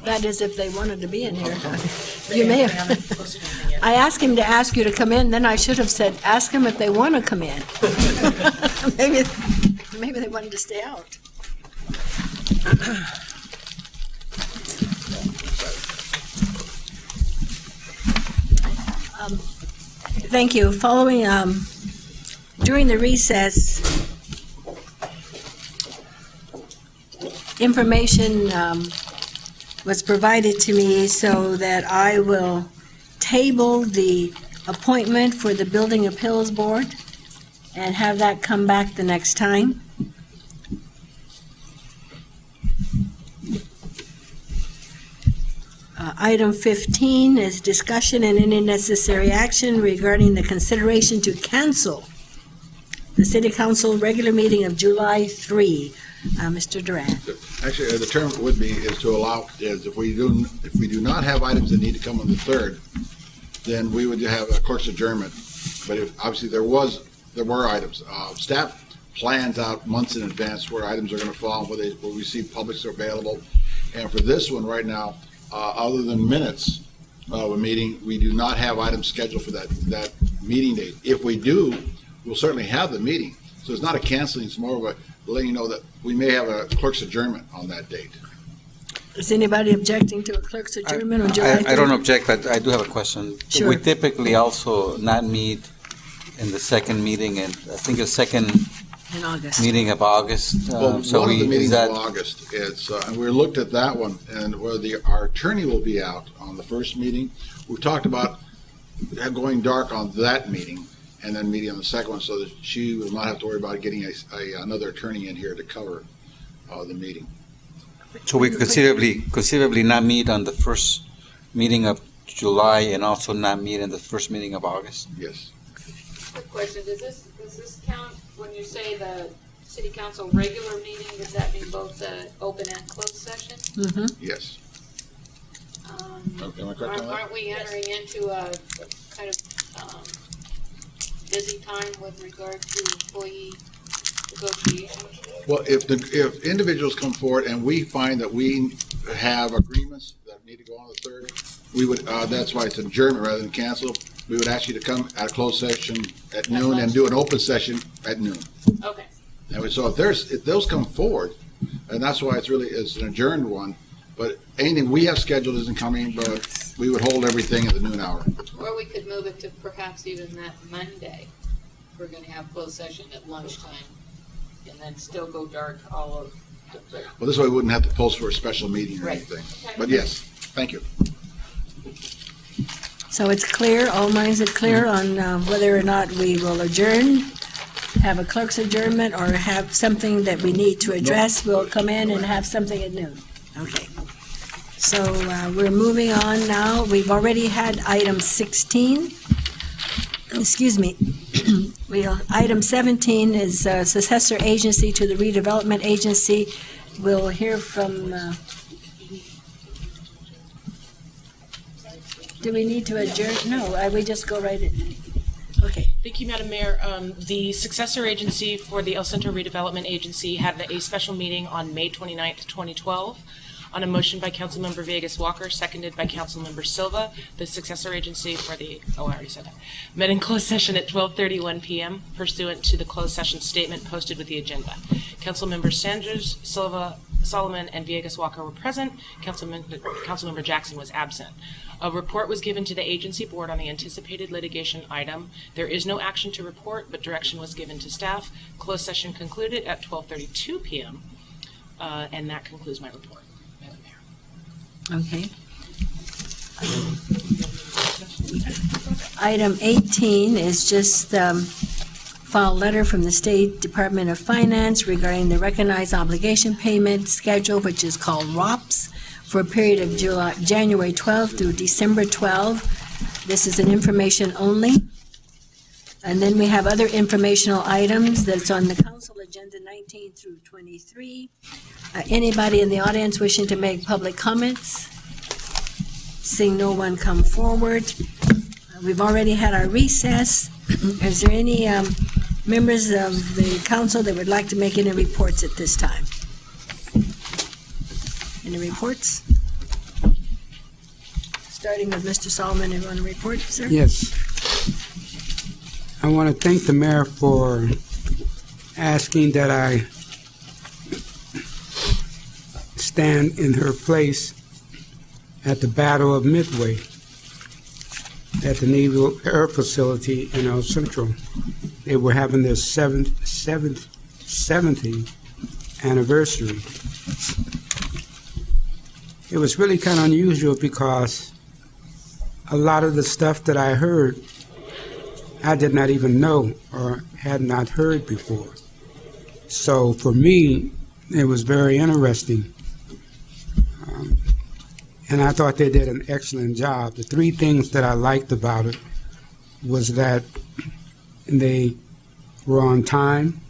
That is if they wanted to be in here. You may have. I asked him to ask you to come in, then I should have said, ask them if they want to come in. Maybe they wanted to stay out. Thank you. Following, during the recess, information was provided to me so that I will table the appointment for the Building Appeals Board and have that come back the next time. Item 15 is discussion and any necessary action regarding the consideration to cancel the City Council regular meeting of July 3. Mr. Durant. Actually, the term would be is to allow, is if we do not have items that need to come on the 3rd, then we would have a clerk's adjournment. But if, obviously, there were items. Staff plans out months in advance where items are going to fall, where we see publics are available. And for this one right now, other than minutes of a meeting, we do not have items scheduled for that meeting date. If we do, we'll certainly have the meeting. So it's not a canceling, it's more of a letting you know that we may have a clerk's adjournment on that date. Is anybody objecting to a clerk's adjournment on July 3rd? I don't object, but I do have a question. Sure. We typically also not meet in the second meeting, and I think the second in August. Meeting of August. Well, one of the meetings of August, it's, and we looked at that one, and where our attorney will be out on the first meeting. We've talked about going dark on that meeting, and then meeting on the second one, so that she will not have to worry about getting another attorney in here to cover the meeting. So we conceivably not meet on the first meeting of July and also not meet in the first meeting of August? Yes. Quick question, does this count when you say the city council regular meeting, does that mean both the open and closed session? Mm-hmm. Yes. Am I correct on that? Aren't we entering into a kind of busy time with regard to employee negotiations? Well, if individuals come forward and we find that we have agreements that need to go on the 3rd, we would, that's why it's adjournment rather than cancel. We would ask you to come at a closed session at noon and do an open session at noon. Okay. And so if those come forward, and that's why it's an adjourned one, but anything we have scheduled isn't coming, but we would hold everything at the noon hour. Or we could move it to perhaps even that Monday. We're going to have closed session at lunchtime and then still go dark all of the 3rd. Well, this way we wouldn't have to post for a special meeting or Right. anything. But yes, thank you. So it's clear, all minds are clear on whether or not we will adjourn, have a clerk's adjournment, or have something that we need to address. We'll come in and have something at noon. Okay. So we're moving on now. We've already had item 16. Excuse me. Item 17 is successor agency to the redevelopment agency. We'll hear from, do we need to adjourn? No, we just go right in. Okay. Thank you, Madam Mayor. The successor agency for the El Centro Redevelopment Agency had a special meeting on May 29th, 2012. On a motion by Councilmember Vegas Walker, seconded by Councilmember Silva, the successor agency for the, I already said that, met in closed session at 12:31 p.m. pursuant to the closed session statement posted with the agenda. Councilmember Sanders, Silva, Solomon and Villegas Walker were present. Councilmember Jackson was absent. A report was given to the agency board on the anticipated litigation item. There is no action to report, but direction was given to staff. Closed session concluded at 12:32 p.m. And that concludes my report, Madam Mayor. Okay. Item 18 is just file letter from the State Department of Finance regarding the recognized obligation payment schedule, which is called ROPS, for a period of January 12 through December 12. This is an information only. And then we have other informational items that's on the council agenda 19 through 23. Anybody in the audience wishing to make public comments? Seeing no one come forward. We've already had our recess. Is there any members of the council that would like to make any reports at this time? Any reports? Starting with Mr. Solomon, you want to report, sir? Yes. I want to thank the mayor for asking that I stand in her place at the Battle of Midway at the Naval Air Facility in El Centro. They were having their 70th anniversary. It was really kind of unusual because a lot of the stuff that I heard, I did not even know or had not heard before. So for me, it was very interesting. And I thought they did an excellent job. The three things that I liked about it was that they were on time.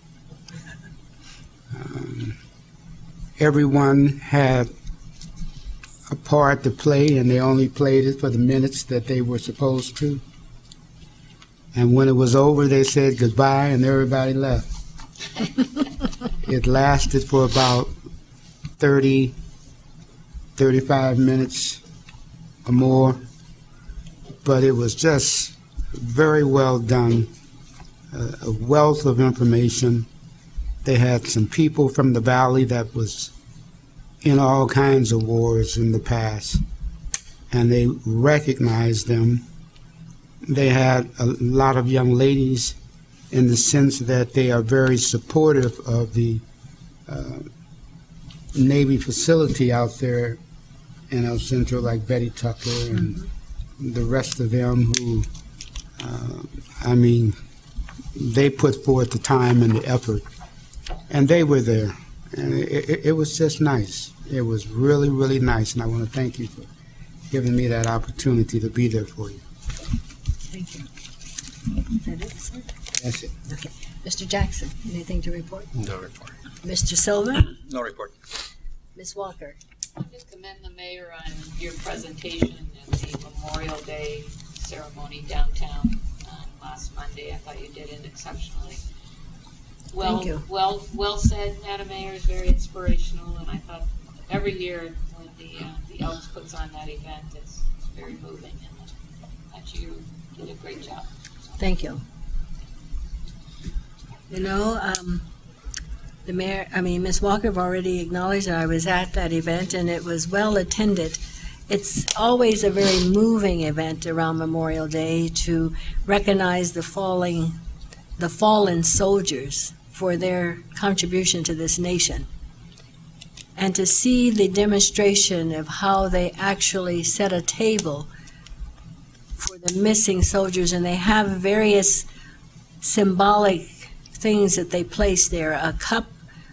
Everyone had a part to play, and they only played it for the minutes that they were supposed to. And when it was over, they said goodbye, and everybody left. It lasted for about 35 minutes or more, but it was just very well done, a wealth of information. They had some people from the valley that was in all kinds of wars in the past, and they recognized them. They had a lot of young ladies in the sense that they are very supportive of the Navy facility out there in El Centro, like Betty Tucker and the rest of them who, they put forth the time and the effort, and they were there. And it was just nice. It was really, really nice, and I want to thank you for giving me that opportunity to be there for you. Thank you. Is that it, sir? That's it. Okay. Mr. Jackson, anything to report? No report. Mr. Silva? No report. Ms. Walker? Just commend the mayor on your presentation at the Memorial Day ceremony downtown last Monday. I thought you did it exceptionally. Thank you. Well said, Madam Mayor, is very inspirational, and I thought every year when the Elks puts on that event, it's very moving, and that you did a great job. Thank you. You know, the mayor, Ms. Walker have already acknowledged that I was at that event, and it was well attended. It's always a very moving event around Memorial Day to recognize the fallen soldiers for their contribution to this nation, and to see the demonstration of how they actually set a table for the missing soldiers, and they have various symbolic things that they place there, a cup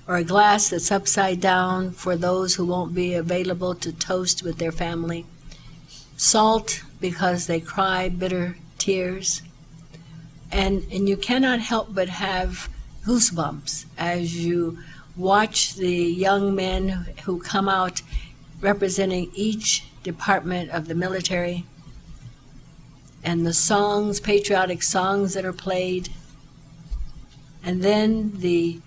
or a glass that's upside down for those who won't be available to toast with their family, salt because they cry bitter tears, and you cannot help but have goosebumps as you watch the young men who come out representing each department of the military, and the songs, patriotic songs that are played, and then the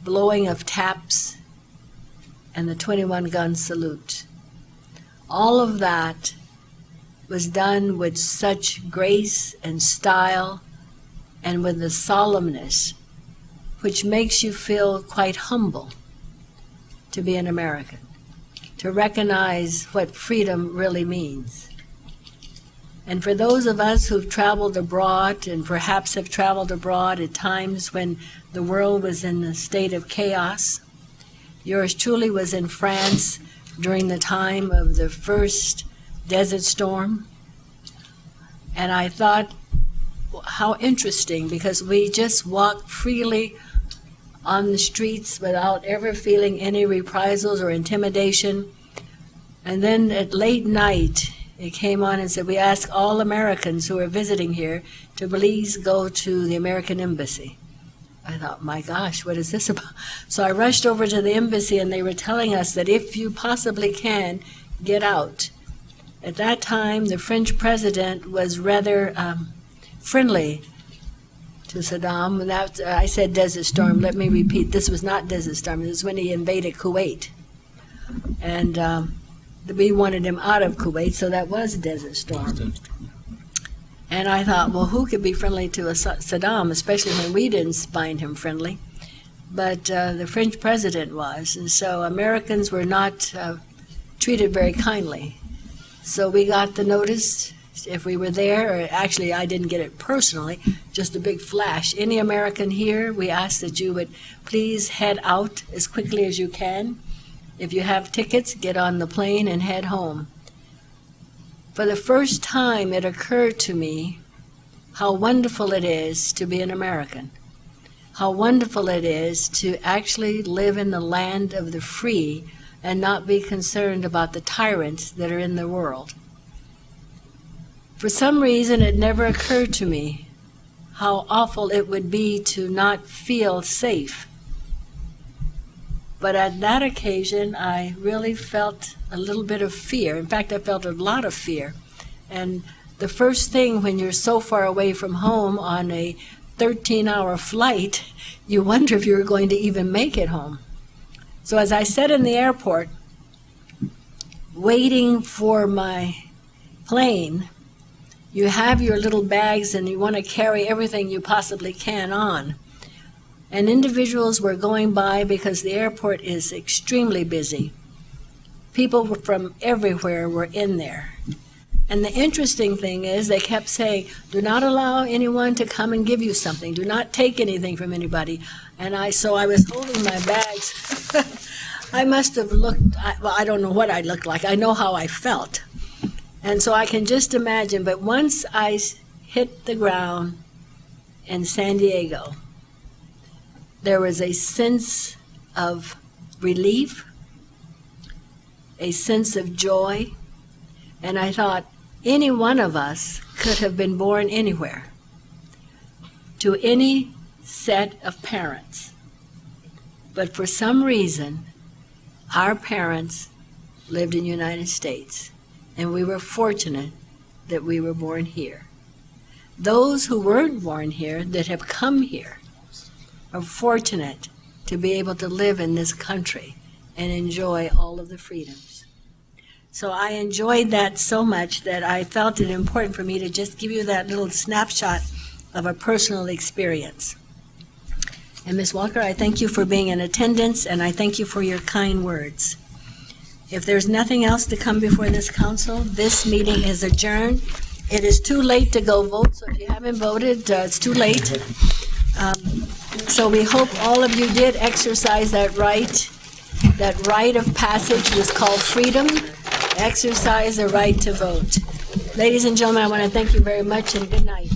blowing of taps and the 21-gun salute. All of that was done with such grace and style and with the solemnness which makes you feel quite humble to be an American, to recognize what freedom really means. And for those of us who've traveled abroad and perhaps have traveled abroad at times when the world was in a state of chaos, yours truly was in France during the time of the first Desert Storm. And I thought, how interesting, because we just walked freely on the streets without ever feeling any reprisals or intimidation. And then at late night, it came on and said, we ask all Americans who are visiting here to please go to the American Embassy. I thought, my gosh, what is this about? So I rushed over to the embassy, and they were telling us that if you possibly can, get out. At that time, the French president was rather friendly to Saddam. Without, I said Desert Storm. Let me repeat, this was not Desert Storm. This was when he invaded Kuwait. And we wanted him out of Kuwait, so that was Desert Storm. And I thought, well, who could be friendly to Saddam, especially when we didn't find him friendly? But the French president was, and so Americans were not treated very kindly. So we got the notice if we were there, or actually I didn't get it personally, just a big flash. Any American here, we ask that you would please head out as quickly as you can. If you have tickets, get on the plane and head home. For the first time, it occurred to me how wonderful it is to be an American, how wonderful it is to actually live in the land of the free and not be concerned about the tyrants that are in the world. For some reason, it never occurred to me how awful it would be to not feel safe. But at that occasion, I really felt a little bit of fear. In fact, I felt a lot of fear. And the first thing when you're so far away from home on a 13-hour flight, you wonder if you're going to even make it home. So as I sat in the airport, waiting for my plane, you have your little bags and you want to carry everything you possibly can on. And individuals were going by because the airport is extremely busy. People from everywhere were in there. And the interesting thing is they kept saying, do not allow anyone to come and give you something. Do not take anything from anybody. And so I was holding my bags. I must have looked, well, I don't know what I looked like. I know how I felt. And so I can just imagine. But once I hit the ground in San Diego, there was a sense of relief, a sense of joy, and I thought any one of us could have been born anywhere, to any set of parents. But for some reason, our parents lived in the United States, and we were fortunate that we were born here. Those who weren't born here, that have come here, are fortunate to be able to live in this country and enjoy all of the freedoms. So I enjoyed that so much that I felt it important for me to just give you that little snapshot of a personal experience. And Ms. Walker, I thank you for being in attendance, and I thank you for your kind words. If there's nothing else to come before this council, this meeting is adjourned. It is too late to go vote, so if you haven't voted, it's too late. So we hope all of you did exercise that right. That rite of passage was called freedom. Exercise the right to vote. Ladies and gentlemen, I want to thank you very much, and good night.